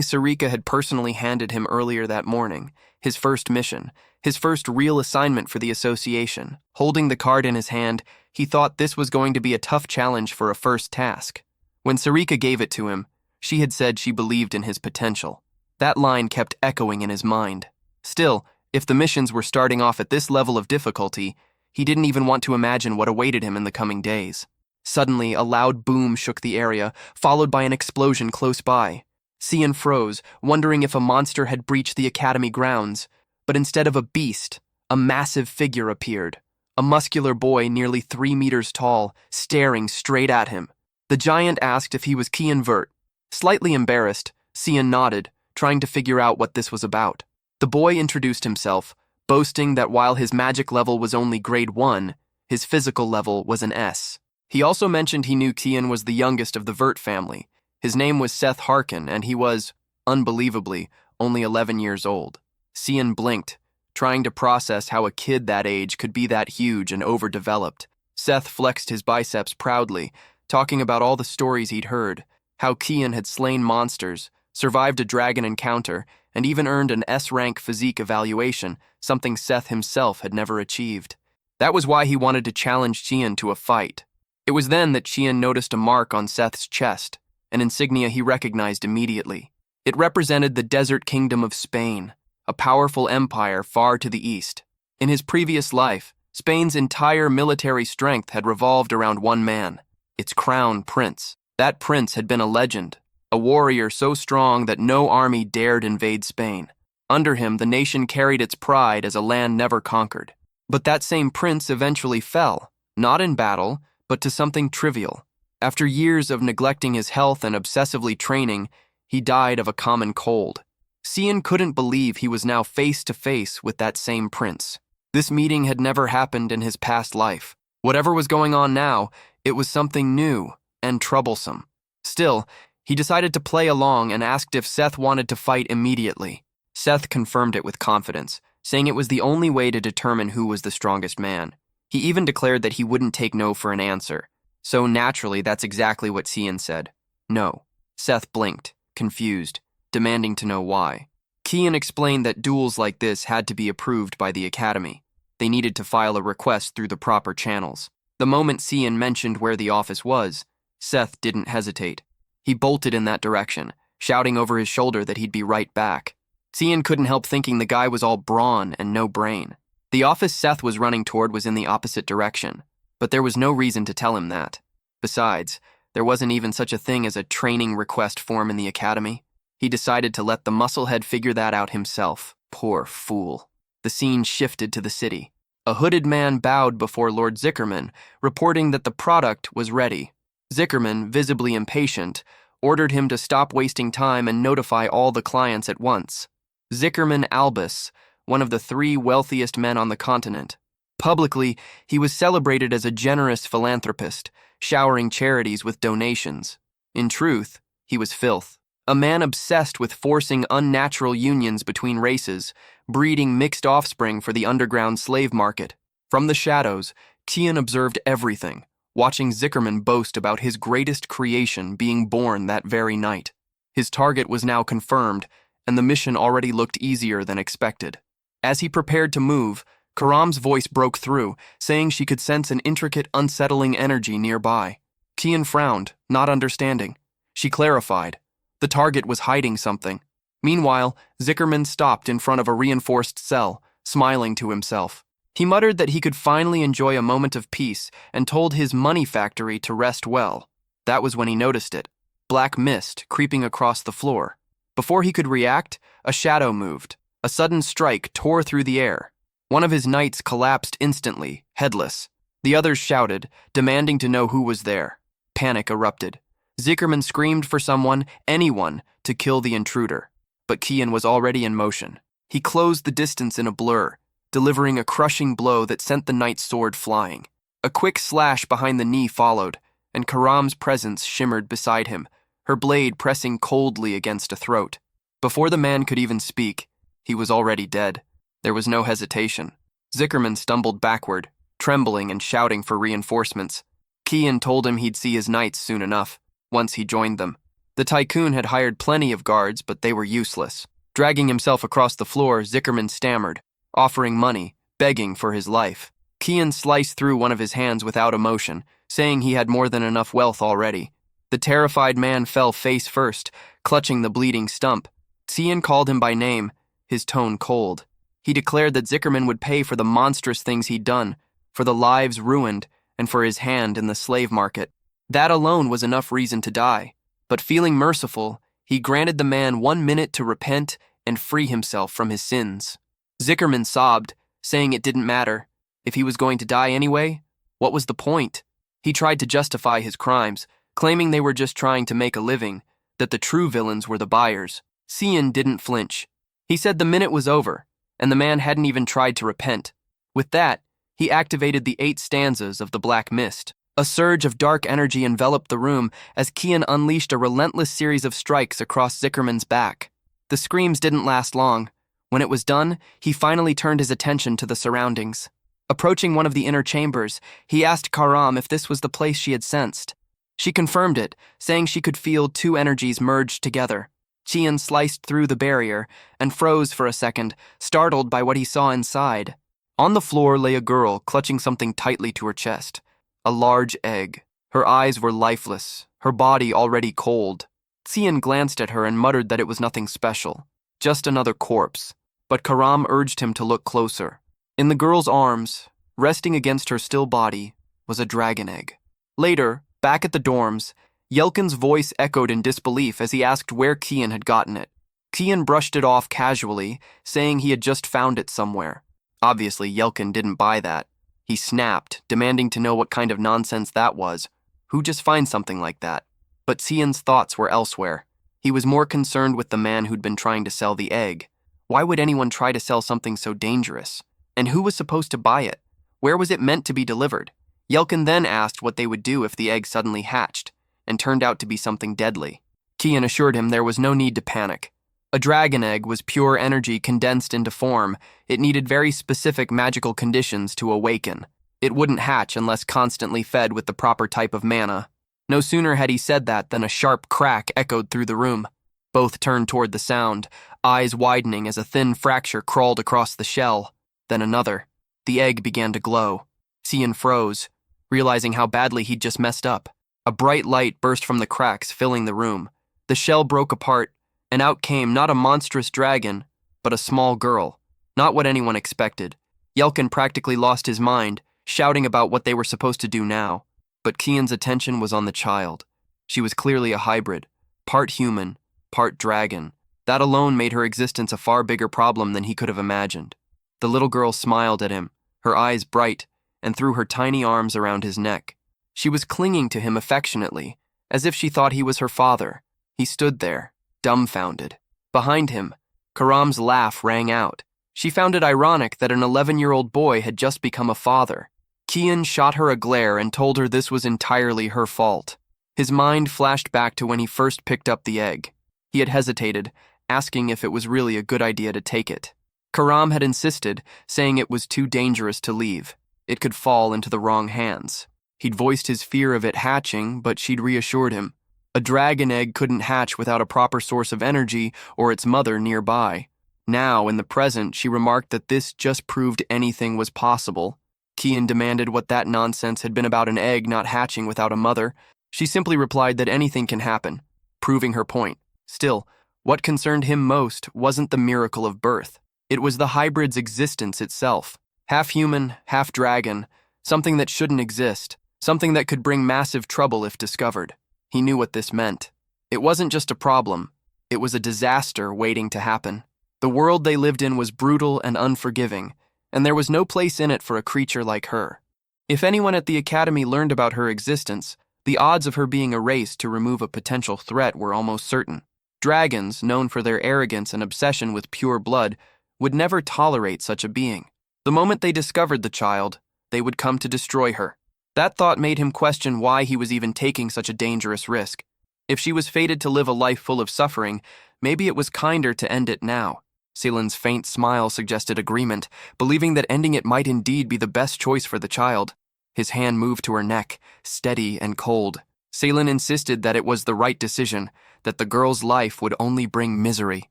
Speaker 1: Sarika had personally handed him earlier that morning, his first mission, his first real assignment for the association. Holding the card in his hand, he thought this was going to be a tough challenge for a first task. When Sarika gave it to him, she had said she believed in his potential. That line kept echoing in his mind. Still, if the missions were starting off at this level of difficulty, he didn't even want to imagine what awaited him in the coming days. Suddenly, a loud boom shook the area, followed by an explosion close by. Cian froze, wondering if a monster had breached the academy grounds, but instead of a beast, a massive figure appeared. A muscular boy nearly 3 meters tall, staring straight at him. The giant asked if he was Cian Vert. Slightly embarrassed, Cian nodded, trying to figure out what this was about. The boy introduced himself, boasting that while his magic level was only grade 1, his physical level was an S. He also mentioned he knew Cian was the youngest of the Vert family. His name was Seth Harkin, and he was, unbelievably, only 11 years old. Cian blinked, trying to process how a kid that age could be that huge and overdeveloped. Seth flexed his biceps proudly, talking about all the stories he'd heard, how Cian had slain monsters, survived a dragon encounter, and even earned an S-rank physique evaluation, something Seth himself had never achieved. That was why he wanted to challenge Cian to a fight. It was then that Cian noticed a mark on Seth's chest, an insignia he recognized immediately. It represented the desert kingdom of Spain, a powerful empire far to the east. In his previous life, Spain's entire military strength had revolved around one man, its crown prince. That prince had been a legend, a warrior so strong that no army dared invade Spain. Under him, the nation carried its pride as a land never conquered. But that same prince eventually fell, not in battle, but to something trivial. After years of neglecting his health and obsessively training, he died of a common cold. Cian couldn't believe he was now face to face with that same prince. This meeting had never happened in his past life. Whatever was going on now, it was something new and troublesome. Still, he decided to play along and asked if Seth wanted to fight immediately. Seth confirmed it with confidence, saying it was the only way to determine who was the strongest man. He even declared that he wouldn't take no for an answer. So naturally, that's exactly what Cian said. No. Seth blinked, confused, demanding to know why. Cian explained that duels like this had to be approved by the academy. They needed to file a request through the proper channels. The moment Cian mentioned where the office was, Seth didn't hesitate. He bolted in that direction, shouting over his shoulder that he'd be right back. Cian couldn't help thinking the guy was all brawn and no brain. The office Seth was running toward was in the opposite direction, but there was no reason to tell him that. Besides, there wasn't even such a thing as a training request form in the academy. He decided to let the musclehead figure that out himself. Poor fool. The scene shifted to the city. A hooded man bowed before Lord Zickerman, reporting that the product was ready. Zickerman, visibly impatient, ordered him to stop wasting time and notify all the clients at once. Zickerman Albus, one of the 3 wealthiest men on the continent. Publicly, he was celebrated as a generous philanthropist, showering charities with donations. In truth, he was filth. A man obsessed with forcing unnatural unions between races, breeding mixed offspring for the underground slave market. From the shadows, Cian observed everything, watching Zickerman boast about his greatest creation being born that very night. His target was now confirmed, and the mission already looked easier than expected. As he prepared to move, Karam's voice broke through, saying she could sense an intricate, unsettling energy nearby. Cian frowned, not understanding. She clarified. The target was hiding something. Meanwhile, Zickerman stopped in front of a reinforced cell, smiling to himself. He muttered that he could finally enjoy a moment of peace and told his money factory to rest well. That was when he noticed it. Black mist creeping across the floor. Before he could react, a shadow moved. A sudden strike tore through the air. One of his knights collapsed instantly, headless. The others shouted, demanding to know who was there. Panic erupted. Zickerman screamed for someone, anyone, to kill the intruder. But Cian was already in motion. He closed the distance in a blur, delivering a crushing blow that sent the knight's sword flying. A quick slash behind the knee followed, and Karam's presence shimmered beside him, her blade pressing coldly against a throat. Before the man could even speak, he was already dead. There was no hesitation. Zickerman stumbled backward, trembling and shouting for reinforcements. Cian told him he'd see his knights soon enough, once he joined them. The tycoon had hired plenty of guards, but they were useless. Dragging himself across the floor, Zickerman stammered, offering money, begging for his life. Kian sliced through one of his hands without emotion, saying he had more than enough wealth already. The terrified man fell face first, clutching the bleeding stump. Kian called him by name, his tone cold. He declared that Zickerman would pay for the monstrous things he'd done, for the lives ruined, and for his hand in the slave market. That alone was enough reason to die. But feeling merciful, he granted the man 1 minute to repent and free himself from his sins. Zickerman sobbed, saying it didn't matter. If he was going to die anyway, what was the point? He tried to justify his crimes, claiming they were just trying to make a living, that the true villains were the buyers. Cian didn't flinch. He said the minute was over, and the man hadn't even tried to repent. With that, he activated the 8 stanzas of the Black Mist. A surge of dark energy enveloped the room as Kian unleashed a relentless series of strikes across Zickerman's back. The screams didn't last long. When it was done, he finally turned his attention to the surroundings. Approaching one of the inner chambers, he asked Karam if this was the place she had sensed. She confirmed it, saying she could feel 2 energies merged together. Kian sliced through the barrier and froze for a second, startled by what he saw inside. On the floor lay a girl clutching something tightly to her chest. A large egg. Her eyes were lifeless, her body already cold. Cian glanced at her and muttered that it was nothing special, just another corpse. But Karam urged him to look closer. In the girl's arms, resting against her still body, was a dragon egg. Later, back at the dorms, Yelkin's voice echoed in disbelief as he asked where Kian had gotten it. Kian brushed it off casually, saying he had just found it somewhere. Obviously, Yelkin didn't buy that. He snapped, demanding to know what kind of nonsense that was. Who just finds something like that? But Cian's thoughts were elsewhere. He was more concerned with the man who'd been trying to sell the egg. Why would anyone try to sell something so dangerous? And who was supposed to buy it? Where was it meant to be delivered? Yelkin then asked what they would do if the egg suddenly hatched, and turned out to be something deadly. Kian assured him there was no need to panic. A dragon egg was pure energy condensed into form. It needed very specific magical conditions to awaken. It wouldn't hatch unless constantly fed with the proper type of mana. No sooner had he said that than a sharp crack echoed through the room. Both turned toward the sound, eyes widening as a thin fracture crawled across the shell. Then another. The egg began to glow. Cian froze, realizing how badly he'd just messed up. A bright light burst from the cracks, filling the room. The shell broke apart, and out came not a monstrous dragon, but a small girl. Not what anyone expected. Yelkin practically lost his mind, shouting about what they were supposed to do now. But Kian's attention was on the child. She was clearly a hybrid, part human, part dragon. That alone made her existence a far bigger problem than he could have imagined. The little girl smiled at him, her eyes bright, and threw her tiny arms around his neck. She was clinging to him affectionately, as if she thought he was her father. He stood there, dumbfounded. Behind him, Karam's laugh rang out. She found it ironic that an 11-year-old boy had just become a father. Kian shot her a glare and told her this was entirely her fault. His mind flashed back to when he first picked up the egg. He had hesitated, asking if it was really a good idea to take it. Karam had insisted, saying it was too dangerous to leave. It could fall into the wrong hands. He'd voiced his fear of it hatching, but she'd reassured him. A dragon egg couldn't hatch without a proper source of energy or its mother nearby. Now, in the present, she remarked that this just proved anything was possible. Kian demanded what that nonsense had been about an egg not hatching without a mother. She simply replied that anything can happen, proving her point. Still, what concerned him most wasn't the miracle of birth. It was the hybrid's existence itself. Half human, half dragon, something that shouldn't exist, something that could bring massive trouble if discovered. He knew what this meant. It wasn't just a problem, it was a disaster waiting to happen. The world they lived in was brutal and unforgiving, and there was no place in it for a creature like her. If anyone at the academy learned about her existence, the odds of her being erased to remove a potential threat were almost certain. Dragons, known for their arrogance and obsession with pure blood, would never tolerate such a being. The moment they discovered the child, they would come to destroy her. That thought made him question why he was even taking such a dangerous risk. If she was fated to live a life full of suffering, maybe it was kinder to end it now. Seelan's faint smile suggested agreement, believing that ending it might indeed be the best choice for the child. His hand moved to her neck, steady and cold. Salen insisted that it was the right decision, that the girl's life would only bring misery.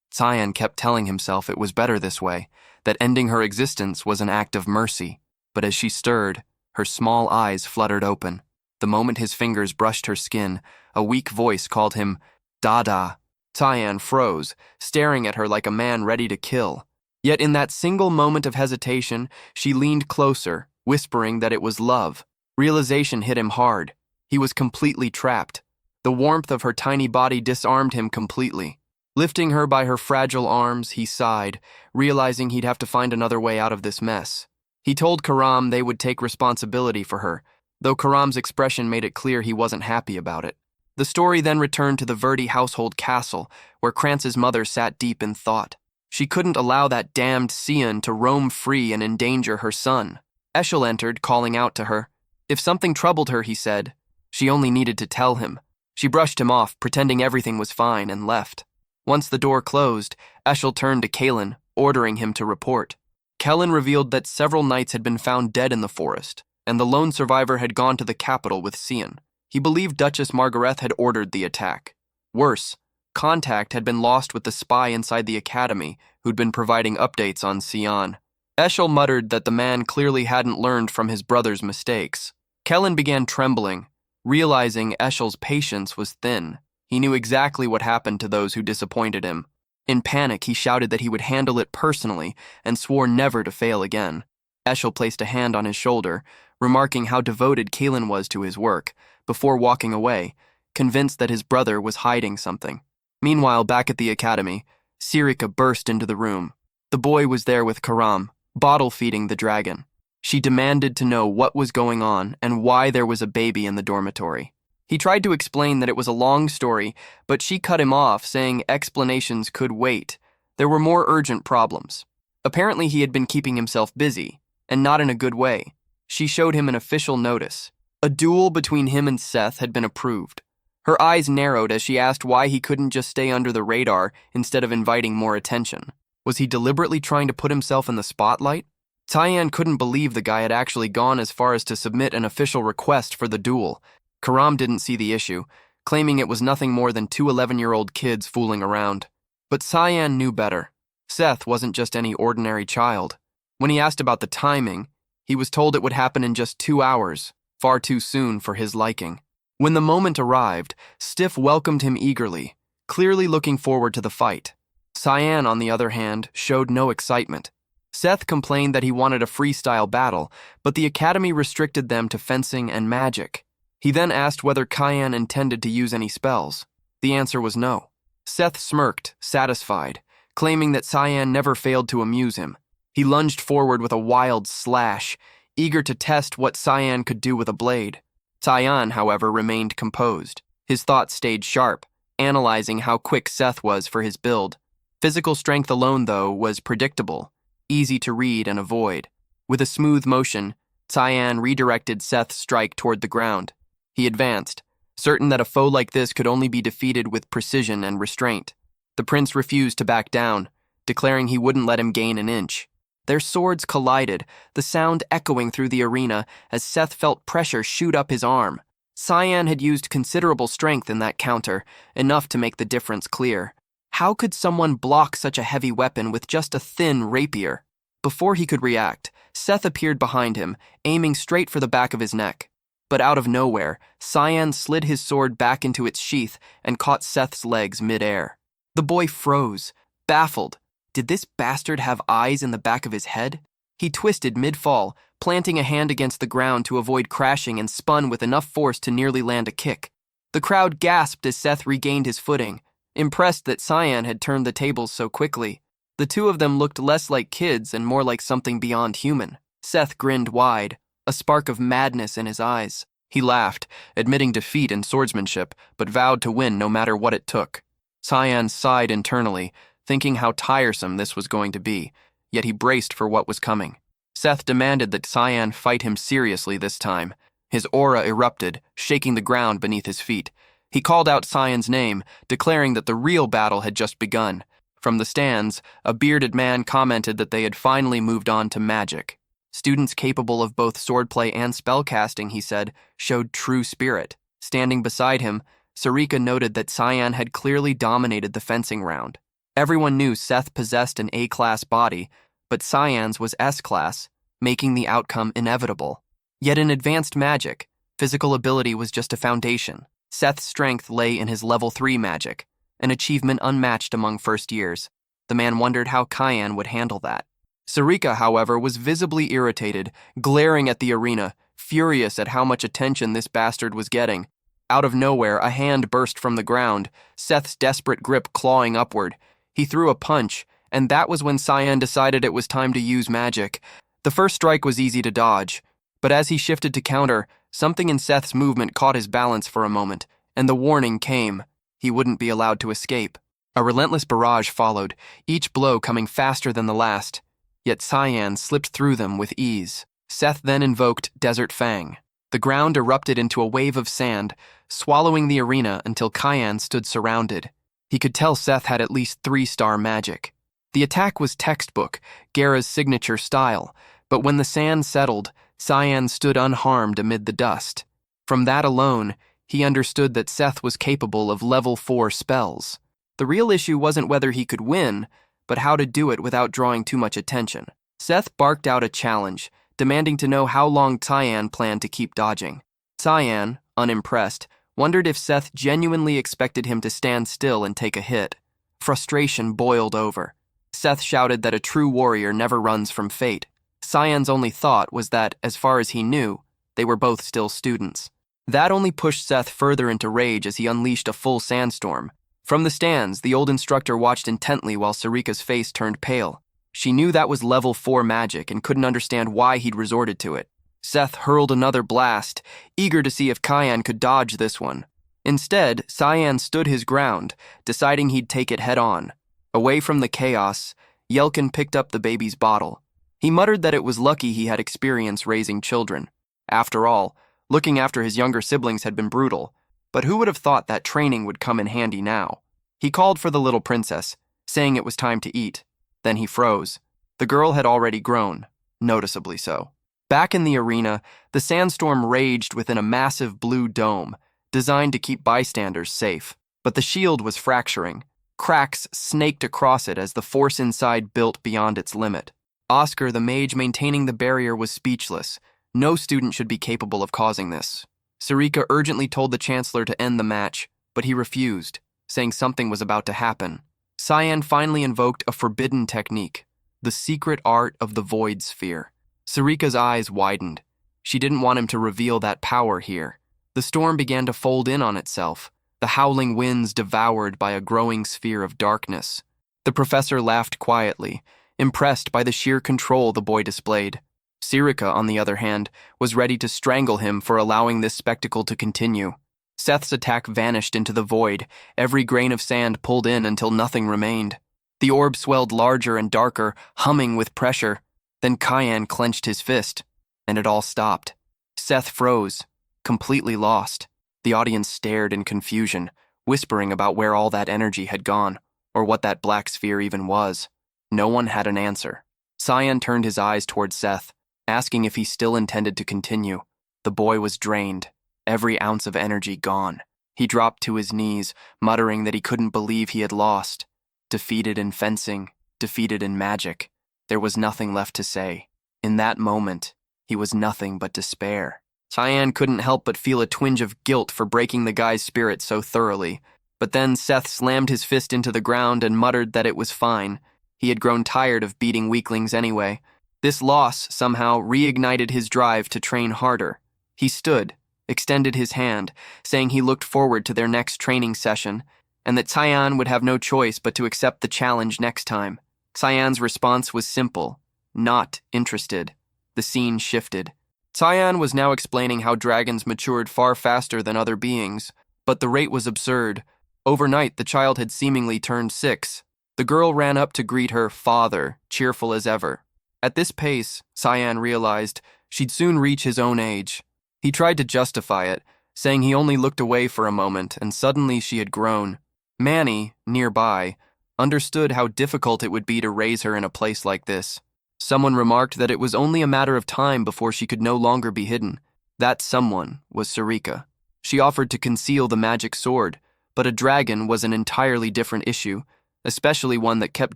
Speaker 1: Cyan kept telling himself it was better this way, that ending her existence was an act of mercy. But as she stirred, her small eyes fluttered open. The moment his fingers brushed her skin, a weak voice called him Dada. Cyan froze, staring at her like a man ready to kill. Yet in that single moment of hesitation, she leaned closer, whispering that it was love. Realization hit him hard. He was completely trapped. The warmth of her tiny body disarmed him completely. Lifting her by her fragile arms, he sighed, realizing he'd have to find another way out of this mess. He told Karam they would take responsibility for her, though Karam's expression made it clear he wasn't happy about it. The story then returned to the Verdi household castle, where Krantz's mother sat deep in thought. She couldn't allow that damned Sion to roam free and endanger her son. Eshel entered, calling out to her. If something troubled her, he said. She only needed to tell him. She brushed him off, pretending everything was fine, and left. Once the door closed, Eshel turned to Kalen, ordering him to report. Kellen revealed that several knights had been found dead in the forest, and the lone survivor had gone to the capital with Sion. He believed Duchess Margarethe had ordered the attack. Worse, contact had been lost with the spy inside the academy who'd been providing updates on Sion. Eshel muttered that the man clearly hadn't learned from his brother's mistakes. Kellen began trembling, realizing Eshel's patience was thin. He knew exactly what happened to those who disappointed him. In panic, he shouted that he would handle it personally and swore never to fail again. Eshel placed a hand on his shoulder, remarking how devoted Kalen was to his work, before walking away, convinced that his brother was hiding something. Meanwhile, back at the academy, Sirika burst into the room. The boy was there with Karam, bottle-feeding the dragon. She demanded to know what was going on and why there was a baby in the dormitory. He tried to explain that it was a long story, but she cut him off, saying explanations could wait. There were more urgent problems. Apparently he had been keeping himself busy, and not in a good way. She showed him an official notice. A duel between him and Seth had been approved. Her eyes narrowed as she asked why he couldn't just stay under the radar instead of inviting more attention. Was he deliberately trying to put himself in the spotlight? Cyan couldn't believe the guy had actually gone as far as to submit an official request for the duel. Karam didn't see the issue, claiming it was nothing more than two 11-year-old kids fooling around. But Cyan knew better. Seth wasn't just any ordinary child. When he asked about the timing, he was told it would happen in just 2 hours, far too soon for his liking. When the moment arrived, Stiff welcomed him eagerly, clearly looking forward to the fight. Cyan, on the other hand, showed no excitement. Seth complained that he wanted a freestyle battle, but the academy restricted them to fencing and magic. He then asked whether Cyan intended to use any spells. The answer was no. Seth smirked, satisfied, claiming that Cyan never failed to amuse him. He lunged forward with a wild slash, eager to test what Cyan could do with a blade. Cyan, however, remained composed. His thoughts stayed sharp, analyzing how quick Seth was for his build. Physical strength alone, though, was predictable, easy to read and avoid. With a smooth motion, Cyan redirected Seth's strike toward the ground. He advanced, certain that a foe like this could only be defeated with precision and restraint. The prince refused to back down, declaring he wouldn't let him gain an inch. Their swords collided, the sound echoing through the arena as Seth felt pressure shoot up his arm. Cyan had used considerable strength in that counter, enough to make the difference clear. How could someone block such a heavy weapon with just a thin rapier? Before he could react, Seth appeared behind him, aiming straight for the back of his neck. But out of nowhere, Cyan slid his sword back into its sheath and caught Seth's legs mid-air. The boy froze, baffled. Did this bastard have eyes in the back of his head? He twisted mid-fall, planting a hand against the ground to avoid crashing, and spun with enough force to nearly land a kick. The crowd gasped as Seth regained his footing, impressed that Cyan had turned the tables so quickly. The two of them looked less like kids and more like something beyond human. Seth grinned wide, a spark of madness in his eyes. He laughed, admitting defeat in swordsmanship, but vowed to win no matter what it took. Cyan sighed internally, thinking how tiresome this was going to be, yet he braced for what was coming. Seth demanded that Cyan fight him seriously this time. His aura erupted, shaking the ground beneath his feet. He called out Cyan's name, declaring that the real battle had just begun. From the stands, a bearded man commented that they had finally moved on to magic. Students capable of both swordplay and spellcasting, he said, showed true spirit. Standing beside him, Sarika noted that Cyan had clearly dominated the fencing round. Everyone knew Seth possessed an A-class body, but Cyan's was S-class, making the outcome inevitable. Yet in advanced magic, physical ability was just a foundation. Seth's strength lay in his level 3 magic, an achievement unmatched among first years. The man wondered how Cyan would handle that. Sarika, however, was visibly irritated, glaring at the arena, furious at how much attention this bastard was getting. Out of nowhere, a hand burst from the ground, Seth's desperate grip clawing upward. He threw a punch, and that was when Cyan decided it was time to use magic. The first strike was easy to dodge, but as he shifted to counter, something in Seth's movement caught his balance for a moment, and the warning came. He wouldn't be allowed to escape. A relentless barrage followed, each blow coming faster than the last. Yet Cyan slipped through them with ease. Seth then invoked Desert Fang. The ground erupted into a wave of sand, swallowing the arena until Cyan stood surrounded. He could tell Seth had at least 3-star magic. The attack was textbook, Gera's signature style, but when the sand settled, Cyan stood unharmed amid the dust. From that alone, he understood that Seth was capable of level 4 spells. The real issue wasn't whether he could win, but how to do it without drawing too much attention. Seth barked out a challenge, demanding to know how long Cyan planned to keep dodging. Cyan, unimpressed, wondered if Seth genuinely expected him to stand still and take a hit. Frustration boiled over. Seth shouted that a true warrior never runs from fate. Cyan's only thought was that, as far as he knew, they were both still students. That only pushed Seth further into rage as he unleashed a full sandstorm. From the stands, the old instructor watched intently while Sarika's face turned pale. She knew that was level 4 magic and couldn't understand why he'd resorted to it. Seth hurled another blast, eager to see if Cyan could dodge this one. Instead, Cyan stood his ground, deciding he'd take it head-on. Away from the chaos, Yelkin picked up the baby's bottle. He muttered that it was lucky he had experience raising children. After all, looking after his younger siblings had been brutal, but who would have thought that training would come in handy now? He called for the little princess, saying it was time to eat. Then he froze. The girl had already grown, noticeably so. Back in the arena, the sandstorm raged within a massive blue dome, designed to keep bystanders safe. But the shield was fracturing. Cracks snaked across it as the force inside built beyond its limit. Oscar, the mage maintaining the barrier, was speechless. No student should be capable of causing this. Sarika urgently told the Chancellor to end the match, but he refused, saying something was about to happen. Cyan finally invoked a forbidden technique, the secret art of the Void Sphere. Sarika's eyes widened. She didn't want him to reveal that power here. The storm began to fold in on itself, the howling winds devoured by a growing sphere of darkness. The professor laughed quietly, impressed by the sheer control the boy displayed. Sarika, on the other hand, was ready to strangle him for allowing this spectacle to continue. Seth's attack vanished into the void, every grain of sand pulled in until nothing remained. The orb swelled larger and darker, humming with pressure. Then Cyan clenched his fist, and it all stopped. Seth froze, completely lost. The audience stared in confusion, whispering about where all that energy had gone, or what that black sphere even was. No one had an answer. Cyan turned his eyes toward Seth, asking if he still intended to continue. The boy was drained, every ounce of energy gone. He dropped to his knees, muttering that he couldn't believe he had lost. Defeated in fencing, defeated in magic. There was nothing left to say. In that moment, he was nothing but despair. Cyan couldn't help but feel a twinge of guilt for breaking the guy's spirit so thoroughly. But then Seth slammed his fist into the ground and muttered that it was fine. He had grown tired of beating weaklings anyway. This loss somehow reignited his drive to train harder. He stood, extended his hand, saying he looked forward to their next training session, and that Cyan would have no choice but to accept the challenge next time. Cyan's response was simple, not interested. The scene shifted. Cyan was now explaining how dragons matured far faster than other beings, but the rate was absurd. Overnight, the child had seemingly turned 6. The girl ran up to greet her father, cheerful as ever. At this pace, Cyan realized, she'd soon reach his own age. He tried to justify it, saying he only looked away for a moment, and suddenly she had grown. Manny, nearby, understood how difficult it would be to raise her in a place like this. Someone remarked that it was only a matter of time before she could no longer be hidden. That someone was Sarika. She offered to conceal the magic sword, but a dragon was an entirely different issue, especially one that kept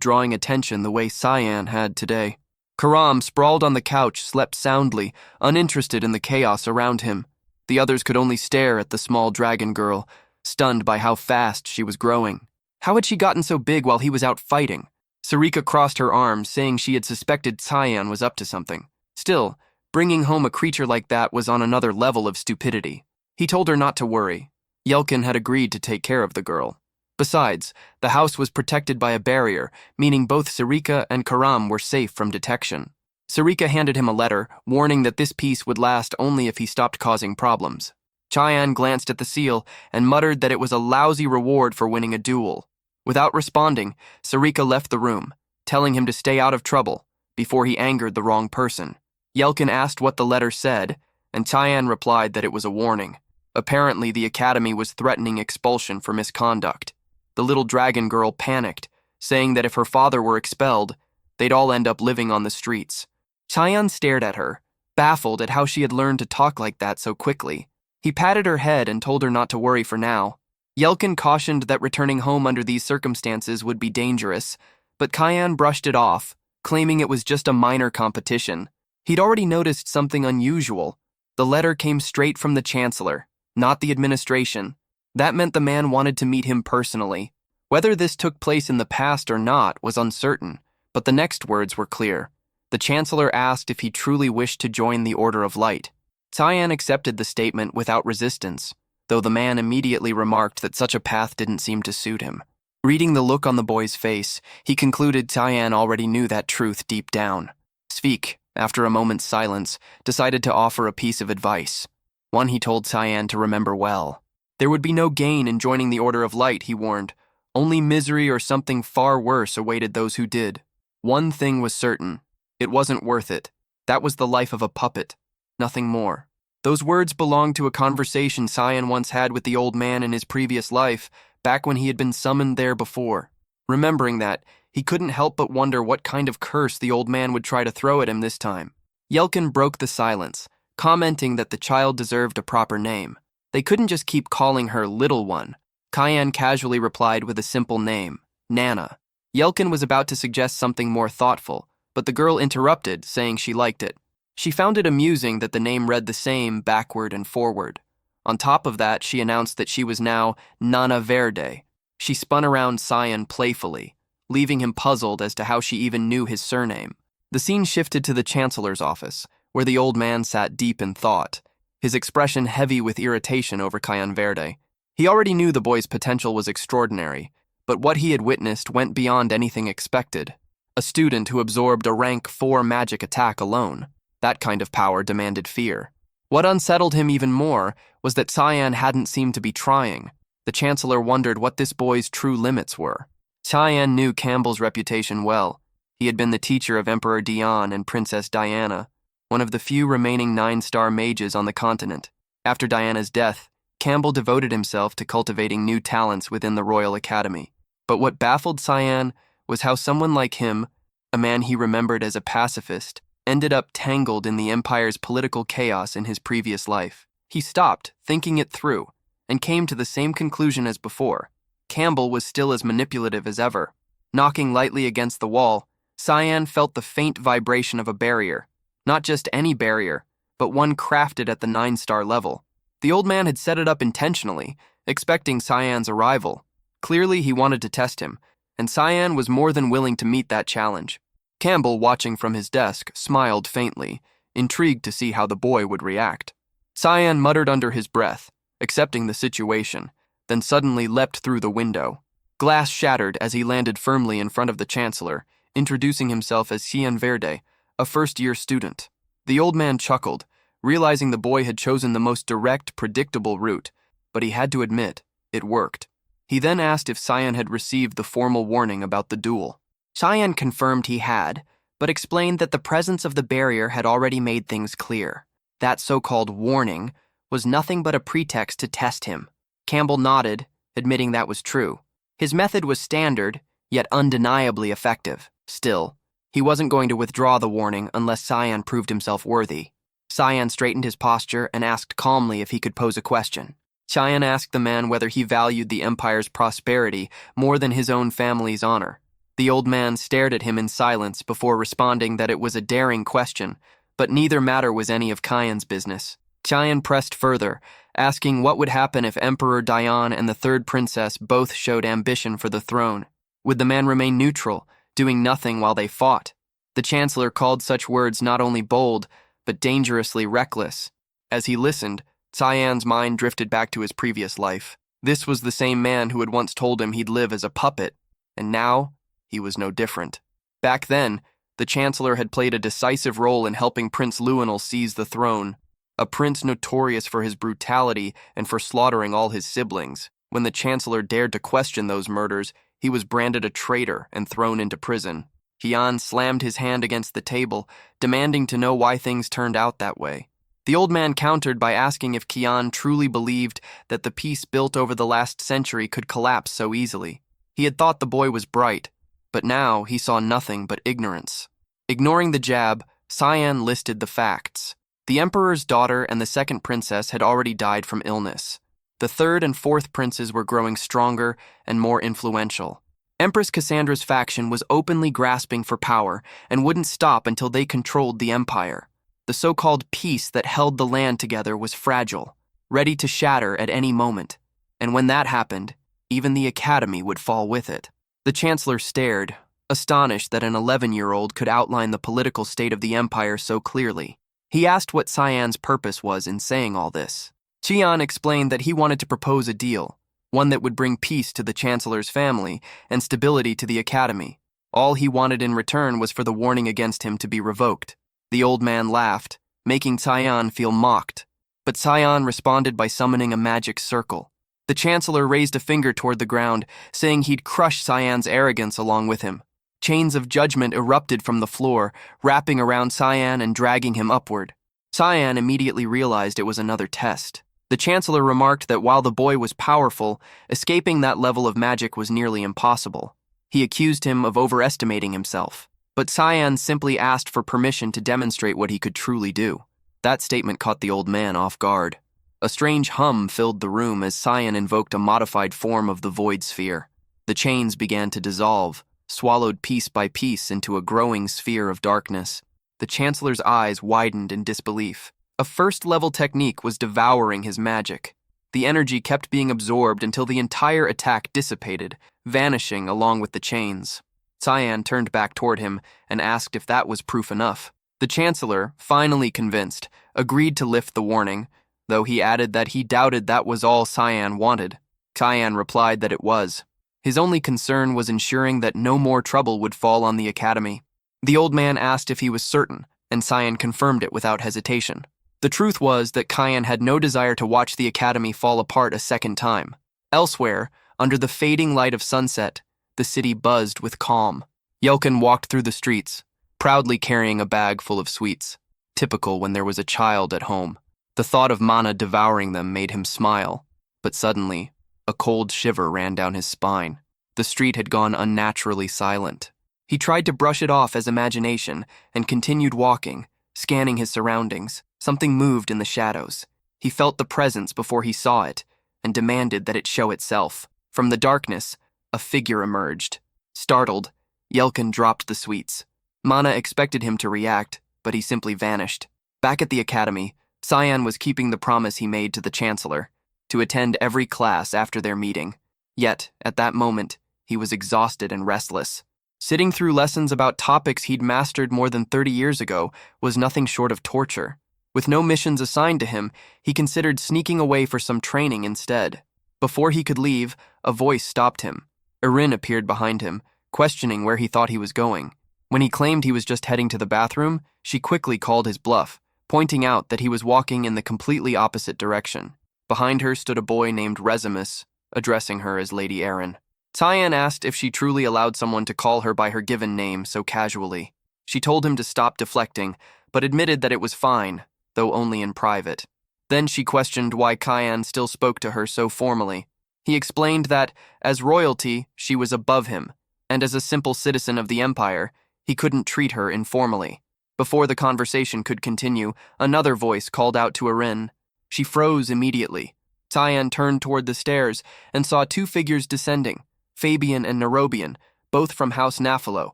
Speaker 1: drawing attention the way Cyan had today. Karam, sprawled on the couch, slept soundly, uninterested in the chaos around him. The others could only stare at the small dragon girl, stunned by how fast she was growing. How had she gotten so big while he was out fighting? Sarika crossed her arms, saying she had suspected Cyan was up to something. Still, bringing home a creature like that was on another level of stupidity. He told her not to worry. Yelkin had agreed to take care of the girl. Besides, the house was protected by a barrier, meaning both Sarika and Karam were safe from detection. Sarika handed him a letter, warning that this peace would last only if he stopped causing problems. Cyan glanced at the seal and muttered that it was a lousy reward for winning a duel. Without responding, Sarika left the room, telling him to stay out of trouble before he angered the wrong person. Yelkin asked what the letter said, and Cyan replied that it was a warning. Apparently, the academy was threatening expulsion for misconduct. The little dragon girl panicked, saying that if her father were expelled, they'd all end up living on the streets. Cyan stared at her, baffled at how she had learned to talk like that so quickly. He patted her head and told her not to worry for now. Yelkin cautioned that returning home under these circumstances would be dangerous, but Cyan brushed it off, claiming it was just a minor competition. He'd already noticed something unusual. The letter came straight from the Chancellor, not the administration. That meant the man wanted to meet him personally. Whether this took place in the past or not was uncertain, but the next words were clear. The Chancellor asked if he truly wished to join the Order of Light. Cyan accepted the statement without resistance, though the man immediately remarked that such a path didn't seem to suit him. Reading the look on the boy's face, he concluded Cyan already knew that truth deep down. Sveik, after a moment's silence, decided to offer a piece of advice, one he told Cyan to remember well. There would be no gain in joining the Order of Light, he warned. Only misery or something far worse awaited those who did. One thing was certain. It wasn't worth it. That was the life of a puppet. Nothing more. Those words belonged to a conversation Cyan once had with the old man in his previous life, back when he had been summoned there before. Remembering that, he couldn't help but wonder what kind of curse the old man would try to throw at him this time. Yelkin broke the silence, commenting that the child deserved a proper name. They couldn't just keep calling her Little One. Cyan casually replied with a simple name, Nana. Yelkin was about to suggest something more thoughtful, but the girl interrupted, saying she liked it. She found it amusing that the name read the same backward and forward. On top of that, she announced that she was now Nana Verde. She spun around Cyan playfully, leaving him puzzled as to how she even knew his surname. The scene shifted to the Chancellor's office, where the old man sat deep in thought, his expression heavy with irritation over Cyan Verde. He already knew the boy's potential was extraordinary, but what he had witnessed went beyond anything expected. A student who absorbed a rank 4 magic attack alone. That kind of power demanded fear. What unsettled him even more was that Cyan hadn't seemed to be trying. The Chancellor wondered what this boy's true limits were. Cyan knew Campbell's reputation well. He had been the teacher of Emperor Dion and Princess Diana, one of the few remaining 9-star mages on the continent. After Diana's death, Campbell devoted himself to cultivating new talents within the Royal Academy. But what baffled Cyan was how someone like him, a man he remembered as a pacifist, ended up tangled in the Empire's political chaos in his previous life. He stopped, thinking it through, and came to the same conclusion as before. Campbell was still as manipulative as ever. Knocking lightly against the wall, Cyan felt the faint vibration of a barrier. Not just any barrier, but one crafted at the 9-star level. The old man had set it up intentionally, expecting Cyan's arrival. Clearly, he wanted to test him, and Cyan was more than willing to meet that challenge. Campbell, watching from his desk, smiled faintly, intrigued to see how the boy would react. Cyan muttered under his breath, accepting the situation, then suddenly leapt through the window. Glass shattered as he landed firmly in front of the Chancellor, introducing himself as Cyan Verde, a first-year student. The old man chuckled, realizing the boy had chosen the most direct, predictable route, but he had to admit, it worked. He then asked if Cyan had received the formal warning about the duel. Cyan confirmed he had, but explained that the presence of the barrier had already made things clear. That so-called warning was nothing but a pretext to test him. Campbell nodded, admitting that was true. His method was standard, yet undeniably effective. Still, he wasn't going to withdraw the warning unless Cyan proved himself worthy. Cyan straightened his posture and asked calmly if he could pose a question. Cheyenne asked the man whether he valued the empire's prosperity more than his own family's honor. The old man stared at him in silence before responding that it was a daring question, but neither matter was any of Cheyenne's business. Cheyenne pressed further, asking what would happen if Emperor Dion and the third princess both showed ambition for the throne. Would the man remain neutral, doing nothing while they fought? The chancellor called such words not only bold, but dangerously reckless. As he listened, Cheyenne's mind drifted back to his previous life. This was the same man who had once told him he'd live as a puppet, and now he was no different. Back then, the chancellor had played a decisive role in helping Prince Lionel seize the throne, a prince notorious for his brutality and for slaughtering all his siblings. When the chancellor dared to question those murders, he was branded a traitor and thrown into prison. Cheyenne slammed his hand against the table, demanding to know why things turned out that way. The old man countered by asking if Cheyenne truly believed that the peace built over the last century could collapse so easily. He had thought the boy was bright, but now he saw nothing but ignorance. Ignoring the jab, Cheyenne listed the facts. The emperor's daughter and the second princess had already died from illness. The third and fourth princes were growing stronger and more influential. Empress Cassandra's faction was openly grasping for power and wouldn't stop until they controlled the empire. The so-called peace that held the land together was fragile, ready to shatter at any moment. And when that happened, even the academy would fall with it. The chancellor stared, astonished that an 11-year-old could outline the political state of the empire so clearly. He asked what Cheyenne's purpose was in saying all this. Cheyenne explained that he wanted to propose a deal, one that would bring peace to the chancellor's family and stability to the academy. All he wanted in return was for the warning against him to be revoked. The old man laughed, making Cheyenne feel mocked. But Cheyenne responded by summoning a magic circle. The chancellor raised a finger toward the ground, saying he'd crush Cheyenne's arrogance along with him. Chains of judgment erupted from the floor, wrapping around Cheyenne and dragging him upward. Cheyenne immediately realized it was another test. The chancellor remarked that while the boy was powerful, escaping that level of magic was nearly impossible. He accused him of overestimating himself. But Cheyenne simply asked for permission to demonstrate what he could truly do. That statement caught the old man off guard. A strange hum filled the room as Cheyenne invoked a modified form of the void sphere. The chains began to dissolve, swallowed piece by piece into a growing sphere of darkness. The chancellor's eyes widened in disbelief. A first-level technique was devouring his magic. The energy kept being absorbed until the entire attack dissipated, vanishing along with the chains. Cheyenne turned back toward him and asked if that was proof enough. The chancellor, finally convinced, agreed to lift the warning, though he added that he doubted that was all Cheyenne wanted. Cheyenne replied that it was. His only concern was ensuring that no more trouble would fall on the academy. The old man asked if he was certain, and Cheyenne confirmed it without hesitation. The truth was that Cheyenne had no desire to watch the academy fall apart a second time. Elsewhere, under the fading light of sunset, the city buzzed with calm. Yelkin walked through the streets, proudly carrying a bag full of sweets, typical when there was a child at home. The thought of Mana devouring them made him smile, but suddenly, a cold shiver ran down his spine. The street had gone unnaturally silent. He tried to brush it off as imagination and continued walking, scanning his surroundings. Something moved in the shadows. He felt the presence before he saw it and demanded that it show itself. From the darkness, a figure emerged. Startled, Yelkin dropped the sweets. Mana expected him to react, but he simply vanished. Back at the academy, Cheyenne was keeping the promise he made to the chancellor, to attend every class after their meeting. Yet, at that moment, he was exhausted and restless. Sitting through lessons about topics he'd mastered more than 30 years ago was nothing short of torture. With no missions assigned to him, he considered sneaking away for some training instead. Before he could leave, a voice stopped him. Erin appeared behind him, questioning where he thought he was going. When he claimed he was just heading to the bathroom, she quickly called his bluff, pointing out that he was walking in the completely opposite direction. Behind her stood a boy named Resimus, addressing her as Lady Erin. Cheyenne asked if she truly allowed someone to call her by her given name so casually. She told him to stop deflecting, but admitted that it was fine, though only in private. Then she questioned why Cheyenne still spoke to her so formally. He explained that, as royalty, she was above him, and as a simple citizen of the empire, he couldn't treat her informally. Before the conversation could continue, another voice called out to Erin. She froze immediately. Cyan turned toward the stairs and saw two figures descending, Fabian and Nerobian, both from House Nafalo.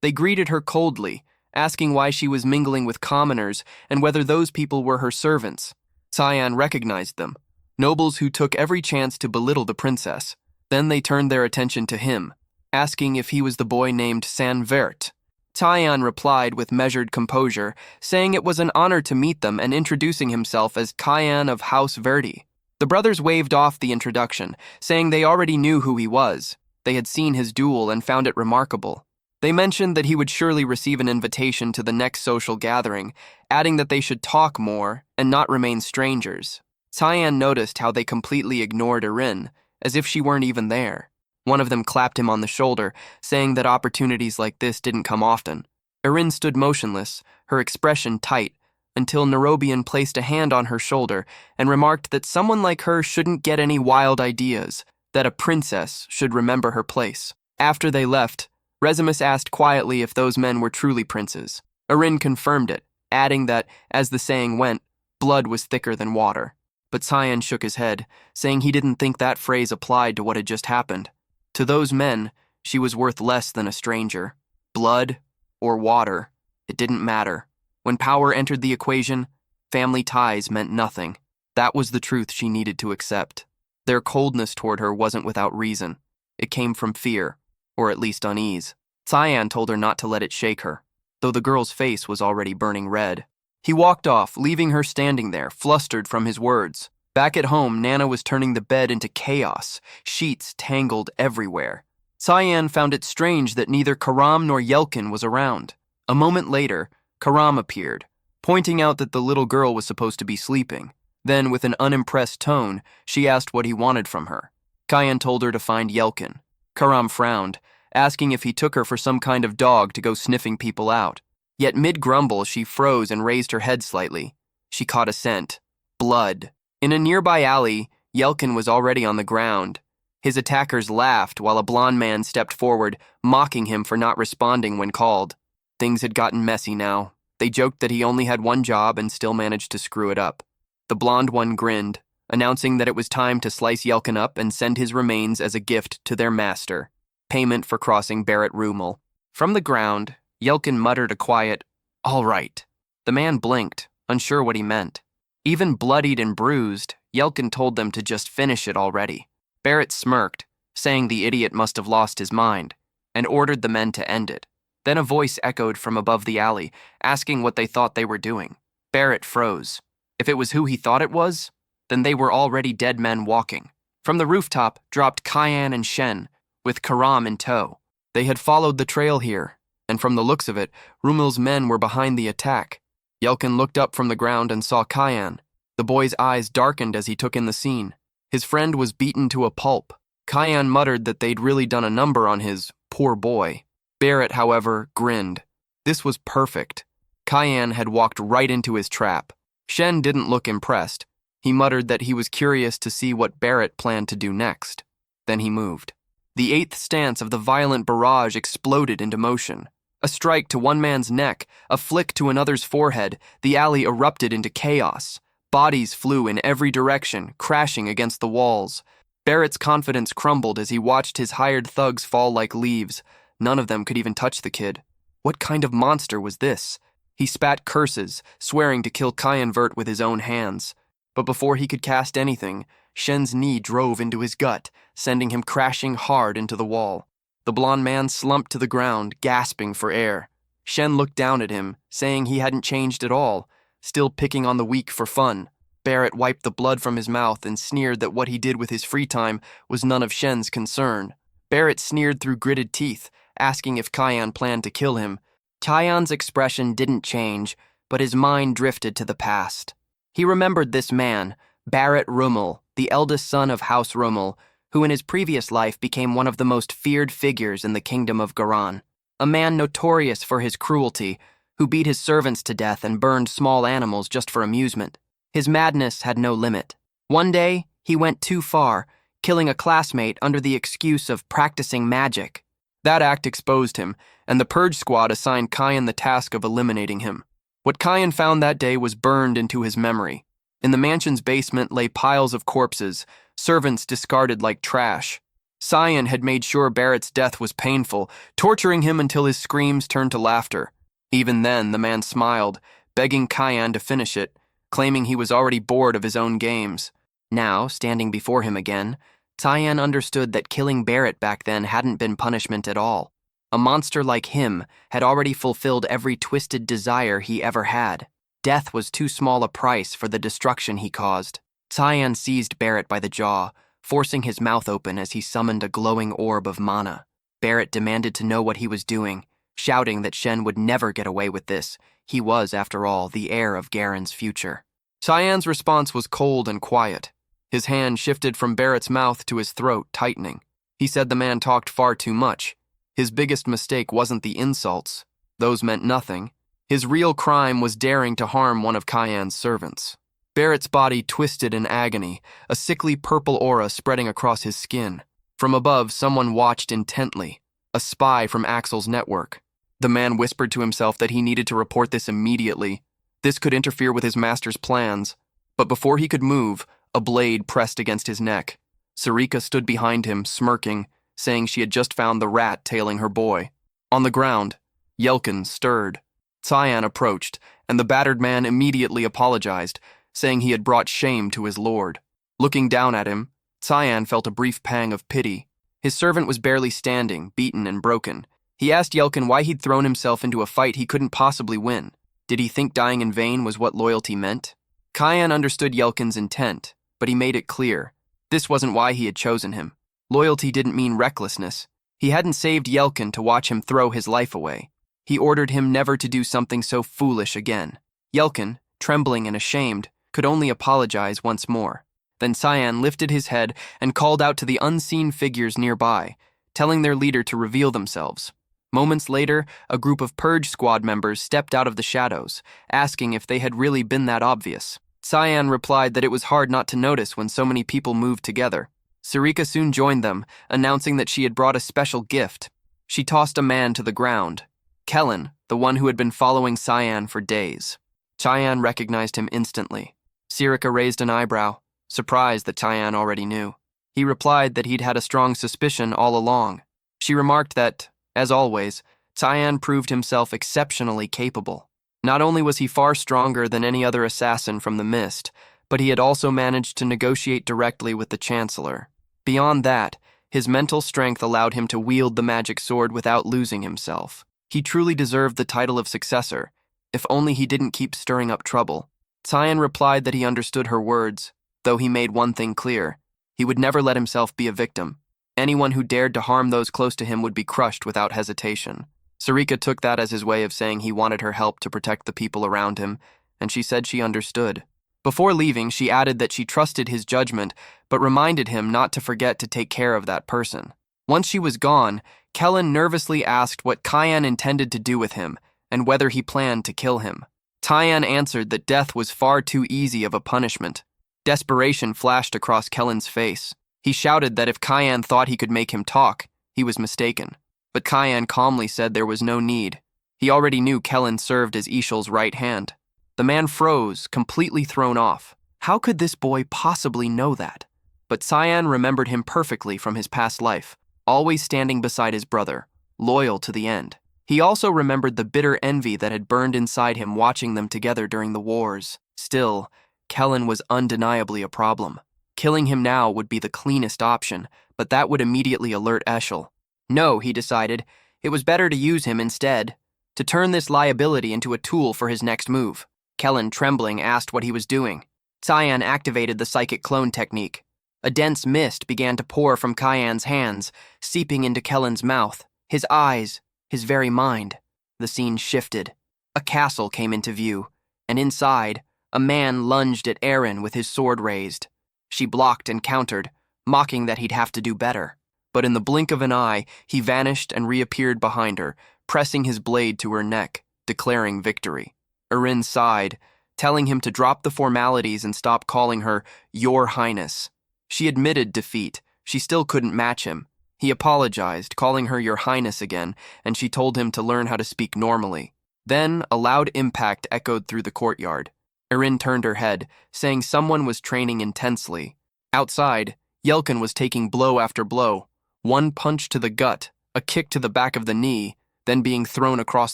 Speaker 1: They greeted her coldly, asking why she was mingling with commoners and whether those people were her servants. Cyan recognized them, nobles who took every chance to belittle the princess. Then they turned their attention to him, asking if he was the boy named Sanvert. Cyan replied with measured composure, saying it was an honor to meet them and introducing himself as Cyan of House Verdi. The brothers waved off the introduction, saying they already knew who he was. They had seen his duel and found it remarkable. They mentioned that he would surely receive an invitation to the next social gathering, adding that they should talk more and not remain strangers. Cyan noticed how they completely ignored Erin, as if she weren't even there. One of them clapped him on the shoulder, saying that opportunities like this didn't come often. Erin stood motionless, her expression tight, until Nerobian placed a hand on her shoulder and remarked that someone like her shouldn't get any wild ideas, that a princess should remember her place. After they left, Resimus asked quietly if those men were truly princes. Erin confirmed it, adding that, as the saying went, blood was thicker than water. But Cyan shook his head, saying he didn't think that phrase applied to what had just happened. To those men, she was worth less than a stranger. Blood or water, it didn't matter. When power entered the equation, family ties meant nothing. That was the truth she needed to accept. Their coldness toward her wasn't without reason. It came from fear, or at least unease. Cyan told her not to let it shake her, though the girl's face was already burning red. He walked off, leaving her standing there, flustered from his words. Back at home, Nana was turning the bed into chaos, sheets tangled everywhere. Cyan found it strange that neither Karam nor Yelkin was around. A moment later, Karam appeared, pointing out that the little girl was supposed to be sleeping. Then, with an unimpressed tone, she asked what he wanted from her. Cyan told her to find Yelkin. Karam frowned, asking if he took her for some kind of dog to go sniffing people out. Yet mid-grumble, she froze and raised her head slightly. She caught a scent. Blood. In a nearby alley, Yelkin was already on the ground. His attackers laughed while a blond man stepped forward, mocking him for not responding when called. Things had gotten messy now. They joked that he only had one job and still managed to screw it up. The blonde one grinned, announcing that it was time to slice Yelkin up and send his remains as a gift to their master. Payment for crossing Barrett Rumel. From the ground, Yelkin muttered a quiet, "All right." The man blinked, unsure what he meant. Even bloodied and bruised, Yelkin told them to just finish it already. Barrett smirked, saying the idiot must have lost his mind, and ordered the men to end it. Then a voice echoed from above the alley, asking what they thought they were doing. Barrett froze. If it was who he thought it was, then they were already dead men walking. From the rooftop dropped Cyan and Shen, with Karam in tow. They had followed the trail here, and from the looks of it, Rumel's men were behind the attack. Yelkin looked up from the ground and saw Cyan. The boy's eyes darkened as he took in the scene. His friend was beaten to a pulp. Cyan muttered that they'd really done a number on his poor boy. Barrett, however, grinned. This was perfect. Cyan had walked right into his trap. Shen didn't look impressed. He muttered that he was curious to see what Barrett planned to do next. Then he moved. The eighth stance of the violent barrage exploded into motion. A strike to one man's neck, a flick to another's forehead, the alley erupted into chaos. Bodies flew in every direction, crashing against the walls. Barrett's confidence crumbled as he watched his hired thugs fall like leaves. None of them could even touch the kid. What kind of monster was this? He spat curses, swearing to kill Cyanvert with his own hands. But before he could cast anything, Shen's knee drove into his gut, sending him crashing hard into the wall. The blond man slumped to the ground, gasping for air. Shen looked down at him, saying he hadn't changed at all, still picking on the weak for fun. Barrett wiped the blood from his mouth and sneered that what he did with his free time was none of Shen's concern. Barrett sneered through gritted teeth, asking if Cyan planned to kill him. Cyan's expression didn't change, but his mind drifted to the past. He remembered this man, Barrett Rumel, the eldest son of House Rumel, who in his previous life became one of the most feared figures in the kingdom of Garan. A man notorious for his cruelty, who beat his servants to death and burned small animals just for amusement. His madness had no limit. One day, he went too far, killing a classmate under the excuse of practicing magic. That act exposed him, and the Purge Squad assigned Cyan the task of eliminating him. What Cyan found that day was burned into his memory. In the mansion's basement lay piles of corpses, servants discarded like trash. Cyan had made sure Barrett's death was painful, torturing him until his screams turned to laughter. Even then, the man smiled, begging Cyan to finish it, claiming he was already bored of his own games. Now, standing before him again, Cyan understood that killing Barrett back then hadn't been punishment at all. A monster like him had already fulfilled every twisted desire he ever had. Death was too small a price for the destruction he caused. Cyan seized Barrett by the jaw, forcing his mouth open as he summoned a glowing orb of mana. Barrett demanded to know what he was doing, shouting that Shen would never get away with this. He was, after all, the heir of Garen's future. Cyan's response was cold and quiet. His hand shifted from Barrett's mouth to his throat, tightening. He said the man talked far too much. His biggest mistake wasn't the insults. Those meant nothing. His real crime was daring to harm one of Cyan's servants. Barrett's body twisted in agony, a sickly purple aura spreading across his skin. From above, someone watched intently, a spy from Axel's network. The man whispered to himself that he needed to report this immediately. This could interfere with his master's plans. But before he could move, a blade pressed against his neck. Sarika stood behind him, smirking, saying she had just found the rat tailing her boy. On the ground, Yelkin stirred. Cyan approached, and the battered man immediately apologized, saying he had brought shame to his lord. Looking down at him, Cyan felt a brief pang of pity. His servant was barely standing, beaten and broken. He asked Yelkin why he'd thrown himself into a fight he couldn't possibly win. Did he think dying in vain was what loyalty meant? Cyan understood Yelkin's intent, but he made it clear. This wasn't why he had chosen him. Loyalty didn't mean recklessness. He hadn't saved Yelkin to watch him throw his life away. He ordered him never to do something so foolish again. Yelkin, trembling and ashamed, could only apologize once more. Then Cyan lifted his head and called out to the unseen figures nearby, telling their leader to reveal themselves. Moments later, a group of Purge Squad members stepped out of the shadows, asking if they had really been that obvious. Cyan replied that it was hard not to notice when so many people moved together. Sarika soon joined them, announcing that she had brought a special gift. She tossed a man to the ground. Kellen, the one who had been following Cyan for days. Cyan recognized him instantly. Sarika raised an eyebrow, surprised that Cyan already knew. He replied that he'd had a strong suspicion all along. She remarked that, as always, Cyan proved himself exceptionally capable. Not only was he far stronger than any other assassin from the Mist, but he had also managed to negotiate directly with the Chancellor. Beyond that, his mental strength allowed him to wield the magic sword without losing himself. He truly deserved the title of successor, if only he didn't keep stirring up trouble. Cyan replied that he understood her words, though he made one thing clear. He would never let himself be a victim. Anyone who dared to harm those close to him would be crushed without hesitation. Sarika took that as his way of saying he wanted her help to protect the people around him, and she said she understood. Before leaving, she added that she trusted his judgment, but reminded him not to forget to take care of that person. Once she was gone, Kellen nervously asked what Cyan intended to do with him, and whether he planned to kill him. Cyan answered that death was far too easy of a punishment. Desperation flashed across Kellen's face. He shouted that if Cyan thought he could make him talk, he was mistaken. But Cyan calmly said there was no need. He already knew Kellen served as Ishel's right hand. The man froze, completely thrown off. How could this boy possibly know that? But Cyan remembered him perfectly from his past life, always standing beside his brother, loyal to the end. He also remembered the bitter envy that had burned inside him watching them together during the wars. Still, Kellen was undeniably a problem. Killing him now would be the cleanest option, but that would immediately alert Eshel. No, he decided, it was better to use him instead, to turn this liability into a tool for his next move. Kellen, trembling, asked what he was doing. Cyan activated the psychic clone technique. A dense mist began to pour from Cyan's hands, seeping into Kellen's mouth, his eyes, his very mind. The scene shifted. A castle came into view, and inside, a man lunged at Erin with his sword raised. She blocked and countered, mocking that he'd have to do better. But in the blink of an eye, he vanished and reappeared behind her, pressing his blade to her neck, declaring victory. Erin sighed, telling him to drop the formalities and stop calling her Your Highness. She admitted defeat. She still couldn't match him. He apologized, calling her Your Highness again, and she told him to learn how to speak normally. Then, a loud impact echoed through the courtyard. Erin turned her head, saying someone was training intensely. Outside, Yelkin was taking blow after blow, one punch to the gut, a kick to the back of the knee, then being thrown across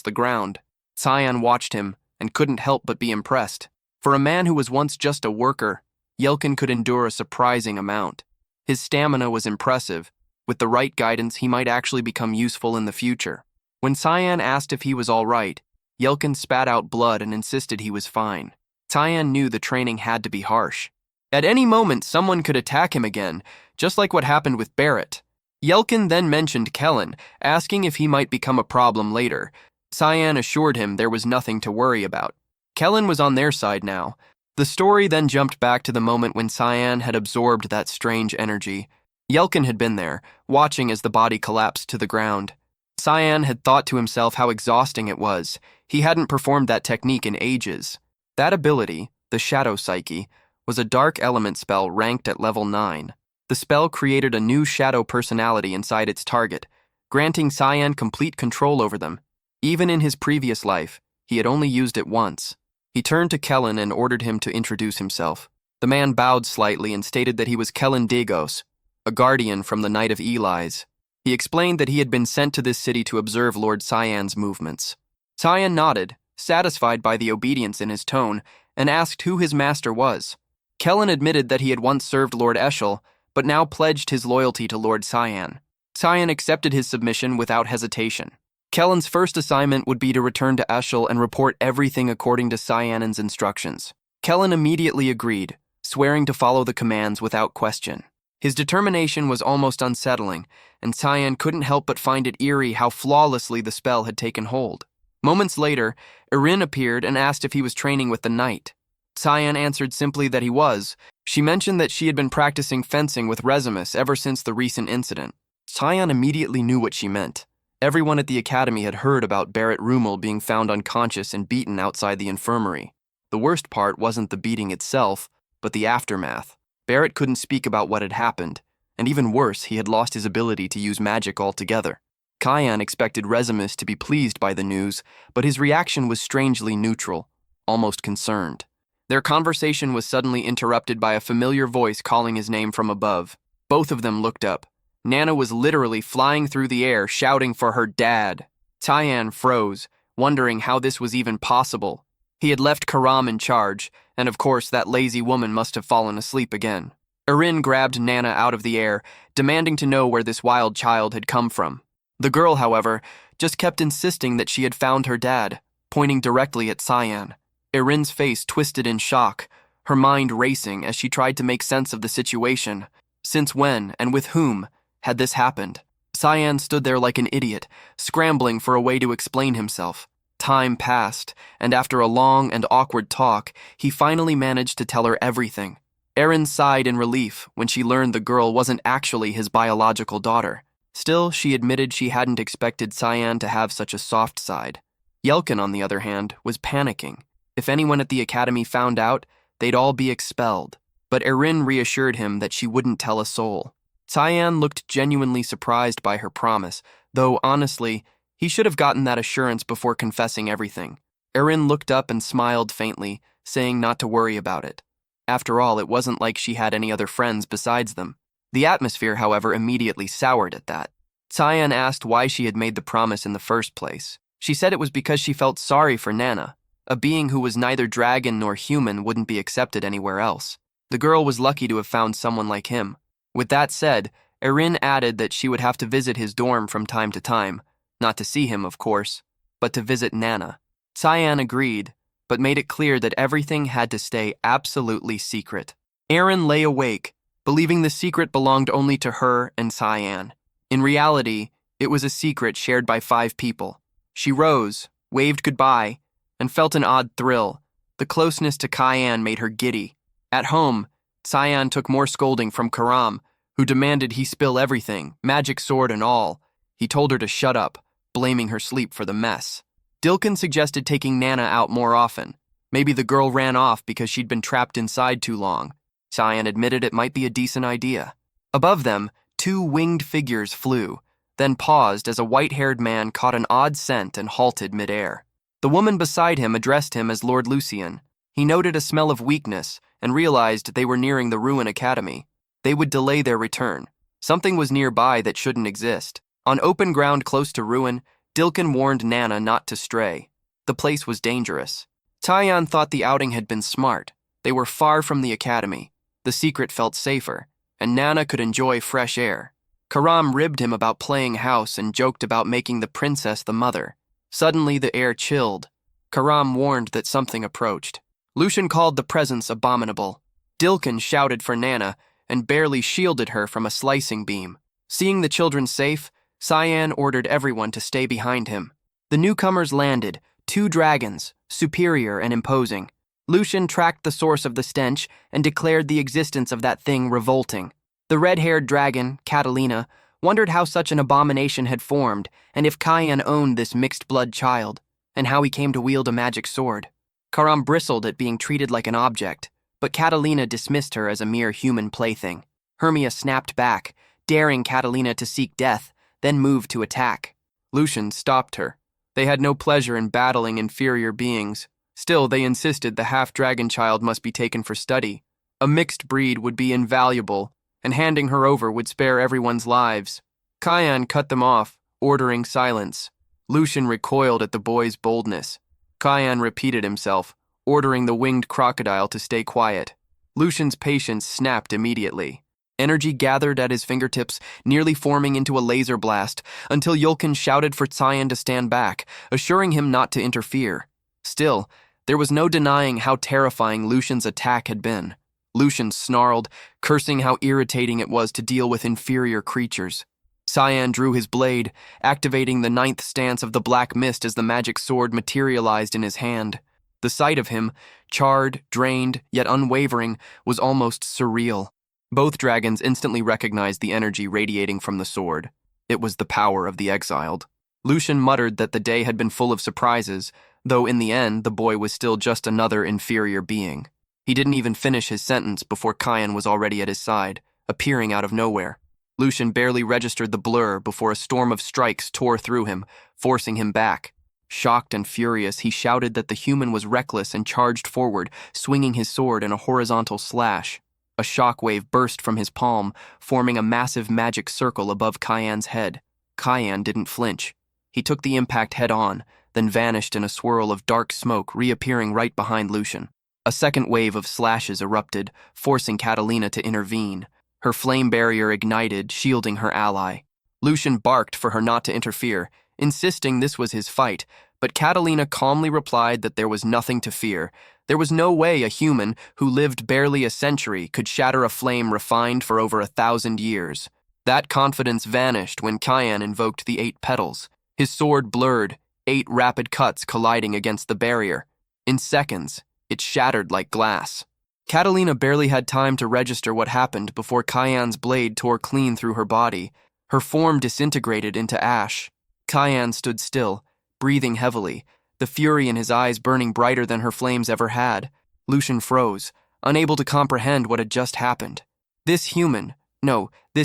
Speaker 1: the ground. Cyan watched him and couldn't help but be impressed. For a man who was once just a worker, Yelkin could endure a surprising amount. His stamina was impressive. With the right guidance, he might actually become useful in the future. When Cyan asked if he was all right, Yelkin spat out blood and insisted he was fine. Cyan knew the training had to be harsh. At any moment, someone could attack him again, just like what happened with Barrett. Yelkin then mentioned Kellen, asking if he might become a problem later. Cyan assured him there was nothing to worry about. Kellen was on their side now. The story then jumped back to the moment when Cyan had absorbed that strange energy. Yelkin had been there, watching as the body collapsed to the ground. Cyan had thought to himself how exhausting it was. He hadn't performed that technique in ages. That ability, the Shadow Psyche, was a dark element spell ranked at level 9. The spell created a new shadow personality inside its target, granting Cyan complete control over them. Even in his previous life, he had only used it once. He turned to Kellen and ordered him to introduce himself. The man bowed slightly and stated that he was Kellen Dagos, a guardian from the Night of Eli's. He explained that he had been sent to this city to observe Lord Cyan's movements. Cyan nodded, satisfied by the obedience in his tone, and asked who his master was. Kellen admitted that he had once served Lord Eshel, but now pledged his loyalty to Lord Cyan. Cyan accepted his submission without hesitation. Kellen's first assignment would be to return to Eshel and report everything according to Cyan's instructions. Kellen immediately agreed, swearing to follow the commands without question. His determination was almost unsettling, and Cyan couldn't help but find it eerie how flawlessly the spell had taken hold. Moments later, Erin appeared and asked if he was training with the knight. Cyan answered simply that he was. She mentioned that she had been practicing fencing with Resimus ever since the recent incident. Cyan immediately knew what she meant. Everyone at the academy had heard about Barrett Rumel being found unconscious and beaten outside the infirmary. The worst part wasn't the beating itself, but the aftermath. Barrett couldn't speak about what had happened, and even worse, he had lost his ability to use magic altogether. Cyan expected Resimus to be pleased by the news, but his reaction was strangely neutral, almost concerned. Their conversation was suddenly interrupted by a familiar voice calling his name from above. Both of them looked up. Nana was literally flying through the air, shouting for her dad. Cyan froze, wondering how this was even possible. He had left Karam in charge, and of course that lazy woman must have fallen asleep again. Erin grabbed Nana out of the air, demanding to know where this wild child had come from. The girl, however, just kept insisting that she had found her dad, pointing directly at Cyan. Erin's face twisted in shock, her mind racing as she tried to make sense of the situation. Since when, and with whom, had this happened? Cyan stood there like an idiot, scrambling for a way to explain himself. Time passed, and after a long and awkward talk, he finally managed to tell her everything. Erin sighed in relief when she learned the girl wasn't actually his biological daughter. Still, she admitted she hadn't expected Cyan to have such a soft side. Yelkin, on the other hand, was panicking. If anyone at the academy found out, they'd all be expelled. But Erin reassured him that she wouldn't tell a soul. Cyan looked genuinely surprised by her promise, though honestly, he should have gotten that assurance before confessing everything. Erin looked up and smiled faintly, saying not to worry about it. After all, it wasn't like she had any other friends besides them. The atmosphere, however, immediately soured at that. Cyan asked why she had made the promise in the first place. She said it was because she felt sorry for Nana. A being who was neither dragon nor human wouldn't be accepted anywhere else. The girl was lucky to have found someone like him. With that said, Erin added that she would have to visit his dorm from time to time. Not to see him, of course, but to visit Nana. Cyan agreed, but made it clear that everything had to stay absolutely secret. Erin lay awake, believing the secret belonged only to her and Cyan. In reality, it was a secret shared by 5 people. She rose, waved goodbye, and felt an odd thrill. The closeness to Cyan made her giddy. At home, Cyan took more scolding from Karam, who demanded he spill everything, magic sword and all. He told her to shut up, blaming her sleep for the mess. Dilkin suggested taking Nana out more often. Maybe the girl ran off because she'd been trapped inside too long. Cyan admitted it might be a decent idea. Above them, 2 winged figures flew, then paused as a white-haired man caught an odd scent and halted midair. The woman beside him addressed him as Lord Lucian. He noted a smell of weakness and realized they were nearing the Ruin Academy. They would delay their return. Something was nearby that shouldn't exist. On open ground close to Ruin, Dilkin warned Nana not to stray. The place was dangerous. Taiyan thought the outing had been smart. They were far from the academy. The secret felt safer, and Nana could enjoy fresh air. Karam ribbed him about playing house and joked about making the princess the mother. Suddenly the air chilled. Karam warned that something approached. Lucian called the presence abominable. Dilkin shouted for Nana and barely shielded her from a slicing beam. Seeing the children safe, Cyan ordered everyone to stay behind him. The newcomers landed, 2 dragons, superior and imposing. Lucian tracked the source of the stench and declared the existence of that thing revolting. The red-haired dragon, Catalina, wondered how such an abomination had formed and if Cyan owned this mixed-blood child, and how he came to wield a magic sword. Karam bristled at being treated like an object, but Catalina dismissed her as a mere human plaything. Hermia snapped back, daring Catalina to seek death, then moved to attack. Lucian stopped her. They had no pleasure in battling inferior beings. Still, they insisted the half-dragon child must be taken for study. A mixed breed would be invaluable, and handing her over would spare everyone's lives. Cyan cut them off, ordering silence. Lucian recoiled at the boy's boldness. Cyan repeated himself, ordering the winged crocodile to stay quiet. Lucian's patience snapped immediately. Energy gathered at his fingertips, nearly forming into a laser blast, until Yulkin shouted for Cyan to stand back, assuring him not to interfere. Still, there was no denying how terrifying Lucian's attack had been. Lucian snarled, cursing how irritating it was to deal with inferior creatures. Cyan drew his blade, activating the 9th stance of the black mist as the magic sword materialized in his hand. The sight of him, charred, drained, yet unwavering, was almost surreal. Both dragons instantly recognized the energy radiating from the sword. It was the power of the exiled. Lucian muttered that the day had been full of surprises, though in the end the boy was still just another inferior being. He didn't even finish his sentence before Cyan was already at his side, appearing out of nowhere. Lucian barely registered the blur before a storm of strikes tore through him, forcing him back. Shocked and furious, he shouted that the human was reckless and charged forward, swinging his sword in a horizontal slash. A shockwave burst from his palm, forming a massive magic circle above Cyan's head. Cyan didn't flinch. He took the impact head-on, then vanished in a swirl of dark smoke, reappearing right behind Lucian. A second wave of slashes erupted, forcing Catalina to intervene. Her flame barrier ignited, shielding her ally. Lucian barked for her not to interfere, insisting this was his fight, but Catalina calmly replied that there was nothing to fear. There was no way a human who lived barely a century could shatter a flame refined for over 1,000 years. That confidence vanished when Cyan invoked the 8 petals. His sword blurred, 8 rapid cuts colliding against the barrier. In seconds, it shattered like glass. Catalina barely had time to register what happened before Cyan's blade tore clean through her body. Her form disintegrated into ash. Cyan stood still, breathing heavily, the fury in his eyes burning brighter than her flames ever had. Lucian froze, unable to comprehend what had just happened. This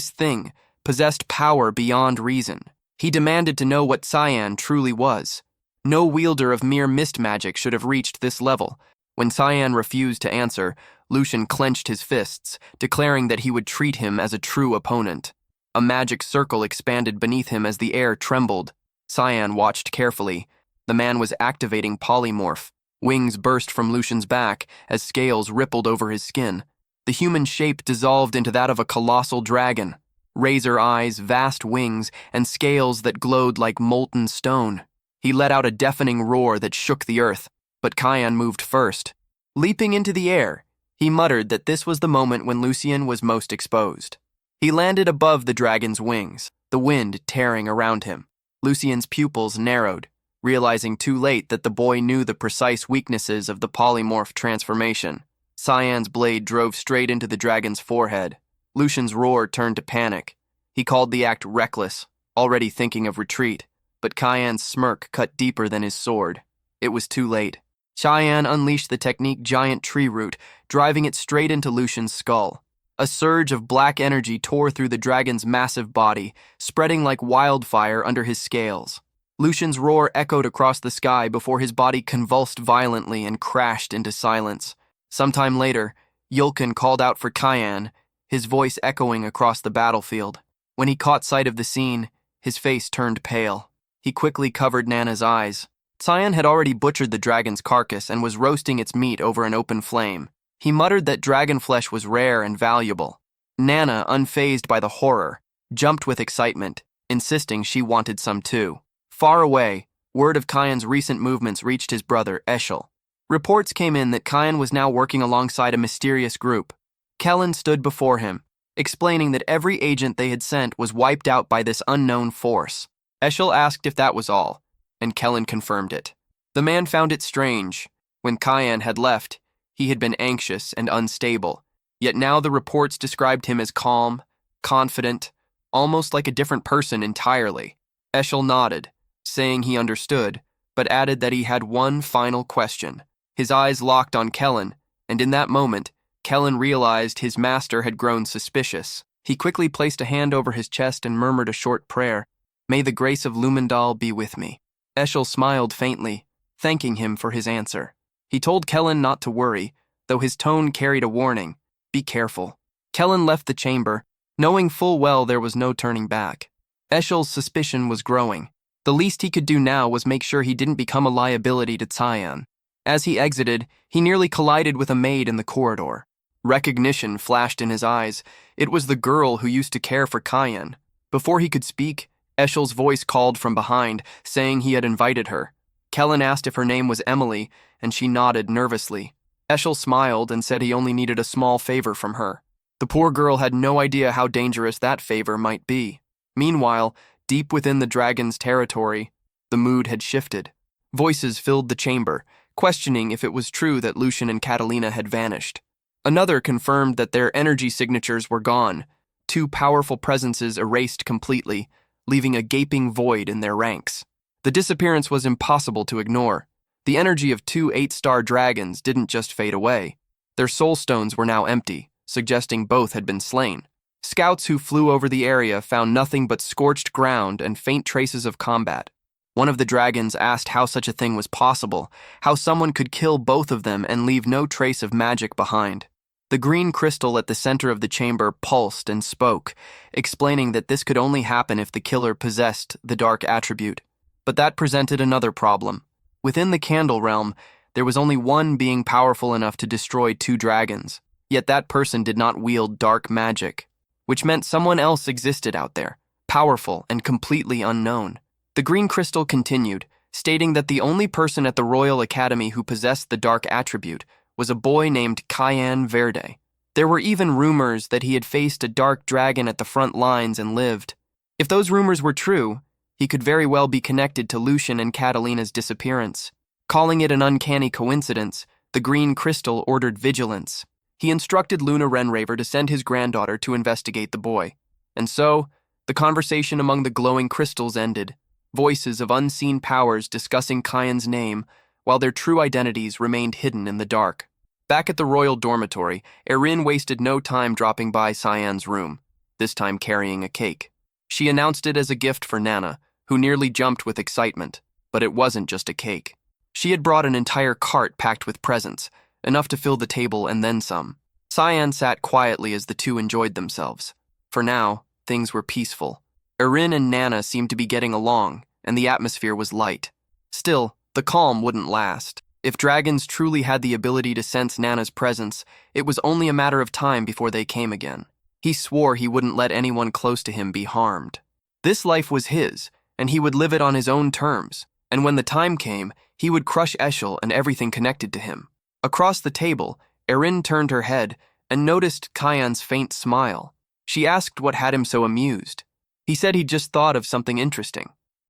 Speaker 1: thing, possessed power beyond reason. He demanded to know what Cyan truly was. No wielder of mere mist magic should have reached this level. When Cyan refused to answer, Lucian clenched his fists, declaring that he would treat him as a true opponent. A magic circle expanded beneath him as the air trembled. Cyan watched carefully. The man was activating polymorph. Wings burst from Lucian's back as scales rippled over his skin. The human shape dissolved into that of a colossal dragon. Razor eyes, vast wings, and scales that glowed like molten stone. He let out a deafening roar that shook the earth, but Cyan moved first. Leaping into the air, he muttered that this was the moment when Lucian was most exposed. He landed above the dragon's wings, the wind tearing around him. Lucian's pupils narrowed, realizing too late that the boy knew the precise weaknesses of the polymorph transformation. Cyan's blade drove straight into the dragon's forehead. Lucian's roar turned to panic. He called the act reckless, already thinking of retreat, but Cyan's smirk cut deeper than his sword. It was too late. Cyan unleashed the technique Giant Tree Root, driving it straight into Lucian's skull. A surge of black energy tore through the dragon's massive body, spreading like wildfire under his scales. Lucian's roar echoed across the sky before his body convulsed violently and crashed into silence. Sometime later, Yulkin called out for Cayenne, his voice echoing across the battlefield. When he caught sight of the scene, his face turned pale. He quickly covered Nana's eyes. Cyan had already butchered the dragon's carcass and was roasting its meat over an open flame. He muttered that dragon flesh was rare and valuable. Nana, unfazed by the horror, jumped with excitement, insisting she wanted some too. Far away, word of Cyan's recent movements reached his brother, Eshel. Reports came in that Cyan was now working alongside a mysterious group. Kellen stood before him, explaining that every agent they had sent was wiped out by this unknown force. Eshel asked if that was all, and Kellen confirmed it. The man found it strange. When Cyan had left, he had been anxious and unstable, yet now the reports described him as calm, confident, almost like a different person entirely. Eshel nodded, saying he understood, but added that he had one final question. His eyes locked on Kellen, and in that moment, Kellen realized his master had grown suspicious. He quickly placed a hand over his chest and murmured a short prayer. "May the grace of Lumendal be with me." Eshel smiled faintly, thanking him for his answer. He told Kellen not to worry, though his tone carried a warning. Be careful. Kellen left the chamber, knowing full well there was no turning back. Eshel's suspicion was growing. The least he could do now was make sure he didn't become a liability to Cyan. As he exited, he nearly collided with a maid in the corridor. Recognition flashed in his eyes. It was the girl who used to care for Cyan. Before he could speak, Eshel's voice called from behind, saying he had invited her. Kellen asked if her name was Emily, and she nodded nervously. Eshel smiled and said he only needed a small favor from her. The poor girl had no idea how dangerous that favor might be. Meanwhile, deep within the dragon's territory, the mood had shifted. Voices filled the chamber, questioning if it was true that Lucian and Catalina had vanished. Another confirmed that their energy signatures were gone, two powerful presences erased completely, leaving a gaping void in their ranks. The disappearance was impossible to ignore. The energy of two 8-star dragons didn't just fade away. Their soul stones were now empty, suggesting both had been slain. Scouts who flew over the area found nothing but scorched ground and faint traces of combat. One of the dragons asked how such a thing was possible, how someone could kill both of them and leave no trace of magic behind. The green crystal at the center of the chamber pulsed and spoke, explaining that this could only happen if the killer possessed the dark attribute. But that presented another problem. Within the Candle Realm, there was only one being powerful enough to destroy two dragons, yet that person did not wield dark magic, which meant someone else existed out there, powerful and completely unknown. The green crystal continued, stating that the only person at the Royal Academy who possessed the dark attribute was a boy named Cayenne Verde. There were even rumors that he had faced a dark dragon at the front lines and lived. If those rumors were true, he could very well be connected to Lucian and Catalina's disappearance. Calling it an uncanny coincidence, the green crystal ordered vigilance. He instructed Luna Renraver to send his granddaughter to investigate the boy. And so, the conversation among the glowing crystals ended, voices of unseen powers discussing Cayenne's name, while their true identities remained hidden in the dark. Back at the royal dormitory, Erin wasted no time dropping by Cyan's room, this time carrying a cake. She announced it as a gift for Nana, who nearly jumped with excitement, but it wasn't just a cake. She had brought an entire cart packed with presents, enough to fill the table and then some. Cyan sat quietly as the two enjoyed themselves. For now, things were peaceful. Erin and Nana seemed to be getting along, and the atmosphere was light. Still, the calm wouldn't last. If dragons truly had the ability to sense Nana's presence, it was only a matter of time before they came again. He swore he wouldn't let anyone close to him be harmed. This life was his, and he would live it on his own terms, and when the time came, he would crush Eshel and everything connected to him. Across the table, Erin turned her head and noticed Cyan's faint smile. She asked what had him so amused. He said he'd just thought of something interesting.